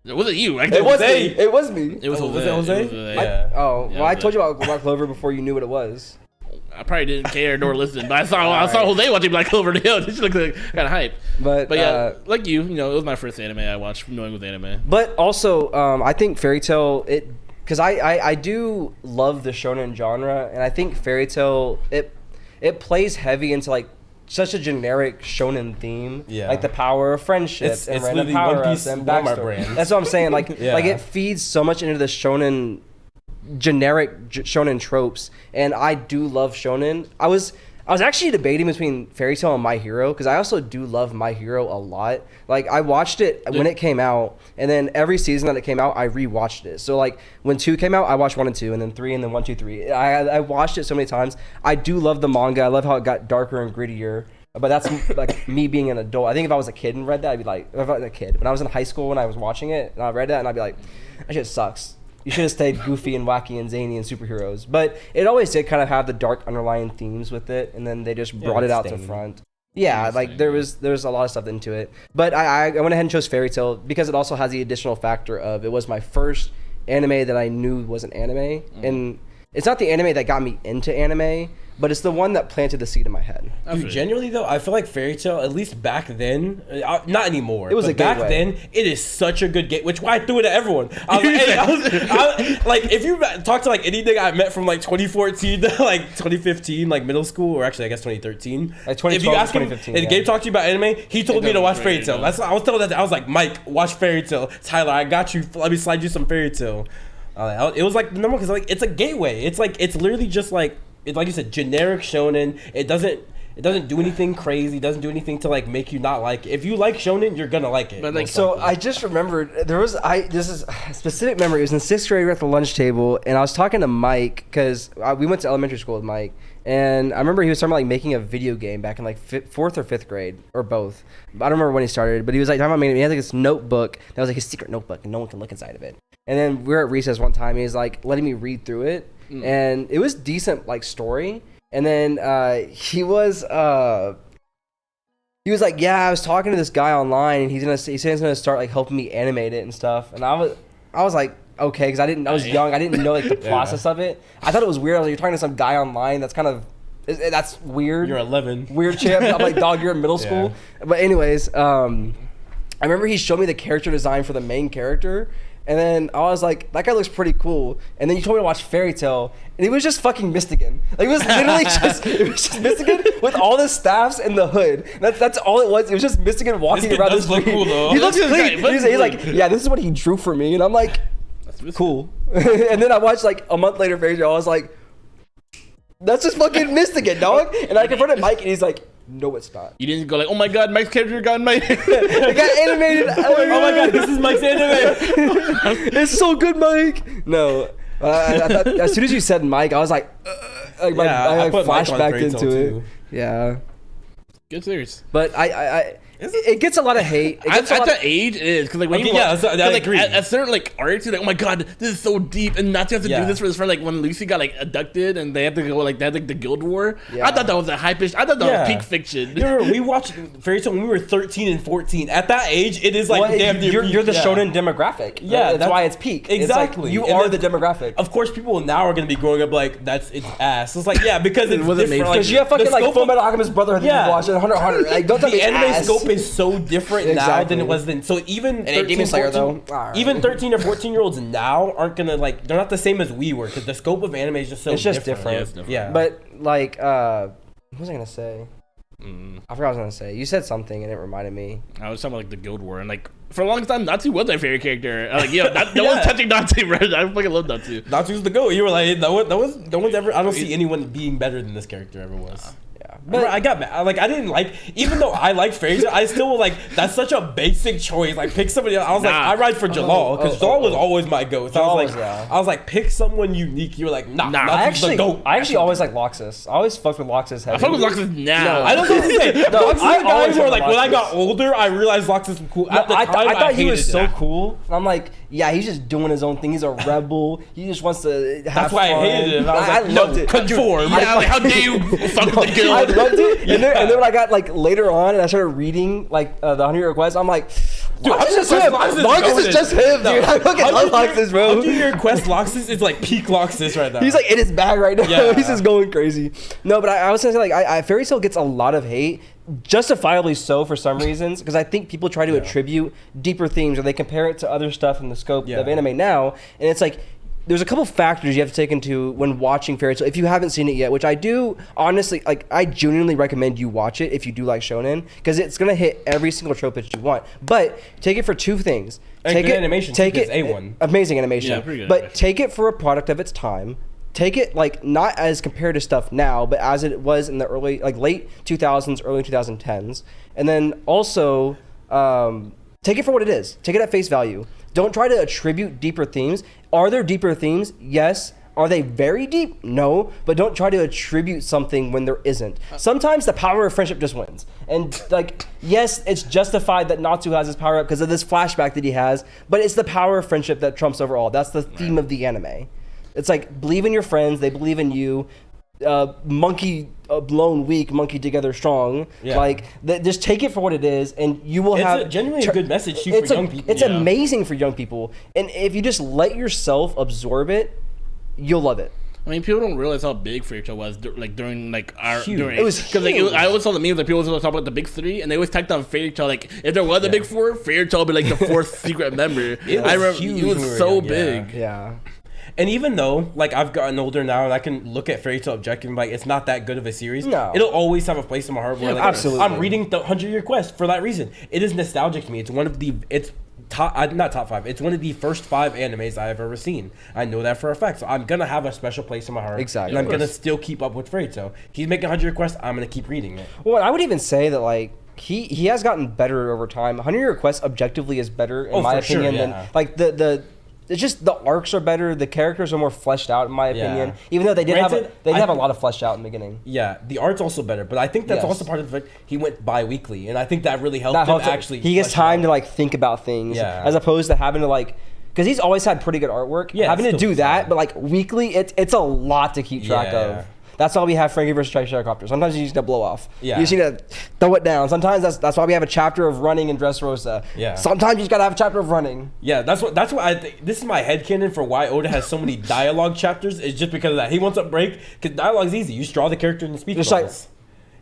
Was it you? It was me. It was me. It was Jose. Was it Jose? Yeah. I told you about Black Clover before you knew what it was. I probably didn't care nor listen, but I saw Jose watching Black Clover Hill. She looked like kind of hype. But yeah, like you know, it was my first anime I watched knowing it was anime. But also, I think Fairy Tail, because I do love the shonen genre, and I think Fairy Tail it plays heavy into like such a generic shonen theme, like the power of friendships and random power-ups and backstory. That's what I'm saying. Like it feeds so much into the shonen generic shonen tropes, and I do love shonen. I was actually debating between Fairy Tail and My Hero because I also do love My Hero a lot. Like I watched it when it came out, and then every season that it came out, I rewatched it. So like when 2 came out, I watched 1 and 2, and then 3, and then 1, 2, 3. I watched it so many times. I do love the manga. I love how it got darker and grittier. But that's like me being an adult. I think if I was a kid and read that, I'd be like, if I was a kid, when I was in high school when I was watching it, and I read that, and I'd be like, that shit sucks. You should have stayed goofy and wacky and zany and superheroes. But it always did kind of have the dark underlying themes with it, and then they just brought it out to front. Yeah, like there was a lot of stuff into it. But I went ahead and chose Fairy Tail because it also has the additional factor of it was my first anime that I knew was an anime. And it's not the anime that got me into anime, but it's the one that planted the seed in my head. Dude, genuinely though, I feel like Fairy Tail, at least back then, not anymore. It was a back gateway. then. It is such a good game, which why I threw it at everyone. I was like, hey, like if you talk to like anything I met from like 2014 to like 2015, like middle school, or actually I guess 2013. Like 2012 if you ask him, 2015, and Gabe talked to you about anime, he told me to watch Fairy Tail. Tail. That's I was telling that. I was like, Mike, watch Fairy Tail. Tyler, I got you. Let me slide you some Fairy Tail. It was like the number because like it's a gateway. It's like it's literally just like. It's like you said, generic shonen. It doesn't do anything crazy. Doesn't do anything to like make you not like it. If you like shonen, you're gonna like it. But like, So I just remembered this is a specific memory. It was in 6th grade. We were at the lunch table, and I was talking to Mike because we went to elementary school with Mike, and I remember he was talking about like making a video game back in like 4th or 5th grade or both. I don't remember when he started, but he was like talking about making. He had like this notebook that was like his secret notebook, and no one can look inside of it. And then we were at recess one time. He was like letting me read through it. And it was decent like story, and then he was like, yeah, I was talking to this guy online, and he said he's gonna start like helping me animate it and stuff, and I was like, okay, because I was young, I didn't know like the process of it. I thought it was weird. I was like, you're talking to some guy online. That's weird. You're 11. Weird shit. I'm like, dog, you're in middle school. But anyways, I remember he showed me the character design for the main character. And then I was like, that guy looks pretty cool. And then you told me to watch Fairy Tail, and it was just fucking Mystican. Like, it was literally just Mystican with all the staffs and the hood. That's all it was. It was just Mystican walking around the street. Cool, though. He looks clean. He's like, yeah, this is what he drew for me. And I'm like, cool. And then I watched like a month later Fairy Tail. I was like, that's just fucking Mystican, dog. And I confronted Mike, and he's like, no, it's not. You didn't go like, oh my god, Mike's character got made. It got animated. Oh my god, this is Mike's anime. It's so good, Mike. No, I thought, as soon as you said Mike, I was like, I put Mike flashed on back Fairy into Tail, it. too. Yeah, Good series. but it gets a lot of hate. It At gets a lot the age it is, because like when Okay, you yeah, watch, so I like agree. at certain like arcs, you're like, oh my god, this is so deep, and not to have to Yeah. do this for his friend. Like when Lucy got like abducted, and they had to go like they had like the guild war. Yeah. I thought that was a high pitch. I thought that Yeah. was peak fiction. Remember, we watched Fairy Tail when we were 13 and 14. At that age, it is like well, damn near you're the peak, shonen demographic. Yeah, that's why it's peak. Exactly. It's like, you And are then- the demographic. Of course, people now are going to be growing up like it's ass. It's like yeah, because it's wasn't made different. for Like, Because you have fucking the like scope Full of- Metal Alchemist Brotherhood that Yeah. you watch and Hunter x Hunter. Like, don't tell me the anime ass. scope is so different now than it was then. So even And ain't Demon Slayer, 14 though. Alright. even 13 or 14 year olds now aren't gonna like they're not the same as we were because the scope of anime is just so It's just different. Yeah, it's different. Yeah. But like, what was I gonna say? I forgot what I was gonna say. You said something and it reminded me. I was talking about like the guild war, and like for a long time, Natsu was my favorite character. I was like, yo, no Yeah. one's touching Natsu, bro. I fucking love Natsu. Natsu's the goat. You were like, no one's ever. I don't see anyone being better than this character ever was. Yeah, But I got mad. Like I didn't like, even though I like Fairy Tail, I still like that's such a basic choice. Like pick somebody else. I was like, Nah. I ride for Jalal because Jalal was always my goat. So I Jalal was was, like, yeah. I was like, pick someone unique. You were like, nah, Nah, Natsu's the goat. I actually always like Loxus. I always fucked with Loxus heavy. I fuck with Loxus now. No. I don't know what to say. No, Loxus is I the guy always where like like when I Loxus. got older, I realized Loxus was cool. At the I time, thought he was hated so it. cool. And I'm like, yeah, he's just doing his own thing. He's a rebel. He just wants to have That's why I fun. hated it. I was I like, loved it. Conform. I- Yeah, like how dare you fuck with the I guild? loved it. And then when I got like later on and I started reading like the 100 Requests, I'm like, dude, Loxus is him. Loxus is just him, dude. I fucking love Loxus, bro. 100-year quest Loxus is like peak Loxus right now. He's like in his bag right now. Yeah. He's just going crazy. No, but I was gonna say like Fairy Tail gets a lot of hate, justifiably so for some reasons, because I think people try to attribute deeper themes or they compare it to other stuff in the scope of anime now, and it's like there's a couple factors you have to take into when watching Fairy Tail if you haven't seen it yet, which I do honestly like. I genuinely recommend you watch it if you do like shonen, because it's gonna hit every single trope that you want. But take it for two things. And Take good it, animation, take too, it, because A1. amazing animation. Yeah, pretty good But animation. take it for a product of its time. take it like not as compared to stuff now, but as it was in the early, like late 2000s, early 2010s, and then also take it for what it is. Take it at face value. Don't try to attribute deeper themes. Are there deeper themes? Yes. Are they very deep? No. But don't try to attribute something when there isn't. Sometimes the power of friendship just wins. And like, yes, it's justified that Natsu has his power up because of this flashback that he has, but it's the power of friendship that trumps over all. That's the theme of the anime. It's like, believe in your friends, they believe in you. Monkey blown weak, monkey together strong. Yeah. Like, just take it for what it is, and you will have... It's genuinely a good message too for young people. It's amazing for young people. And if you just let yourself absorb it, you'll love it. I mean, people don't realize how big Fairy Tail was during our huge. During it was because I always saw the memes that people always talk about the big three, and they always tacked on Fairy Tail. Like if there was a big four, Fairy Tail would be like the fourth secret member. I remember huge. It was so big. Yeah. And even though, like, I've gotten older now and I can look at Fairy Tail objectively, like, it's not that good of a series. No. It'll always have a place in my heart where, like, absolutely. I'm reading the 100-Year Quest for that reason. It is nostalgic to me. It's one of the, not top 5. It's one of the first 5 animes I've ever seen. I know that for a fact. So I'm going to have a special place in my heart. Exactly. And I'm going to still keep up with Fairy Tail. He's making 100-Year Quest. I'm going to keep reading it. Well, I would even say that, like, he has gotten better over time. 100-Year Quest objectively is better, in my opinion, than, like, it's just the arcs are better. The characters are more fleshed out, in my opinion. Even though they did have a lot of fleshed out in the beginning. Yeah, the art's also better, but I think that's also part of the fact he went bi-weekly, and I think that really helped him actually. He gets time to like think about things, as opposed to having to like, because he's always had pretty good artwork. Yeah, having to do that, but like weekly, it's a lot to keep track of. That's why we have Frankie versus Triceracopter. Sometimes you just need to blow off. Yeah. You just need to throw it down. Sometimes that's why we have a chapter of running in Dressrosa. Yeah. Sometimes you just gotta have a chapter of running. Yeah, that's what I think. This is my headcanon for why Oda has so many dialogue chapters. Is just because of that. He wants a break because dialogue's easy. You just draw the character in the speech bubbles.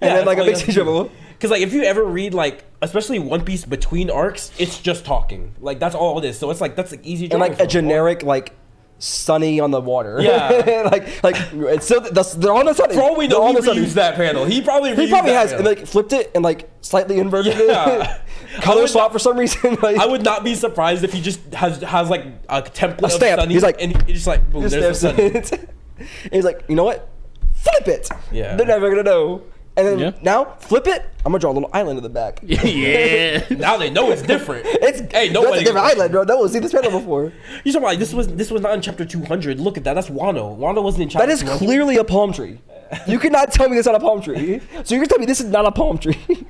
And then like a big speech bubble. Because like if you ever read like especially One Piece between arcs, it's just talking. Like that's all it is. So it's like that's like easy. And like a generic like. Sunny on the water. Yeah. like it's so they're on the sunny. For all we know, he reused that panel. He probably has and like flipped it and like slightly inverted it. Color swap for some reason. Like, I would not be surprised if he just has like a template of Sunny. He's like, and he just like boom, there's the Sunny. And he's like, you know what? Flip it. Yeah. They're never gonna know. And then now flip it. I'm gonna draw a little island in the back. Yeah. Now they know it's different. It's hey, nobody. That's a different island, bro. No one's seen this panel before. You talking like this was not in chapter 200. Look at that. That's Wano. Wano wasn't in chapter. That is 200. clearly a palm tree. You cannot tell me this is not a palm tree. So you can tell me this is not a palm tree.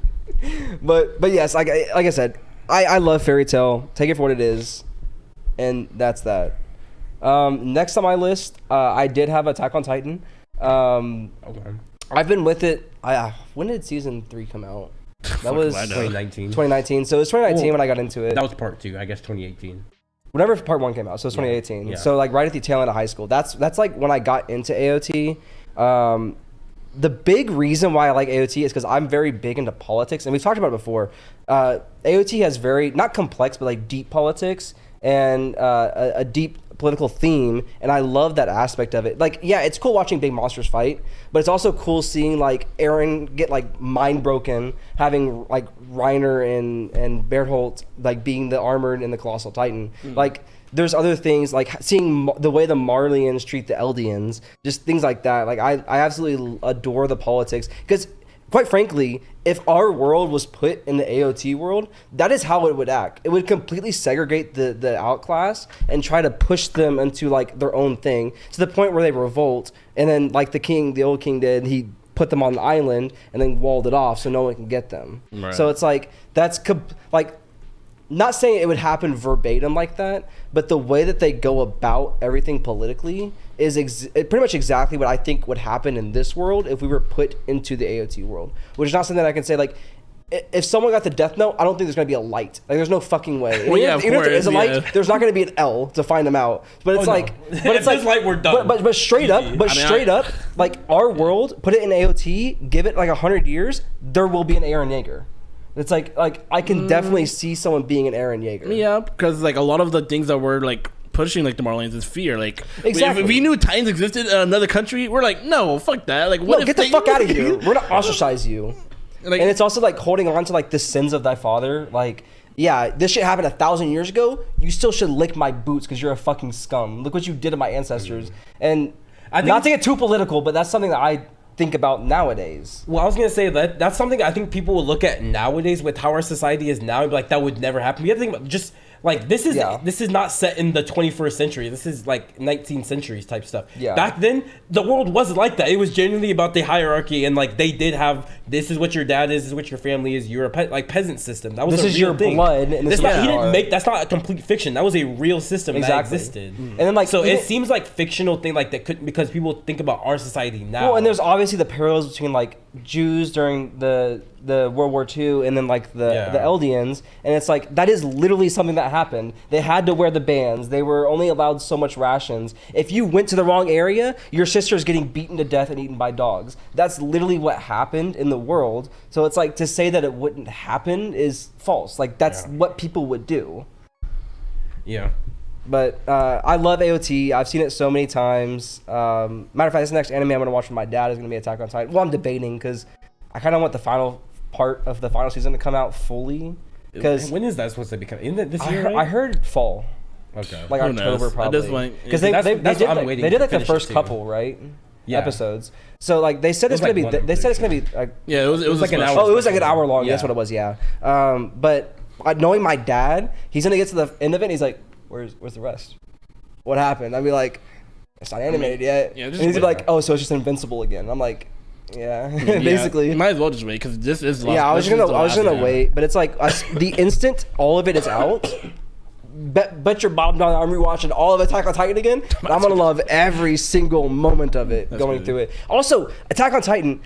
but yes, like I said, I love Fairy Tail. Take it for what it is, and that's that. Next on my list, I did have Attack on Titan. Okay. I've been with it. When did season 3 come out? That was 2019. 2019. So it was 2019 when I got into it. That was part 2, I guess 2018. Whenever part 1 came out, so it's 2018. Yeah. So like right at the tail end of high school. That's like when I got into AOT. The big reason why I like AOT is because I'm very big into politics, and we've talked about it before. AOT has very not complex but like deep politics and a deep political theme, and I love that aspect of it. Like, yeah, it's cool watching big monsters fight, but it's also cool seeing like Eren get like mind broken, having like Reiner and Bertholdt like being the armored and the colossal titan. Like there's other things like seeing the way the Marleyans treat the Eldians, just things like that. Like I absolutely adore the politics because quite frankly, if our world was put in the AOT world, that is how it would act. It would completely segregate the outclass and try to push them into like their own thing to the point where they revolt. And then like the old king did, he put them on the island and then walled it off so no one can get them. Right. So it's like, that's like, not saying it would happen verbatim like that, but the way that they go about everything politically is pretty much exactly what I think would happen in this world if we were put into the AOT world. Which is not something that I can say, like, if someone got the death note, I don't think there's going to be a light. Like, there's no fucking way. Well, yeah, even if there is a light, there's not going to be an L to find them out. But it's but it's like, light, we're done. But straight up, like, our world, put it in AOT, give it like 100 years, there will be an Eren Yeager. It's like I can definitely see someone being an Eren Yeager. Yeah, because like a lot of the things that we're like pushing like the Marleyans is fear. Like exactly. If we knew Titans existed in another country, we're like, no, fuck that. Like, what? No, get the fuck out of here. We're gonna ostracize you. Like, and it's also like holding on to like the sins of thy father. Like, yeah, this shit happened 1,000 years ago. You still should lick my boots because you're a fucking scum. Look what you did to my ancestors. And I think not to get too political, but that's something that I think about nowadays. Well, I was gonna say that's something I think people will look at nowadays with how our society is now and be like, that would never happen. You have to think about just like this is not set in the 21st century. This is like 19th centuries type stuff. Yeah. Back then, the world wasn't like that. It was genuinely about the hierarchy and like they did have this is what your dad is, this is what your family is. You're a peasant system. That was this a is real your thing. blood, and this is what he you didn't are. make. That's not a complete fiction. That was a real system that existed. And then like so it seems like fictional thing like that could because people think about our society now. Well, and there's obviously the parallels between like Jews during the World War II and then like the Eldians, and it's like that is literally something that happened. They had to wear the bands. They were only allowed so much rations. If you went to the wrong area, your sister's getting beaten to death and eaten by dogs. That's literally what happened in the world. So it's like to say that it wouldn't happen is false. Like that's what people would do. Yeah. But I love AOT. I've seen it so many times. Matter of fact, this next anime I'm going to watch with my dad is going to be Attack on Titan. Well, I'm debating because I kind of want the final part of the final season to come out fully. Because when is that supposed to become? Isn't it this year? I heard fall. Okay. Like Who October knows? probably. At this point, Because that's they what did I'm like, waiting they did to like the finish first it too. couple, right? Yeah. Episodes. So like they said It it's was going like to be. one They said it's episode. going to be like. Yeah, it was like an special. hour. Oh, it was like an hour long. Yeah. That's what it was. Yeah. But knowing my dad, he's gonna get to the end of it. And he's like, "Where's the rest? What happened?" I'd be like, "It's not animated yet." Yeah, and just he's wait. like, "Oh, so it's just invincible again." I'm like, "Yeah, basically." You might as well just wait because this is. Yeah, I was gonna wait, but it's like the instant all of it is out. Bet your bottom dollar I'm rewatching all of Attack on Titan again. And I'm gonna love every single moment of it going crazy. through it. Also, Attack on Titan,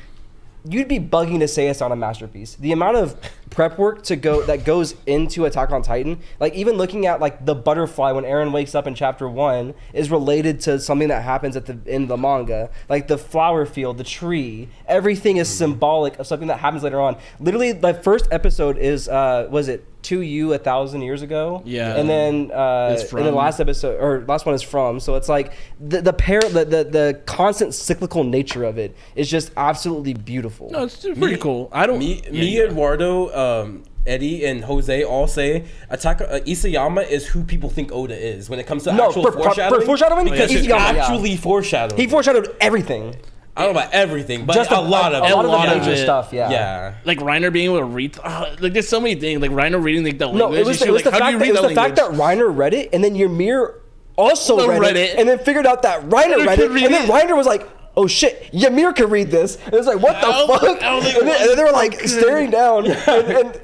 you'd be bugging to say it's not a masterpiece. The amount of prep work that goes into Attack on Titan, like even looking at like the butterfly when Eren wakes up in chapter 1 is related to something that happens at the in the manga. Like the flower field, the tree, everything is symbolic of something that happens later on. Literally, the first episode is was it To You 1,000 years ago? Yeah. And then in the last episode or last one is From. So it's like the constant cyclical nature of it is just absolutely beautiful. No, it's pretty cool. I don't. Me, Eduardo, Eddie, and Jose all say Isayama is who people think Oda is when it comes to actual foreshadowing. For foreshadowing, because he's Isayama, actually foreshadowing. he foreshadowed everything. I don't know about everything, but Just a lot of the major it. stuff. Yeah. Yeah. Like Reiner being able to read, like there's so many things. Like Reiner reading like the language. No, it was and shit, the like, how do you read fact that that Reiner read it, and then Ymir also read it, and then figured out that Reiner read it, and then Reiner was like, "Oh shit, Ymir can read this." And it was like, "What the fuck?" And then they were like staring down, and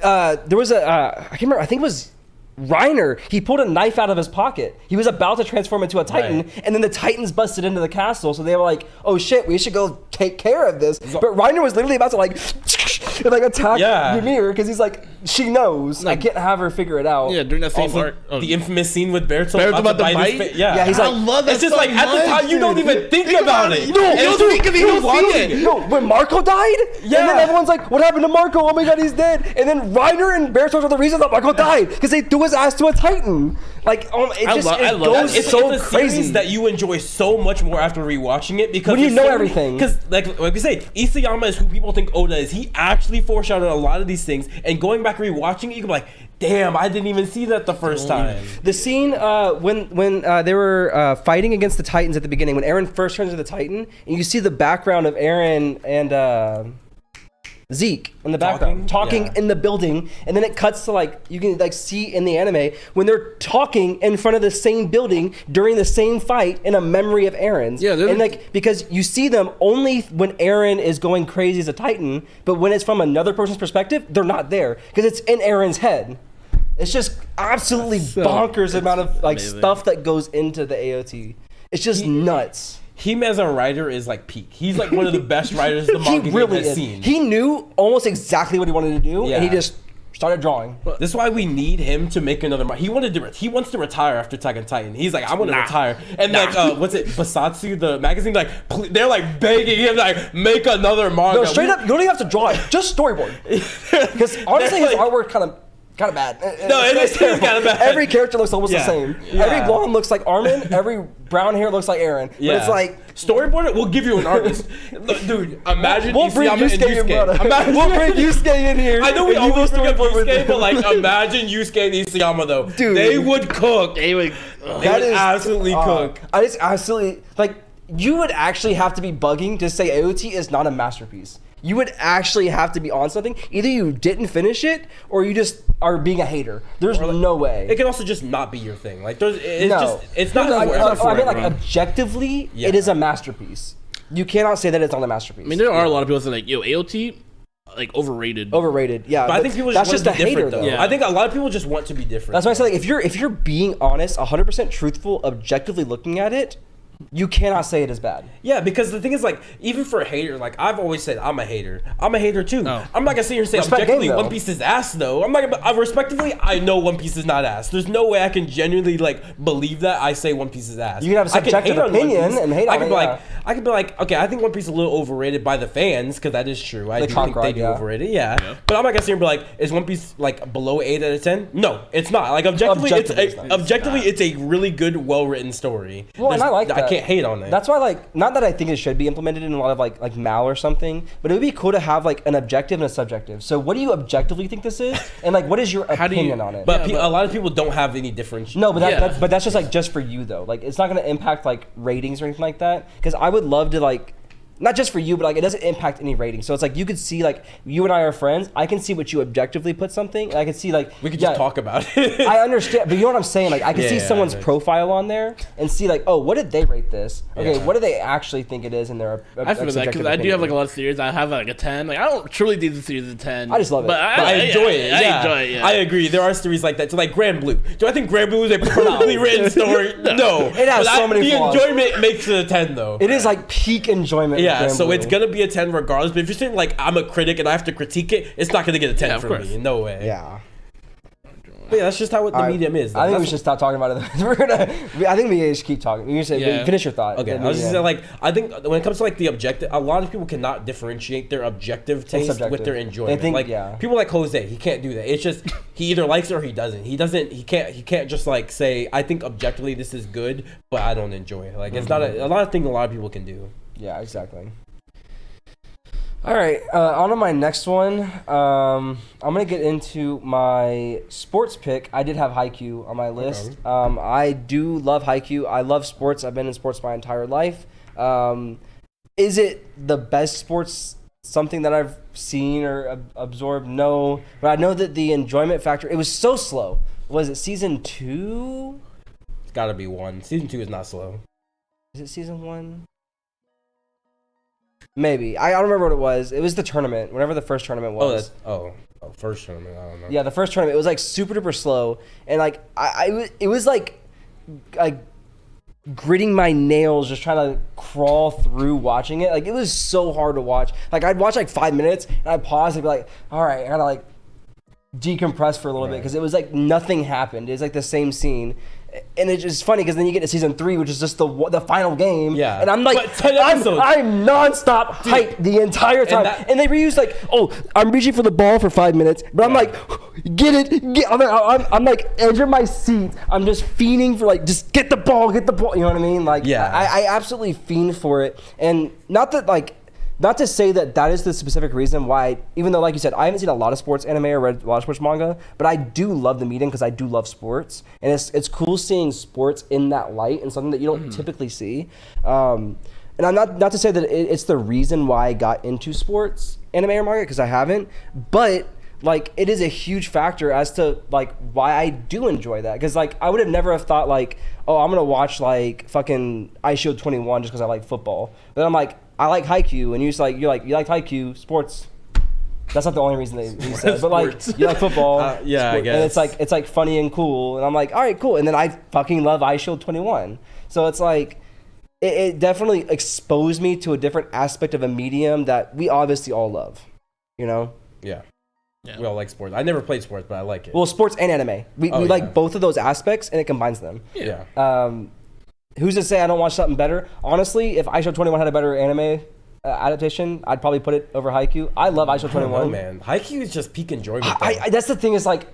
there was I can't remember. I think it was Reiner. He pulled a knife out of his pocket. He was about to transform into a Titan, and then the Titans busted into the castle. So they were like, "Oh shit, we should go take care of this." But Reiner was literally about to like attack Ymir because he's like, she knows. I can't have her figure it out. Yeah, during that same Also, part, the infamous scene with Bertolt about to his bite? face. Yeah. Yeah, he's I like, love that. It's just so like at the much, time you don't dude. even think about it. No, You don't think of it, you don't see it. No, when Marco died, and then everyone's like, "What happened to Marco? Oh my god, he's dead!" And then Reiner and Bertolt are the reasons that Marco died because they threw his ass to a Titan. Like, it I just love goes that. It's so a crazy series that you enjoy so much more after rewatching it because When you there's know so everything. Because like we say, Isayama is who people think Oda is. He actually foreshadowed a lot of these things, and going back and rewatching it, you can be like, "Damn, I didn't even see that the first time." The scene when they were fighting against the Titans at the beginning, when Eren first turns into the Titan, and you see the background of Eren and Zeke in the background talking in the building, and then it cuts to like you can like see in the anime when they're talking in front of the same building during the same fight in a memory of Eren's. Yeah, and like because you see them only when Eren is going crazy as a Titan, but when it's from another person's perspective, they're not there because it's in Eren's head. It's just absolutely bonkers amount of like amazing. stuff that goes into the AOT. It's just nuts. Him as a writer is like peak. He's like one of the best writers the manga really has is. seen. He knew almost exactly what he wanted to do, and he just started drawing. This is why we need him to make another manga. He wants to retire after Attack on Titan. He's like, I want to retire. And like, what's it? Basatsu, the magazine, like they're like begging him like make another manga. No, straight up, you don't even have to draw it. Just storyboard. Because honestly, his artwork kind of bad. No, it is kind of bad. Every character looks almost the same. Yeah. Every blonde looks like Armin. Every brown hair looks like Eren. But it's like storyboard it. We'll give you an artist, dude. Imagine we'll bring Isayama and Yusuke. We'll bring Yusuke in here. I know we and you always go bring up storyboard with Yusuke, him. but like imagine Yusuke and Isayama though. Dude. They would cook. They would. They would absolutely cook. I just absolutely like. you would actually have to be bugging to say AOT is not a masterpiece. You would actually have to be on something. Either you didn't finish it, or you just are being a hater. There's no way. It can also just not be your thing. Like it's No. just it's not. I mean, like objectively, it is a masterpiece. You cannot say that it's not a masterpiece. I mean, there are a lot of people that say like, yo, AOT, like overrated. Overrated, yeah. But I think people that's just just want to a be hater, different, though. though. Yeah. I think a lot of people just want to be different. That's why I say, like, if you're being honest, 100% truthful, objectively looking at it, you cannot say it is bad. Yeah, because the thing is, like, even for a hater, like, I've always said I'm a hater. I'm a hater, too. Oh. I'm not going to sit here and say Respect objectively game, though. One Piece is ass, though. I'm not gonna, respectively, I know One Piece is not ass. There's no way I can genuinely, like, believe that I say One Piece is ass. You can have a subjective opinion and hate on it, yeah. I could be like, okay, I think One Piece is a little overrated by the fans, because that is true. I do think they do overrate it, yeah. But I'm not going to sit here and be like, is One Piece, like, below 8 out of 10? No, it's not. Like, objectively it's a really good, well-written story. Well, and I like that. I can't hate on it. That's why, like, not that I think it should be implemented in a lot of like Mal or something, but it would be cool to have like an objective and a subjective. So, what do you objectively think this is, and like, what is your opinion on it? But a lot of people don't have any differentiation. No, but that's just for you though. Like, it's not going to impact like ratings or anything like that. Because I would love to like. Not just for you, but like it doesn't impact any rating. So it's like you could see like you and I are friends. I can see what you objectively put something. And I can see like we could just talk about it. I understand, but you know what I'm saying? Like I can see someone's profile on there and see like, oh, what did they rate this? Okay, what do they actually think it is in their? I feel that because I do have like a lot of series. I have like a 10. Like I don't truly do the series a 10. I just love it. But I enjoy it. I enjoy it. Yeah. I agree. There are stories like that. So like Grand Blue. Do I think Grand Blue is a perfectly written story? No. It has so many flaws. The enjoyment makes it a 10 though. It is like peak enjoyment. Yeah, so it's gonna be a 10 regardless. But if you're saying like I'm a critic and I have to critique it, it's not gonna get a 10 from me. No way. Yeah. But yeah, that's just how the medium is. Though. I think we should stop talking about it. I think we should keep talking. You should finish your thought. Okay, I was just saying, like, I think when it comes to like the objective, a lot of people cannot differentiate their objective taste with their enjoyment. They think, like people like Jose, he can't do that. It's just he either likes it or he doesn't. He can't just like say I think objectively this is good, but I don't enjoy it. Like it's not a lot of things a lot of people can do. Yeah, exactly. All right, on to my next one. I'm gonna get into my sports pick. I did have Haikyuu on my list. Okay. I do love Haikyuu. I love sports. I've been in sports my entire life. Is it the best sports? Something that I've seen or absorbed? No, but I know that the enjoyment factor. It was so slow. Was it season 2? It's got to be 1. Season 2 is not slow. Is it season 1? Maybe. I don't remember what it was. It was the tournament, whenever the first tournament was. First tournament. I don't know. Yeah, the first tournament. It was like super duper slow, and like it was like gritting my nails just trying to crawl through watching it. Like it was so hard to watch. Like I'd watch like 5 minutes and I'd pause and be like, all right, I gotta like decompress for a little bit because it was like nothing happened. It's like the same scene. And it's just funny because then you get to season 3, which is just the final game. Yeah. And I'm like, I'm nonstop hyped the entire time. And they reuse like, oh, I'm reaching for the ball for 5 minutes, but I'm like, get it. I'm like edge of my seat. I'm just fiending for like, just get the ball. You know what I mean? Like, I absolutely fiend for it. And not to say that is the specific reason why, even though, like you said, I haven't seen a lot of sports anime or read a lot of sports manga, but I do love the medium because I do love sports. And it's cool seeing sports in that light and something that you don't typically see. And I'm not to say that it's the reason why I got into sports anime or manga, because I haven't, but like it is a huge factor as to like why I do enjoy that. Because like I would have never have thought like, oh, I'm gonna watch like fucking Shield 21 just because I like football. But I'm like, I like Haikyuu, and you like Haikyuu, sports. That's not the only reason he said, but like you like football, I guess. And it's like funny and cool, and I'm like, all right, cool. And then I fucking love Shield 21, so it's like it definitely exposed me to a different aspect of a medium that we obviously all love, you know? Yeah. We all like sports. I never played sports, but I like it. Well, sports and anime, we like both of those aspects, and it combines them. Yeah. Who's to say I don't watch something better? Honestly, if Shield 21 had a better anime adaptation, I'd probably put it over Haikyuu. I love Shield 21. Oh man, Haikyuu is just peak enjoyment. That's the thing is like,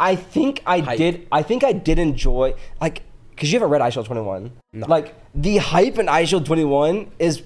I think I did enjoy like because you haven't read Shield 21. No. Like the hype in Shield 21 is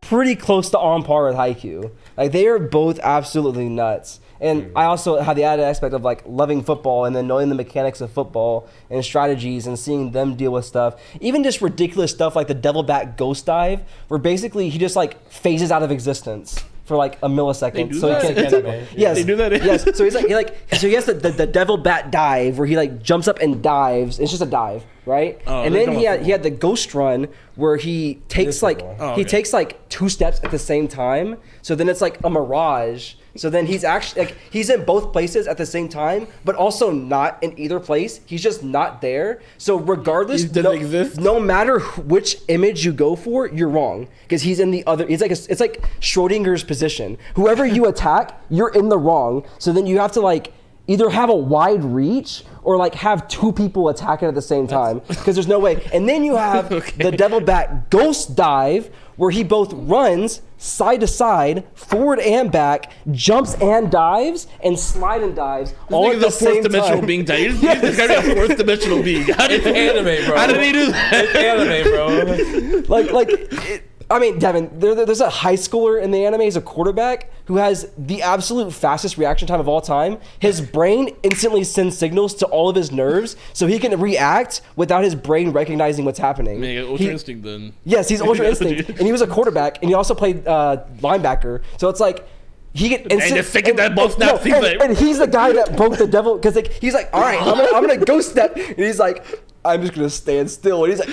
pretty close to on par with Haikyuu. Like they are both absolutely nuts. And I also have the added aspect of like loving football and then knowing the mechanics of football and strategies and seeing them deal with stuff. Even just ridiculous stuff like the devil bat ghost dive, where basically he just like phases out of existence for like a millisecond. do So that? he can't. Yes, They do that? Yes. So he's like so he has the devil bat dive where he like jumps up and dives. It's just a dive, right? Oh, and they then come he up had the ghost run where he takes like he takes like 2 steps at the same time. So then it's like a mirage. So then he's actually like he's in both places at the same time, but also not in either place. He's just not there. So regardless, He doesn't exist? no matter which image you go for, you're wrong because he's in the other. It's like Schrodinger's position. Whoever you attack, you're in the wrong. So then you have to like either have a wide reach or like have 2 people attacking at the same time because there's no way. And then you have the devil bat ghost dive where he both runs side to side, forward and back, jumps and dives, and slide and dives all at the same dimensional time. being. He's gotta be a fourth dimensional being. It's anime, bro. How did he do that? It's anime, bro. I mean, Devin, there's a high schooler in the anime. He's a quarterback who has the absolute fastest reaction time of all time. His brain instantly sends signals to all of his nerves so he can react without his brain recognizing what's happening. Man, Ultra Instinct then. Yes, he's Ultra Instinct. And he was a quarterback, and he also played linebacker. So it's like, he get And the second that ball snaps, he's like... and he's the guy that broke the devil, because like, he's like, all right, I'm gonna go step. And he's like, I'm just gonna stand still. And he's like,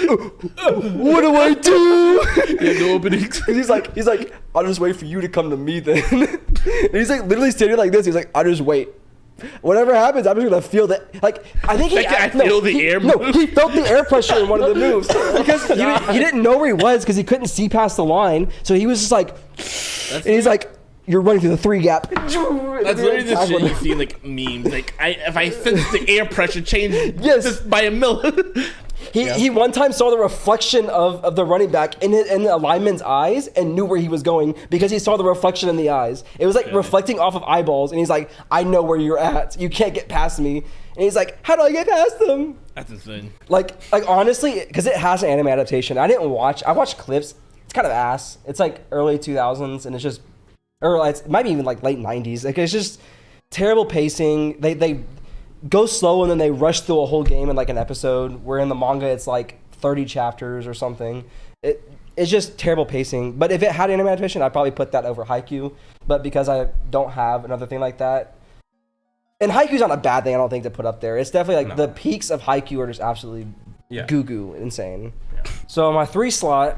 what do I do? He had no openings. And he's like, I'll just wait for you to come to me then. And he's like literally standing like this. He's like, I'll just wait. Whatever happens, I'm just gonna feel that. Like I think I feel the air No, move. he felt the air pressure in one of the moves because he didn't know where he was because he couldn't see past the line. So he was just like, and he's like, you're running through the 3 gap. That's literally the shit you see in like memes. Like if I sense the air pressure change just by a mill. He one time saw the reflection of the running back in the lineman's eyes and knew where he was going because he saw the reflection in the eyes. It was like reflecting off of eyeballs, and he's like, I know where you're at. You can't get past me. And he's like, how do I get past them? That's insane. Like honestly, because it has an anime adaptation. I watched clips. It's kind of ass. It's like early 2000s, and it's just, or it might be even like late 90s. Like it's just terrible pacing. They go slow and then they rush through a whole game in like an episode, where in the manga it's like 30 chapters or something. It's just terrible pacing. But if it had anime adaptation, I'd probably put that over Haikyuu. But because I don't have another thing like that, and Haikyuu's not a bad thing, I don't think, to put up there. It's definitely like the peaks of Haikyuu are just absolutely goo insane. Yeah. So my 3 slot,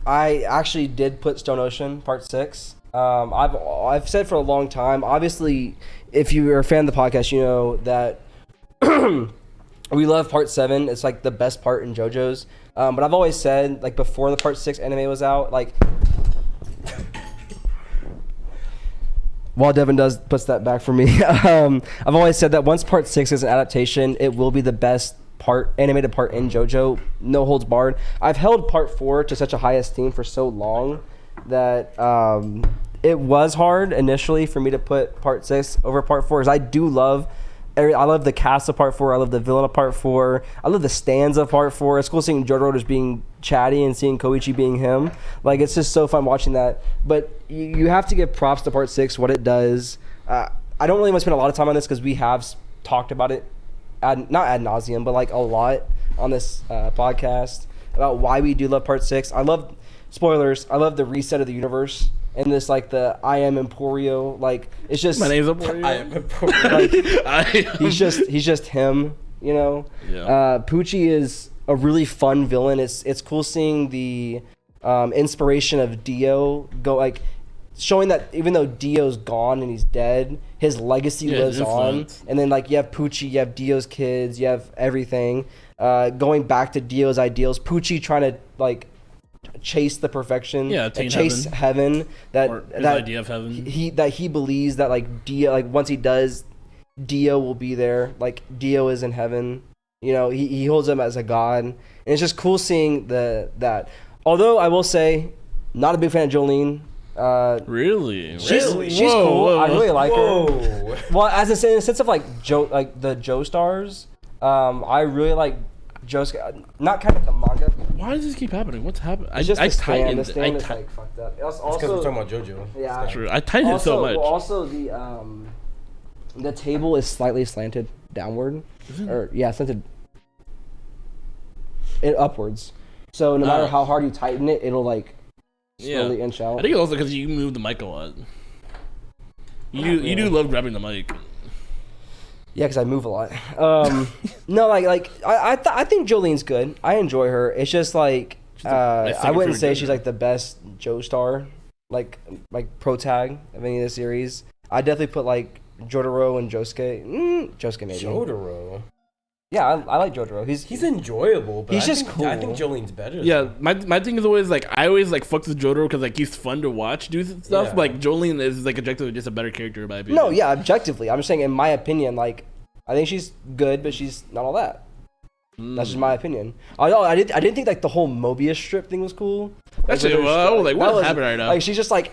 I actually did put Stone Ocean Part 6. I've said for a long time, obviously, if you are a fan of the podcast, you know that we love Part 7. It's like the best part in JoJo's. But I've always said, like before the Part 6 anime was out, like while Devin puts that back for me, I've always said that once Part 6 is an adaptation, it will be the best animated part in JoJo, no holds barred. I've held Part 4 to such a high esteem for so long that it was hard initially for me to put Part 6 over Part 4, because I do love the cast of Part 4. I love the villain of Part 4. I love the stands of Part 4. It's cool seeing JoJo just being chatty and seeing Koichi being him. Like, it's just so fun watching that. But you have to give props to Part 6, what it does. I don't really want to spend a lot of time on this because we have talked about it, not ad nauseum, but like a lot on this podcast about why we do love Part 6. I love, spoilers, I love the reset of the universe. And this, like, the I am Emporio, like, it's just, My name's Emporio. I am Emporio. Like, he's just him, you know. Yeah. Poochie is a really fun villain. It's cool seeing the inspiration of Dio go, like, showing that even though Dio's gone and he's dead, his legacy lives on. And then, like, you have Poochie, you have Dio's kids, you have everything going back to Dio's ideals. Poochie trying to, like, chase the perfection, chase heaven, that idea of heaven. He believes that, like, Dio, like, once he does, Dio will be there. Like, Dio is in heaven. You know, he holds him as a god, and it's just cool seeing that. Although I will say, not a big fan of Jolene. Really? She's Whoa, cool. whoa. I really like her. Well, as in a sense of like the Joe stars, I really like. Josuke, not kind of the manga. Why does this keep happening? What's happening? It's just I the stand. tightened. The stand is like fucked up. It's because we're talking about JoJo. Yeah, True. I tightened it so much. Well, also the table is slightly slanted downward, slanted upwards. So no matter how hard you tighten it, it'll like slowly inch out. I think it's also because you move the mic a lot. You do love grabbing the mic. Yeah, because I move a lot. No, I think Jolene's good. I enjoy her. It's just like I wouldn't say she's like the best Joestar, like pro tag of any of the series. I definitely put like Jotaro and Josuke. Josuke maybe. Jotaro. Yeah, I like Jotaro. He's enjoyable, but he's just think, cool. I think Jolene's better. Yeah, my thing is always like I always like fucks with Jotaro because like he's fun to watch do stuff. Yeah. Like Jolene is like objectively just a better character in my opinion. No, yeah, objectively. I'm just saying in my opinion, like I think she's good, but she's not all that. That's just my opinion. I didn't think like the whole Mobius strip thing was cool. Actually, I was like, what happened right now? Like she's just like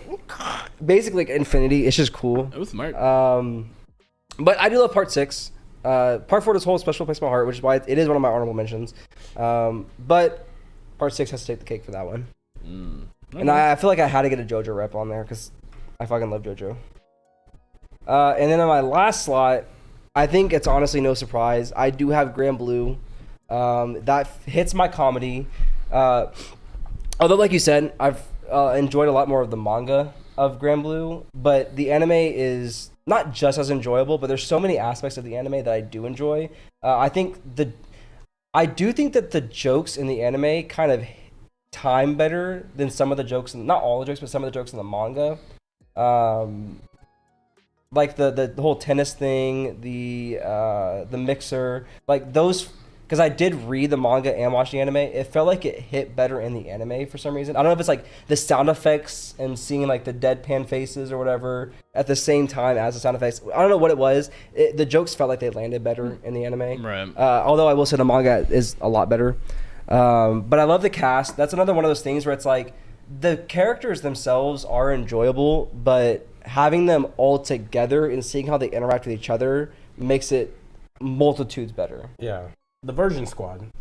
basically like Infinity. It's just cool. It was smart. But I do love Part 6. Part 4 does hold a special place in my heart, which is why it is one of my honorable mentions. But Part 6 has to take the cake for that one. And I feel like I had to get a JoJo rep on there because I fucking love JoJo. And then in my last slot, I think it's honestly no surprise. I do have Grand Blue. That hits my comedy. Although, like you said, I've enjoyed a lot more of the manga of Grand Blue, but the anime is not just as enjoyable, but there's so many aspects of the anime that I do enjoy. I do think that the jokes in the anime kind of time better than some of the jokes, not all the jokes, but some of the jokes in the manga. Like the whole tennis thing, the mixer, like those. Because I did read the manga and watch the anime, it felt like it hit better in the anime for some reason. I don't know if it's like the sound effects and seeing like the deadpan faces or whatever at the same time as the sound effects. I don't know what it was. The jokes felt like they landed better in the anime. Right. Although I will say the manga is a lot better. But I love the cast. That's another one of those things where it's like the characters themselves are enjoyable, but having them all together and seeing how they interact with each other makes it multitudes better. Yeah. The Version Squad.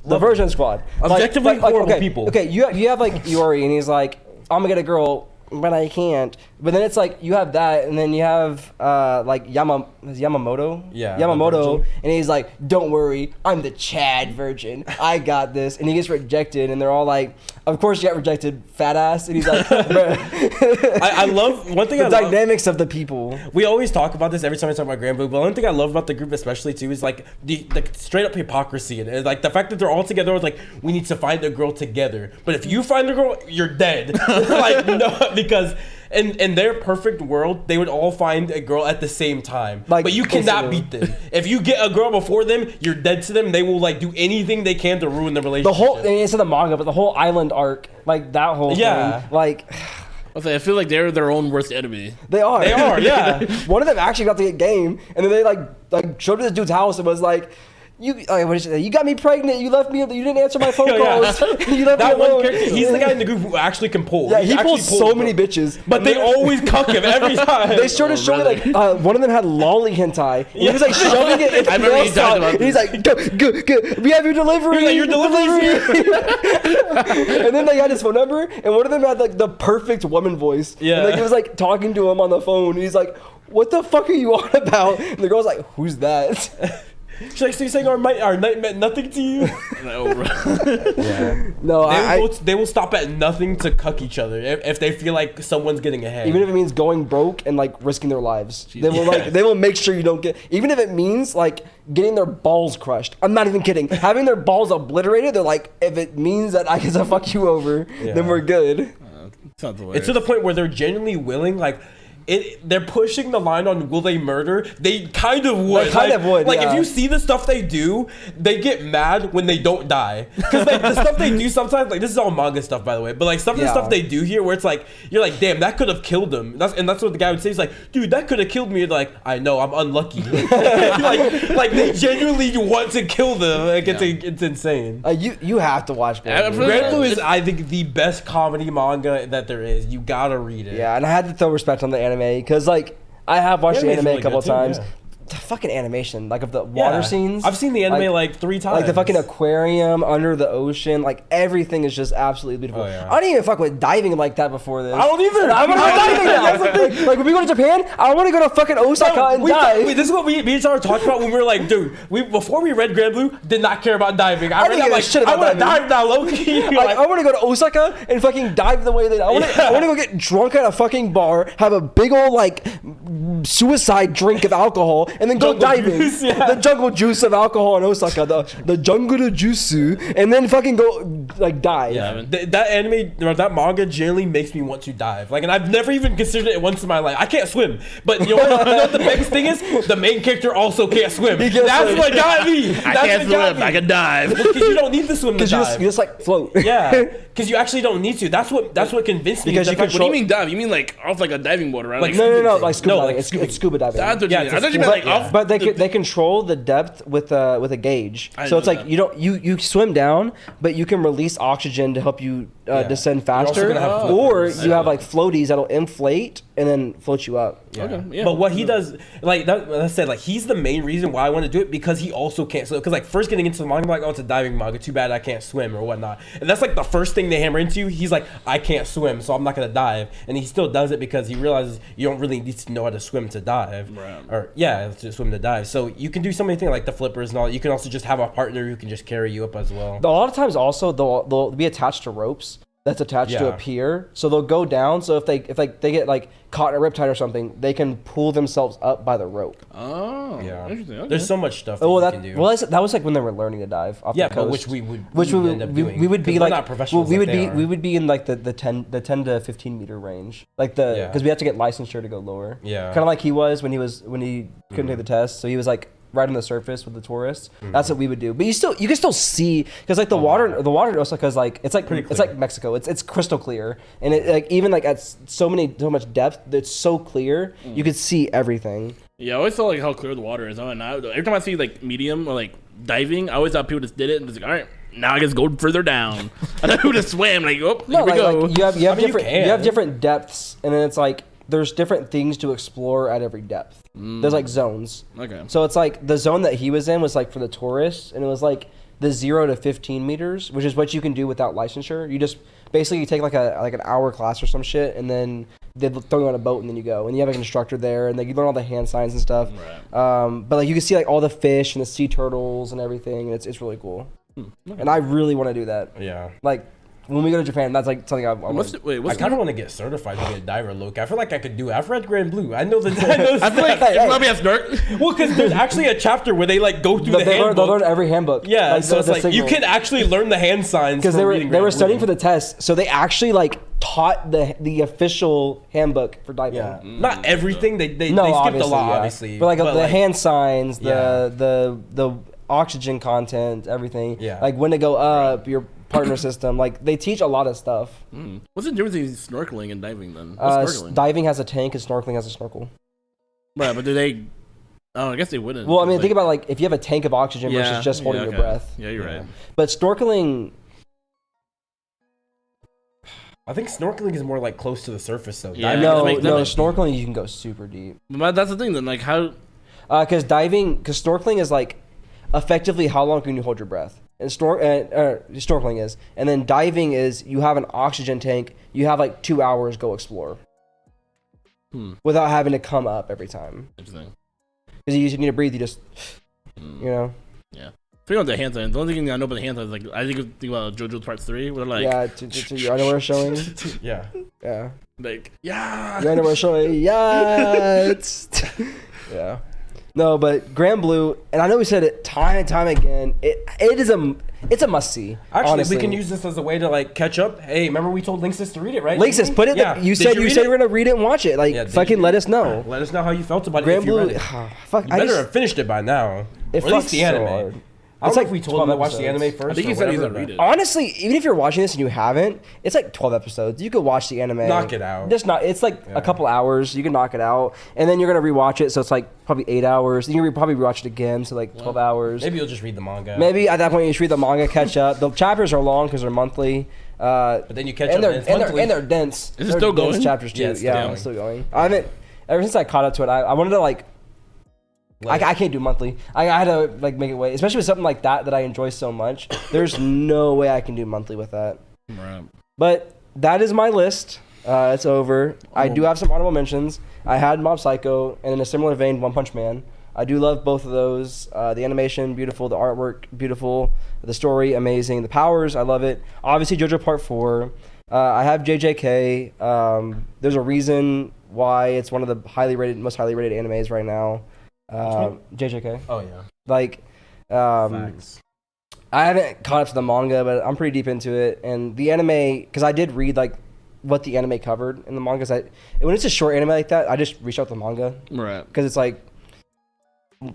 Objectively horrible people. Okay, you have like Yori, and he's like, I'm gonna get a girl, but I can't. But then it's like you have that, and then you have like Yamamoto. Yeah. Yamamoto, and he's like, don't worry, I'm the Chad virgin. I got this. And he gets rejected, and they're all like, of course you got rejected, fat ass. And he's like, I love one thing. The dynamics of the people. We always talk about this every time we talk about Grand Blue, but one thing I love about the group especially too is like the straight up hypocrisy and like the fact that they're all together. It's like we need to find a girl together, but if you find a girl, you're dead. Like no, because in their perfect world, they would all find a girl at the same time. Like, but you cannot beat them. If you get a girl before them, you're dead to them. They will like do anything they can to ruin the relationship. The whole, it's in the manga, but the whole island arc, like that whole thing, like. I feel like they're their own worst enemy. They are. They are. Yeah. One of them actually got to get game, and then they like showed to this dude's house and was like, "You got me pregnant. You left me. You didn't answer my phone calls. You left that me alone." One character, he's the guy in the group who actually can pull. Yeah, he pulls so many bitches, but they always cuck him every time. They started showing like one of them had lolly hentai. He was like shoving it into the girl's side, and he's like, "Go, we have your delivery. Like, your delivery." And then they had his phone number, and one of them had like the perfect woman voice. Yeah, and, like, he was like talking to him on the phone. And he's like, "What the fuck are you on about?" And the girl's like, "Who's that?" She's like, so you're saying our night meant nothing to you? No, bro. Yeah. No, they will stop at nothing to cuck each other if they feel like someone's getting ahead. Even if it means going broke and like risking their lives, they will make sure you don't get. Even if it means like getting their balls crushed. I'm not even kidding. Having their balls obliterated, they're like, if it means that I get to fuck you over, then we're good. It's to the point where they're genuinely willing, like. They're pushing the line on will they murder? They kind of would. Like if you see the stuff they do, they get mad when they don't die. Because like the stuff they do sometimes, like this is all manga stuff by the way, but like some of the stuff they do here where it's like you're like, damn, that could have killed him. That's what the guy would say. He's like, dude, that could have killed me. You're like, I know, I'm unlucky. like they genuinely want to kill them. Like it's insane. You have to watch Grand Blue is I think the best comedy manga that there is. You gotta read it. Yeah, and I had to throw respect on the anime because like I have watched the anime a couple of times. the fucking animation, like of the water scenes. I've seen the anime like 3 times. Like the fucking aquarium under the ocean, like everything is just absolutely beautiful. Oh, yeah. I didn't even fuck with diving like that before this. I don't either. I want to go diving now. That's the thing. Like when we go to Japan, I want to go to fucking Osaka and dive. Wait, this is what me and Sarah talked about when we were like, dude, before we read Grand Blue, did not care about diving. I read that like, shit I about want to diving. dive now, low-key. Like, I want to go to Osaka and fucking dive the way they. I want to go get drunk at a fucking bar, have a big old like suicide drink of alcohol, and then go diving. Juice, yeah. The jungle juice of alcohol in Osaka, the jungle juice, and then fucking go like dive. Yeah, that anime or that manga generally makes me want to dive. Like, and I've never even considered it once in my life. I can't swim, but you know what the biggest thing is? The main character also can't swim. That's what got me. I can't swim. I can dive. Because you don't need to swim to dive. You just like float. Yeah, because you actually don't need to. That's what convinced me. Because you What do you mean dive? You mean like off like a diving board, right? Like, No, like scuba No, diving. like It's scuba diving. That's what you mean. I thought you meant like off. But they control the depth with a gauge. So it's like you swim down, but you can release oxygen to help you descend faster, gonna have or flippers. you have like floaties that'll inflate and then float you up. Yeah. Okay, yeah. But what he does, like that, I said, like he's the main reason why I want to do it, because he also can't swim. Because like first getting into the manga, I'm like, oh, it's a diving manga. Too bad I can't swim or whatnot. And that's like the first thing they hammer into you. He's like, I can't swim, so I'm not gonna dive. And he still does it because he realizes you don't really need to know how to swim to dive, Right. or to swim to dive. So you can do so many things like the flippers and all. You can also just have a partner who can just carry you up as well. A lot of times also they'll be attached to ropes that's attached to a Yeah. pier, so they'll go down. So if they get like caught in a riptide or something, they can pull themselves up by the rope. Oh, Yeah, interesting. Okay. there's so much stuff that Oh, you can do. that was like when they were learning to dive off Yeah, the but coast. which we would end up doing. we would be 'cause we're like not professionals. we like would they be are. we would be in like the 10 to 15 meter range, like because we had to get licensure to go lower. Yeah. kind of like he was when he couldn't take the test, so he was like right on the surface with the tourists. That's what we would do. But you can still see, because like the water in Osaka is like it's like Mexico. It's crystal clear, and it like even like at so much depth, it's so clear you could see everything. Yeah, I always felt like how clear the water is. And every time I see like medium or like diving, I always thought people just did it and just like, all right, now I guess go further down. I thought people just swam like, oh, here we go. Like you have I mean, different you can. have different depths, and then it's like there's different things to explore at every depth. There's like zones. Okay. So it's like the zone that he was in was like for the tourists, and it was like the 0 to 15 meters, which is what you can do without licensure. You just basically take like an hour class or some shit, and then they throw you on a boat, and then you go, and you have like an instructor there, and like you learn all the hand signs and stuff. Right. But like you can see like all the fish and the sea turtles and everything, and it's really cool. Okay. And I really want to do that. Yeah. Like when we go to Japan, that's like something I want. I kind of want to get certified to be a diver, Luke. I feel like I could do it. I've read Grand Blue. I know the. I feel like Hey, you probably have snork. Well, because there's actually a chapter where they like go through the They'll handbook. learn every handbook. Yeah, like, so it's like you signals. can actually learn the hand signs because from they reading were Grand studying Blue. for the test, so they actually like taught the official handbook for diving. Yeah, not everything. They skipped a obviously, lot, yeah. obviously. But like the hand signs, Yeah. the oxygen content, everything. Yeah. Like when to go up, your partner system. Like they teach a lot of stuff. What's the difference between snorkeling and diving then? What's snorkeling? Diving has a tank and snorkeling has a snorkel. Right, but do they? Oh, I guess they wouldn't. Well, I mean, like, think about like if you have a tank of oxygen versus just holding okay. your breath. Yeah, you're right. But snorkeling. I think snorkeling is more like close to the surface, though. Yeah, Diving No, makes no, sense. snorkeling you can go super deep. But that's the thing then. Like how? Because snorkeling is like effectively how long can you hold your breath, and snorkeling is, and then diving is you have an oxygen tank, you have like 2 hours, go explore, without having to come up every time. Interesting. Because you just need to breathe, you just, you know. Yeah. Speaking of the hand signs, the only thing I know about the hand signs is like I think about JoJo Part 3, where they're like, Yeah, to your underwear showing. Yeah. Yeah. like yeah. Your underwear showing. Yeah. Yeah. No, but Grand Blue, and I know we said it time and time again. It's a must see. Actually, honestly. we can use this as a way to like catch up. Hey, remember we told Linksys to read it, right? Linksys, put it. Yeah. You Did said read you it? were gonna read it and watch it. Like Yeah, did fucking you let read us know. Let us know how you felt about Grand it. If you Blue. read it. Fuck. You better have finished it by now. It or at least fucks the so anime. hard. I don't It's know like if we told 12 him to watch the episodes. anime first. I think he or said he's whatever, gonna read but- it. Honestly, even if you're watching this and you haven't, it's like 12 episodes. You could watch the anime. Knock it out. Just not. It's like a couple hours. You can knock it out, and then you're gonna rewatch it. So it's like probably 8 hours. Then you probably rewatch it again. So like 12 hours. Maybe you'll just read the manga. Maybe at that point you just read the manga, catch up. The chapters are long because they're monthly. But then you catch and up. they're dense. Is it They're still dense going? Chapters too. Yeah, it's still Yeah, going. it's still going. I haven't. Ever since I caught up to it, I wanted to like. I can't do monthly. I had to like make it wait, especially with something like that I enjoy so much. There's no way I can do monthly with that. Right. But that is my list. It's over. I do have some honorable mentions. I had Mob Psycho, and in a similar vein, One Punch Man. I do love both of those. The animation, beautiful. The artwork, beautiful. The story, amazing. The powers, I love it. Obviously, JoJo Part 4. I have JJK. There's a reason why it's one of the most highly rated animes right now. JJK. Oh yeah. Like, Facts. I haven't caught up to the manga, but I'm pretty deep into it. And the anime, because I did read like what the anime covered in the manga. When it's a short anime like that, I just reach out to the manga. Right. Because it's like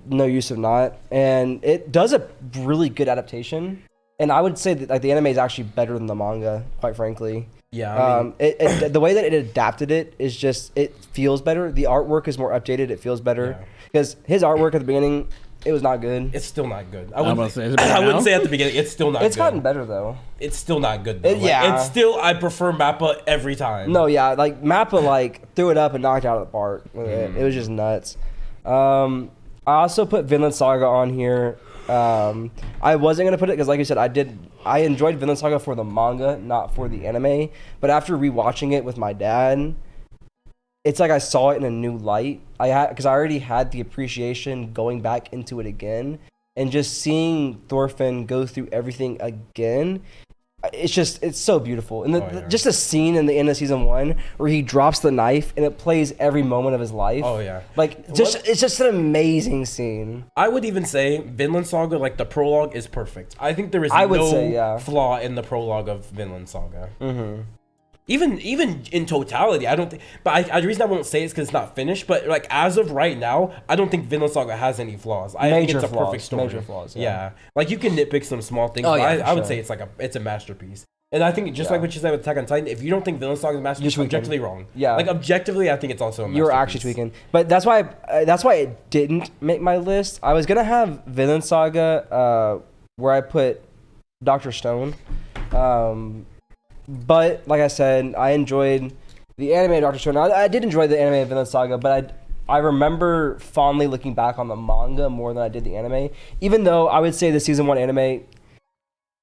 no use of not. And it does a really good adaptation. And I would say that like the anime is actually better than the manga, quite frankly. Yeah. I mean, the way that it adapted it is just, it feels better. The artwork is more updated. It feels better. Because his artwork at the beginning, it was not good. it's still not good. I wouldn't say at the beginning it's still not It's good. gotten better though. It's still not good though. Yeah. It's still, I prefer Mappa every time. No, yeah, like Mappa like threw it up and knocked it out of the park with it. It was just nuts. I also put Vinland Saga on here. I wasn't gonna put it because, like you said, I enjoyed Vinland Saga for the manga, not for the anime. But after rewatching it with my dad, it's like I saw it in a new light. Because I already had the appreciation going back into it again, and just seeing Thorfinn go through everything again. It's so beautiful. And just a scene in the end of season 1 where he drops the knife and it plays every moment of his life. Oh yeah. Like it's just an amazing scene. I would even say Vinland Saga, like the prologue is perfect. I think there is no flaw in the prologue of Vinland Saga. Mm-hmm. Even in totality, I don't think. But the reason I won't say it is because it's not finished. But like as of right now, I don't think Vinland Saga has any flaws. I think it's a perfect story. Major flaws. Yeah. Like you can nitpick some small things. Oh, but yeah, I would say it's a masterpiece. And I think just like what you said with Attack on Titan, if you don't think Vinland Saga is a masterpiece, you're objectively wrong. Yeah. Like objectively, I think it's also a masterpiece. You're actually tweaking. But that's why it didn't make my list. I was gonna have Vinland Saga where I put Dr. Stone. But like I said, I enjoyed the anime of Dr. Stone. I did enjoy the anime of Vinland Saga, but I remember fondly looking back on the manga more than I did the anime. Even though I would say the season 1 anime,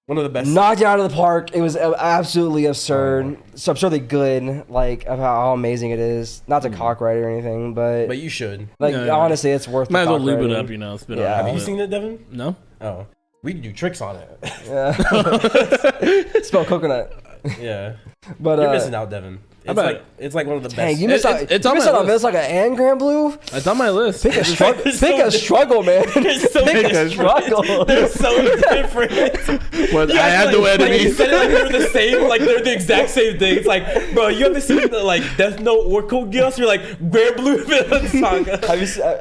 one of the best, knocked it out of the park. It was absolutely absurd, so absurdly good. Like of how amazing it is. Not to cockright or anything, but you should. Like honestly, it's worth. Might as well lube it up, spit yeah. Have you seen it, Devin? No. Oh, we can do tricks on it. Yeah. Smell coconut. Yeah, but you're missing out, Devin. It's like one of the best. Dang, you missed out. It's on my list. It's like an Anagram Blue. It's on my list. Pick a struggle, man. Pick a struggle. They're so different. Well, I had to wear You said it like they're the same, like they're the exact same thing. It's like, bro, you haven't seen the like Death Note or Code Geass? You're like Grand Blue Villain Saga.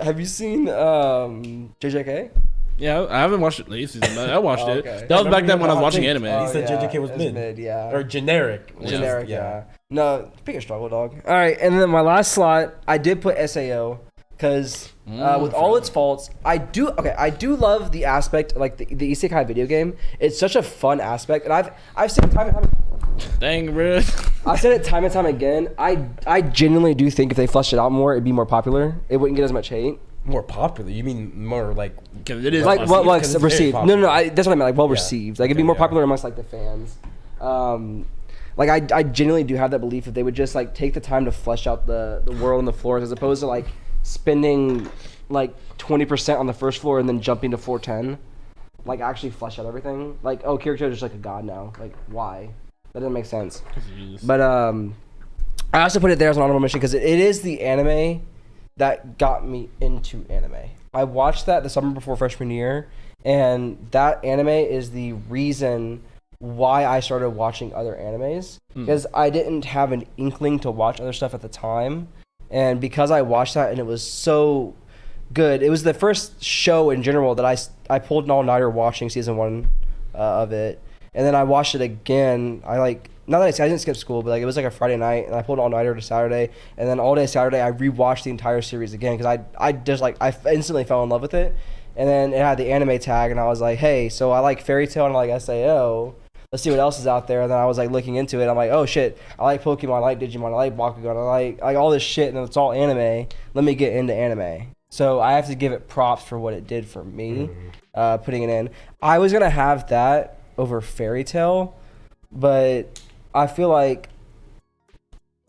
Have you seen JJK? Yeah, I haven't watched it latest season, but I watched it. Okay. That was back then when I was watching anime. He said JJK was mid. Yeah. Or generic. Generic, yeah. No, pick a struggle, dog. All right, and then my last slot, I did put SAO because with all its faults, I do love the aspect, like the isekai video game. It's such a fun aspect, and I've said it time and time. Dang, bro. I've said it time and time again. I genuinely do think if they fleshed it out more, it'd be more popular. It wouldn't get as much hate. More popular? You mean more like? Because it is like received. No, that's what I meant. Like received. Like it'd be more popular amongst like the fans. Like I genuinely do have that belief if they would just like take the time to flesh out the world and the floors as opposed to like spending like 20% on the first floor and then jumping to 410. Like actually flesh out everything. Like character is just like a god now. Like why? That doesn't make sense. But I also put it there as an honorable mention because it is the anime that got me into anime. I watched that the summer before freshman year, and that anime is the reason why I started watching other animes, because I didn't have an inkling to watch other stuff at the time, and because I watched that and it was so good, it was the first show in general that I pulled an all-nighter watching season 1 of it, and then I watched it again. Not that I didn't skip school, but like it was like a Friday night, and I pulled an all-nighter to Saturday, and then all day Saturday I rewatched the entire series again because I instantly fell in love with it, and then it had the anime tag, and I was like, hey, so I like Fairy Tail and I like SAO. Let's see what else is out there. And then I was like looking into it. I'm like, oh shit, I like Pokemon, I like Digimon, I like Bakugan, I like all this shit, and it's all anime. Let me get into anime. So I have to give it props for what it did for me, putting it in. I was gonna have that over Fairy Tail, but I feel like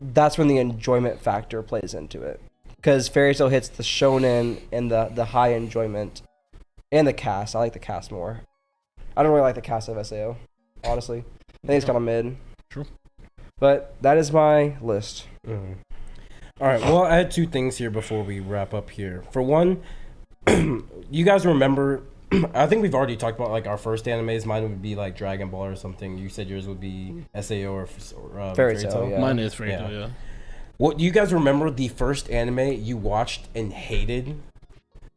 that's when the enjoyment factor plays into it, because Fairy Tail hits the shonen and the high enjoyment, and the cast. I like the cast more. I don't really like the cast of SAO, honestly. I think it's kind of mid. True. But that is my list. All right. Well, I had two things here before we wrap up here. For one, you guys remember? I think we've already talked about like our first animes. Mine would be like Dragon Ball or something. You said yours would be SAO or Fairy Tail. Yeah. Mine is Fairy Tail. Yeah. What, do you guys remember the first anime you watched and hated?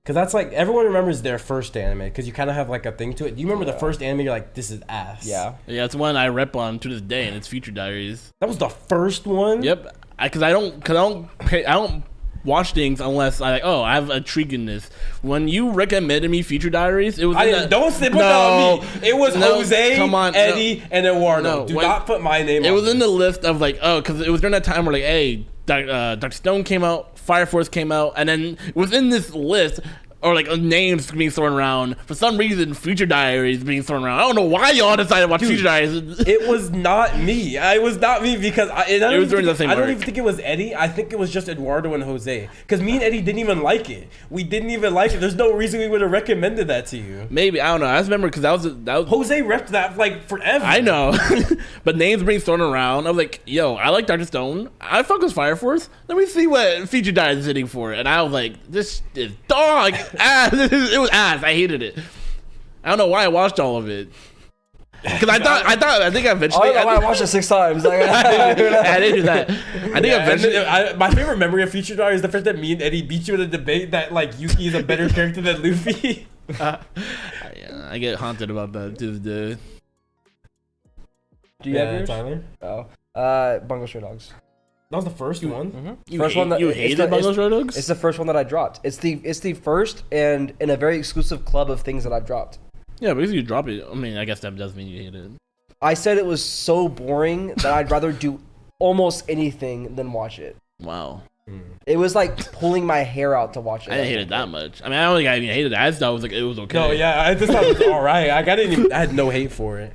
Because that's like, everyone remembers their first anime because you kind of have like a thing to it. Do you remember the first anime you're like, this is ass? Yeah. Yeah, it's one I rep on to this day, and it's Future Diaries. That was the first one? Yep. Because I don't watch things unless I have intriguingness. When you recommended me Future Diaries, it was don't put that on me. It was Jose, Eddie, and Eduardo. Do not put my name on it. It was in the list of like, because it was during that time where like, hey, Dr. Stone came out, Fire Force came out, and then within this list, or like names being thrown around, for some reason Future Diaries being thrown around. I don't know why y'all decided to watch Future Diaries. It was not me. It was not me because I don't even think it was Eddie. I think it was just Eduardo and Jose. Because me and Eddie didn't even like it. We didn't even like it. There's no reason we would have recommended that to you. Maybe, I don't know. I just remember because that was Jose repped that like forever. I know. But names being thrown around. I was like, yo, I like Dr. Stone. I fuck with Fire Force. Let me see what Future Diaries is hitting for. And I was like, this is dog ass. It was ass. I hated it. I don't know why I watched all of it. Because I think eventually. I watched it 6 times. Like, I didn't do that. I think eventually. My favorite memory of Future Diaries is the fact that me and Eddie beat you in a debate that like Yuki is a better character than Luffy. Yeah, I get haunted about that to this day. Do you have yours? Tyler? Oh, Bungo Stray Dogs. That was the first one. Mm-hmm. You hated Bungo Stray Dogs? It's the first one that I dropped. It's the first and in a very exclusive club of things that I've dropped. Yeah, but if you drop it, I mean, I guess that does mean you hate it. I said it was so boring that I'd rather do almost anything than watch it. Wow. It was like pulling my hair out to watch it. I didn't hate it that much. I mean, I don't think I even hated it. I just thought it was okay. No, yeah, I just thought it was all right. I had no hate for it.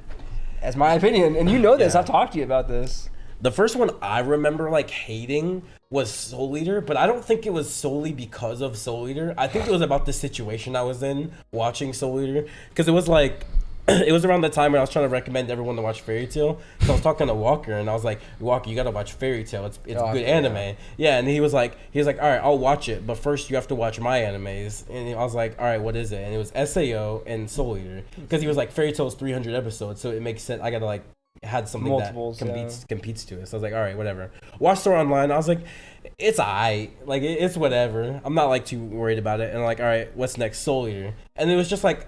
That's my opinion, and you know this. I've talked to you about this. The first one I remember like hating was Soul Eater, but I don't think it was solely because of Soul Eater. I think it was about the situation I was in watching Soul Eater, because it was like it was around the time when I was trying to recommend everyone to watch Fairy Tail. So I was talking to Walker, and I was like, Walker, you gotta watch Fairy Tail. It's good anime. Yeah, and he was like, all right, I'll watch it, but first you have to watch my animes. And I was like, all right, what is it? And it was SAO and Soul Eater, because he was like, Fairy Tail is 300 episodes, so it makes sense. I gotta like had something multiples, that competes to it. So I was like, all right, whatever. Watched Sword Online. I was like, it's aight. Like, it's whatever. I'm not like too worried about it. And I'm like, all right, what's next? Soul Eater. And it was just like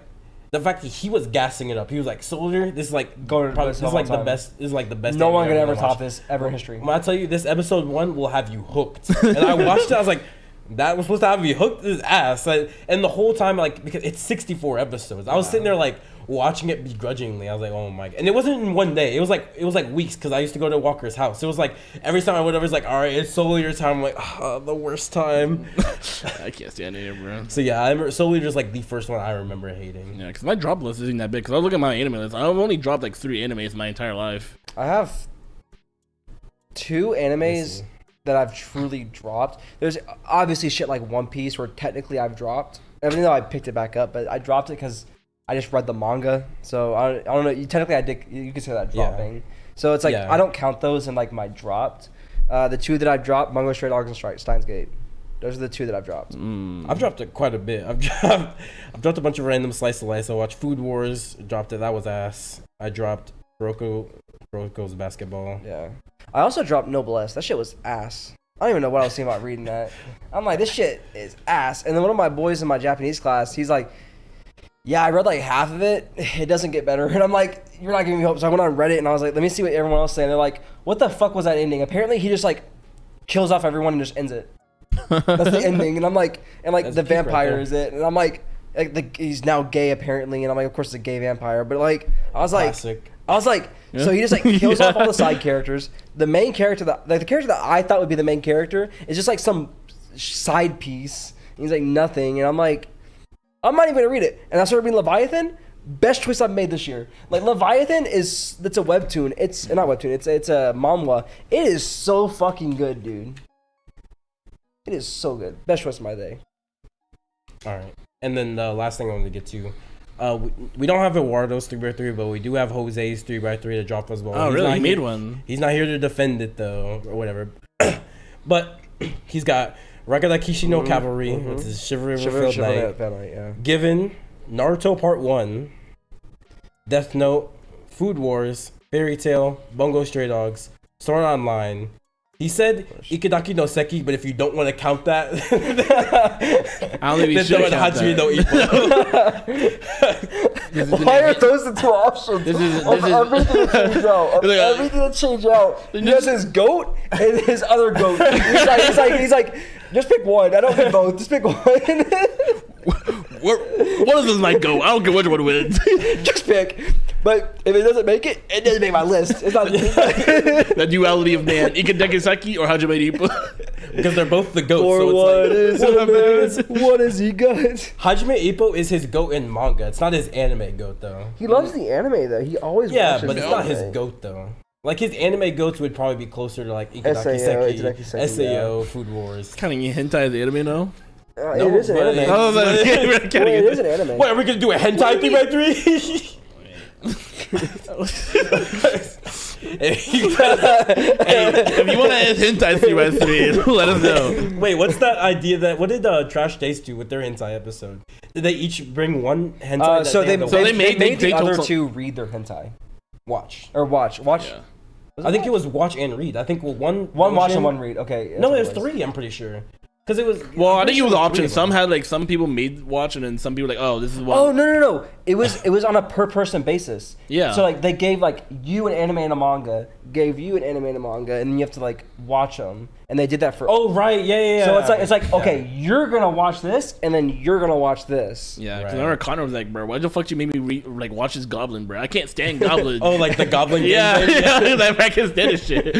the fact that he was gassing it up. He was like, Soul Eater, this is like the best. This is like the best. No one could ever top this ever in history. When I tell you, this episode 1 will have you hooked. And I watched it. I was like, that was supposed to have me hooked his ass. And the whole time, like, because it's 64 episodes, I was sitting there like watching it begrudgingly. I was like, oh my god. And it wasn't in one day. It was like weeks, because I used to go to Walker's house. It was like every time I went over, it's like, all right, it's Soul Eater time. I'm like, the worst time. I can't stand it, bro. So yeah, I remember Soul Eater is like the first one I remember hating. Yeah, because my drop list isn't that big. Because I was looking at my anime list. I've only dropped like 3 animes my entire life. I have 2 animes that I've truly dropped. There's obviously shit like One Piece where technically I've dropped, even though I picked it back up, but I dropped it because I just read the manga. So I don't know. Technically, I did. You could say that dropping. Yeah. So it's like I don't count those in like my dropped. The 2 that I've dropped, Bungo Stray Dogs and Steins Gate. Those are the 2 that I've dropped. I've dropped it quite a bit. I've dropped a bunch of random slice of life. I watched Food Wars. Dropped it. That was ass. I dropped Broco's basketball. Yeah. I also dropped Noblesse. That shit was ass. I don't even know what I was thinking about reading that. I'm like, this shit is ass. And then one of my boys in my Japanese class, he's like, yeah, I read like half of it. It doesn't get better. And I'm like, you're not giving me hope. So I went on Reddit and I was like, let me see what everyone else is saying. They're like, what the fuck was that ending? Apparently he just like kills off everyone and just ends it. That's the ending. And I'm like, that's the vampire right is it. And I'm like he's now gay apparently. And I'm like, of course it's a gay vampire. But like, I was like, so he just like kills off all the side characters. The main character, the character that I thought would be the main character is just like some side piece. he's like, nothing. And I'm like, I'm not even gonna read it. And I started reading Leviathan. Best choice I've made this year. Like Leviathan it's a webtoon. It's not webtoon. It's a manhwa. It is so fucking good, dude. It is so good. Best choice of my day. All right. And then the last thing I wanted to get to, we don't have Eduardo's 3x3, but we do have Jose's 3x3 to drop as well. Oh, really? He made one. He's not here to defend it though, or whatever. But he's got Rakada Kishino Cavalry, which is Chivalry of a Failed Knight. Yeah. Given, Naruto Part 1, Death Note, Food Wars, Fairy Tail, Bungo Stray Dogs, Sword Art Online. He said Ikidaki no Seki, but if you don't want to count that, I don't think we should count Hajime no Ippo. Why are those the two options? This is everything that changed out. Everything that changed out. He has his goat and his other goat. He's like, just pick one. I don't need both. Just pick one. One of them might go. I don't care which one wins. Just pick. But if it doesn't make it, it doesn't make my list. It's not the duality of man, Ikidaki Seki or Hajime Ippo. Because they're both the goats. For so what it's is a man? What has he got? Hajime Ippo is his goat in manga. It's not his anime goat though. He loves the anime though. He always watches but it's not his goat though. Like his anime goats would probably be closer to like Ikidaki Seki, SAO, Food Wars. Counting hentai as the anime now? It is an anime. Oh, it is an anime. What, are we gonna do a hentai 3x3? If you want to add hentai 3x3, let us know. Wait, what's that idea that what did Trash Taste do with their hentai episode? Did they each bring one hentai? So they made the other told two read their hentai. watch. Yeah. I think it was watch and read. I think one watch and one read. Okay. No, it was three. I'm pretty sure. Because it was. Well, I think it was options. Some had like some people made watch, and then some people like, oh, this is one. Oh no! It was on a per person basis. Yeah. So like they gave like you an anime and a manga, gave you an anime and a manga, and then you have to like watch them. And they did that for. Oh right, yeah. So it's like okay, you're gonna watch this, and then you're gonna watch this. Yeah, because I remember Connor was like, bro, why the fuck you made me watch this Goblin, bro? I can't stand Goblin. Oh, like the Goblin. Yeah, like I can't stand this shit.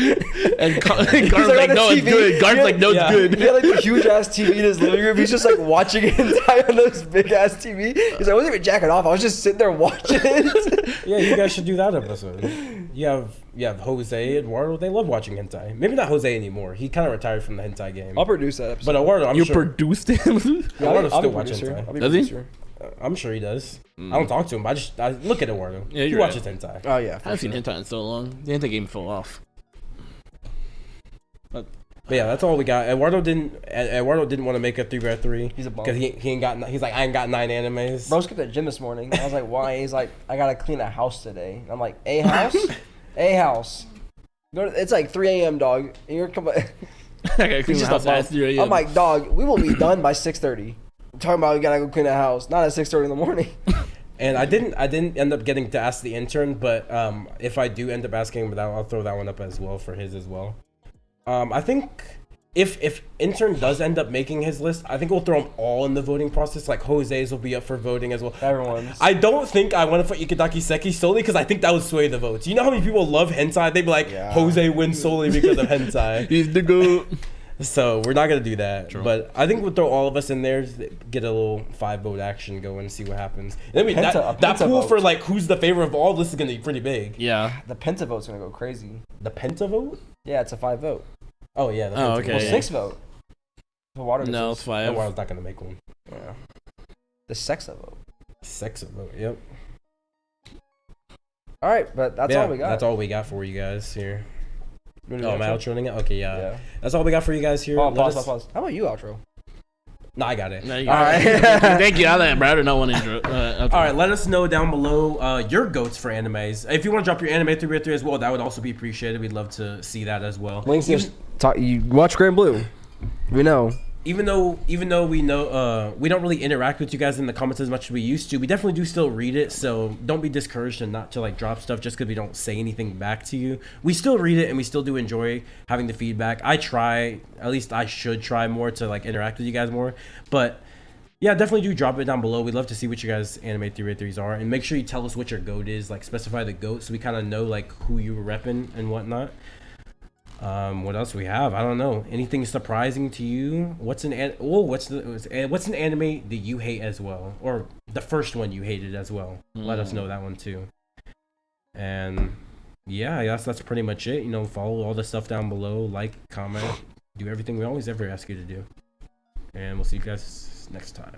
And Connor's like, no, it's good. Garth's like, no, it's good. He had like a huge ass TV in his living room. He's just like watching hentai on this big ass TV. He's like, I wasn't even jacking off. I was just sitting there watching it. Yeah, you guys should do that episode. You have Jose, Eduardo. They love watching hentai. Maybe not Jose anymore. He kind of retired from the hentai game. I'll produce that episode. But Eduardo, you produced him. Eduardo I'll still be watches producer. hentai. I'll be Does he? producer. I'm sure he does. I don't talk to him, but I look at Eduardo. Yeah, he you're watches hentai. Oh yeah. I haven't seen hentai in so long. The hentai game fell off. But yeah, that's all we got. Eduardo didn't want to make a 3x3. He's a bum. Because he ain't got. He's like, I ain't got 9 animes. Bro skipped the gym this morning. I was like, why? He's like, I gotta clean a house today. I'm like, a house? A house. It's like 3 a.m. dog. And you're coming. I gotta clean the house at 3 a.m. I'm like, dog, we will be done by 6:30. I'm talking about we gotta go clean the house, not at 6:30 in the morning. And I didn't end up getting to ask the intern, but if I do end up asking, but I'll throw that one up as well for his as well. I think if intern does end up making his list, I think we'll throw them all in the voting process. Like Jose's will be up for voting as well. Everyone's. I don't think I want to put Ikidaki Seki solely because I think that would sway the votes. You know how many people love hentai? They'd be like, Jose wins solely because of hentai. He's the goat. So we're not gonna do that. True. But I think we'll throw all of us in there, get a little 5-vote action going, and see what happens. And then that pool for like who's the favorite of all this is gonna be pretty big. Yeah. The penta vote's gonna go crazy. The penta vote? Yeah, it's a 5 vote. Oh yeah. Oh okay. Well, 6 vote. The water. No, it's 5. Oh, I was not gonna make one. Yeah. The sexa vote. Sexa vote. Yep. All right, but that's all we got. That's all we got for you guys here. Oh, am I outroing it? Okay, yeah. That's all we got for you guys here. Pause. How about you, outro? No, I got it. No, all right. Thank you. I let Brad know one intro. All right, let us know down below your goats for animes. If you want to drop your anime 3x3 as well, that would also be appreciated. We'd love to see that as well. Links. You watch Grand Blue. We know. Even though we know we don't really interact with you guys in the comments as much as we used to, we definitely do still read it. So don't be discouraged and not to like drop stuff just because we don't say anything back to you. We still read it and we still do enjoy having the feedback. I try, at least I should try more to like interact with you guys more. But yeah, definitely do drop it down below. We'd love to see what you guys anime 3x3s are, and make sure you tell us what your goat is. Like specify the goat so we kind of know like who you were repping and whatnot. What else we have? I don't know. Anything surprising to you? What's an what's an anime that you hate as well, or the first one you hated as well? Let us know that one too. And yeah, I guess that's pretty much it. You know, follow all the stuff down below, like, comment, do everything we always ever ask you to do. And we'll see you guys next time.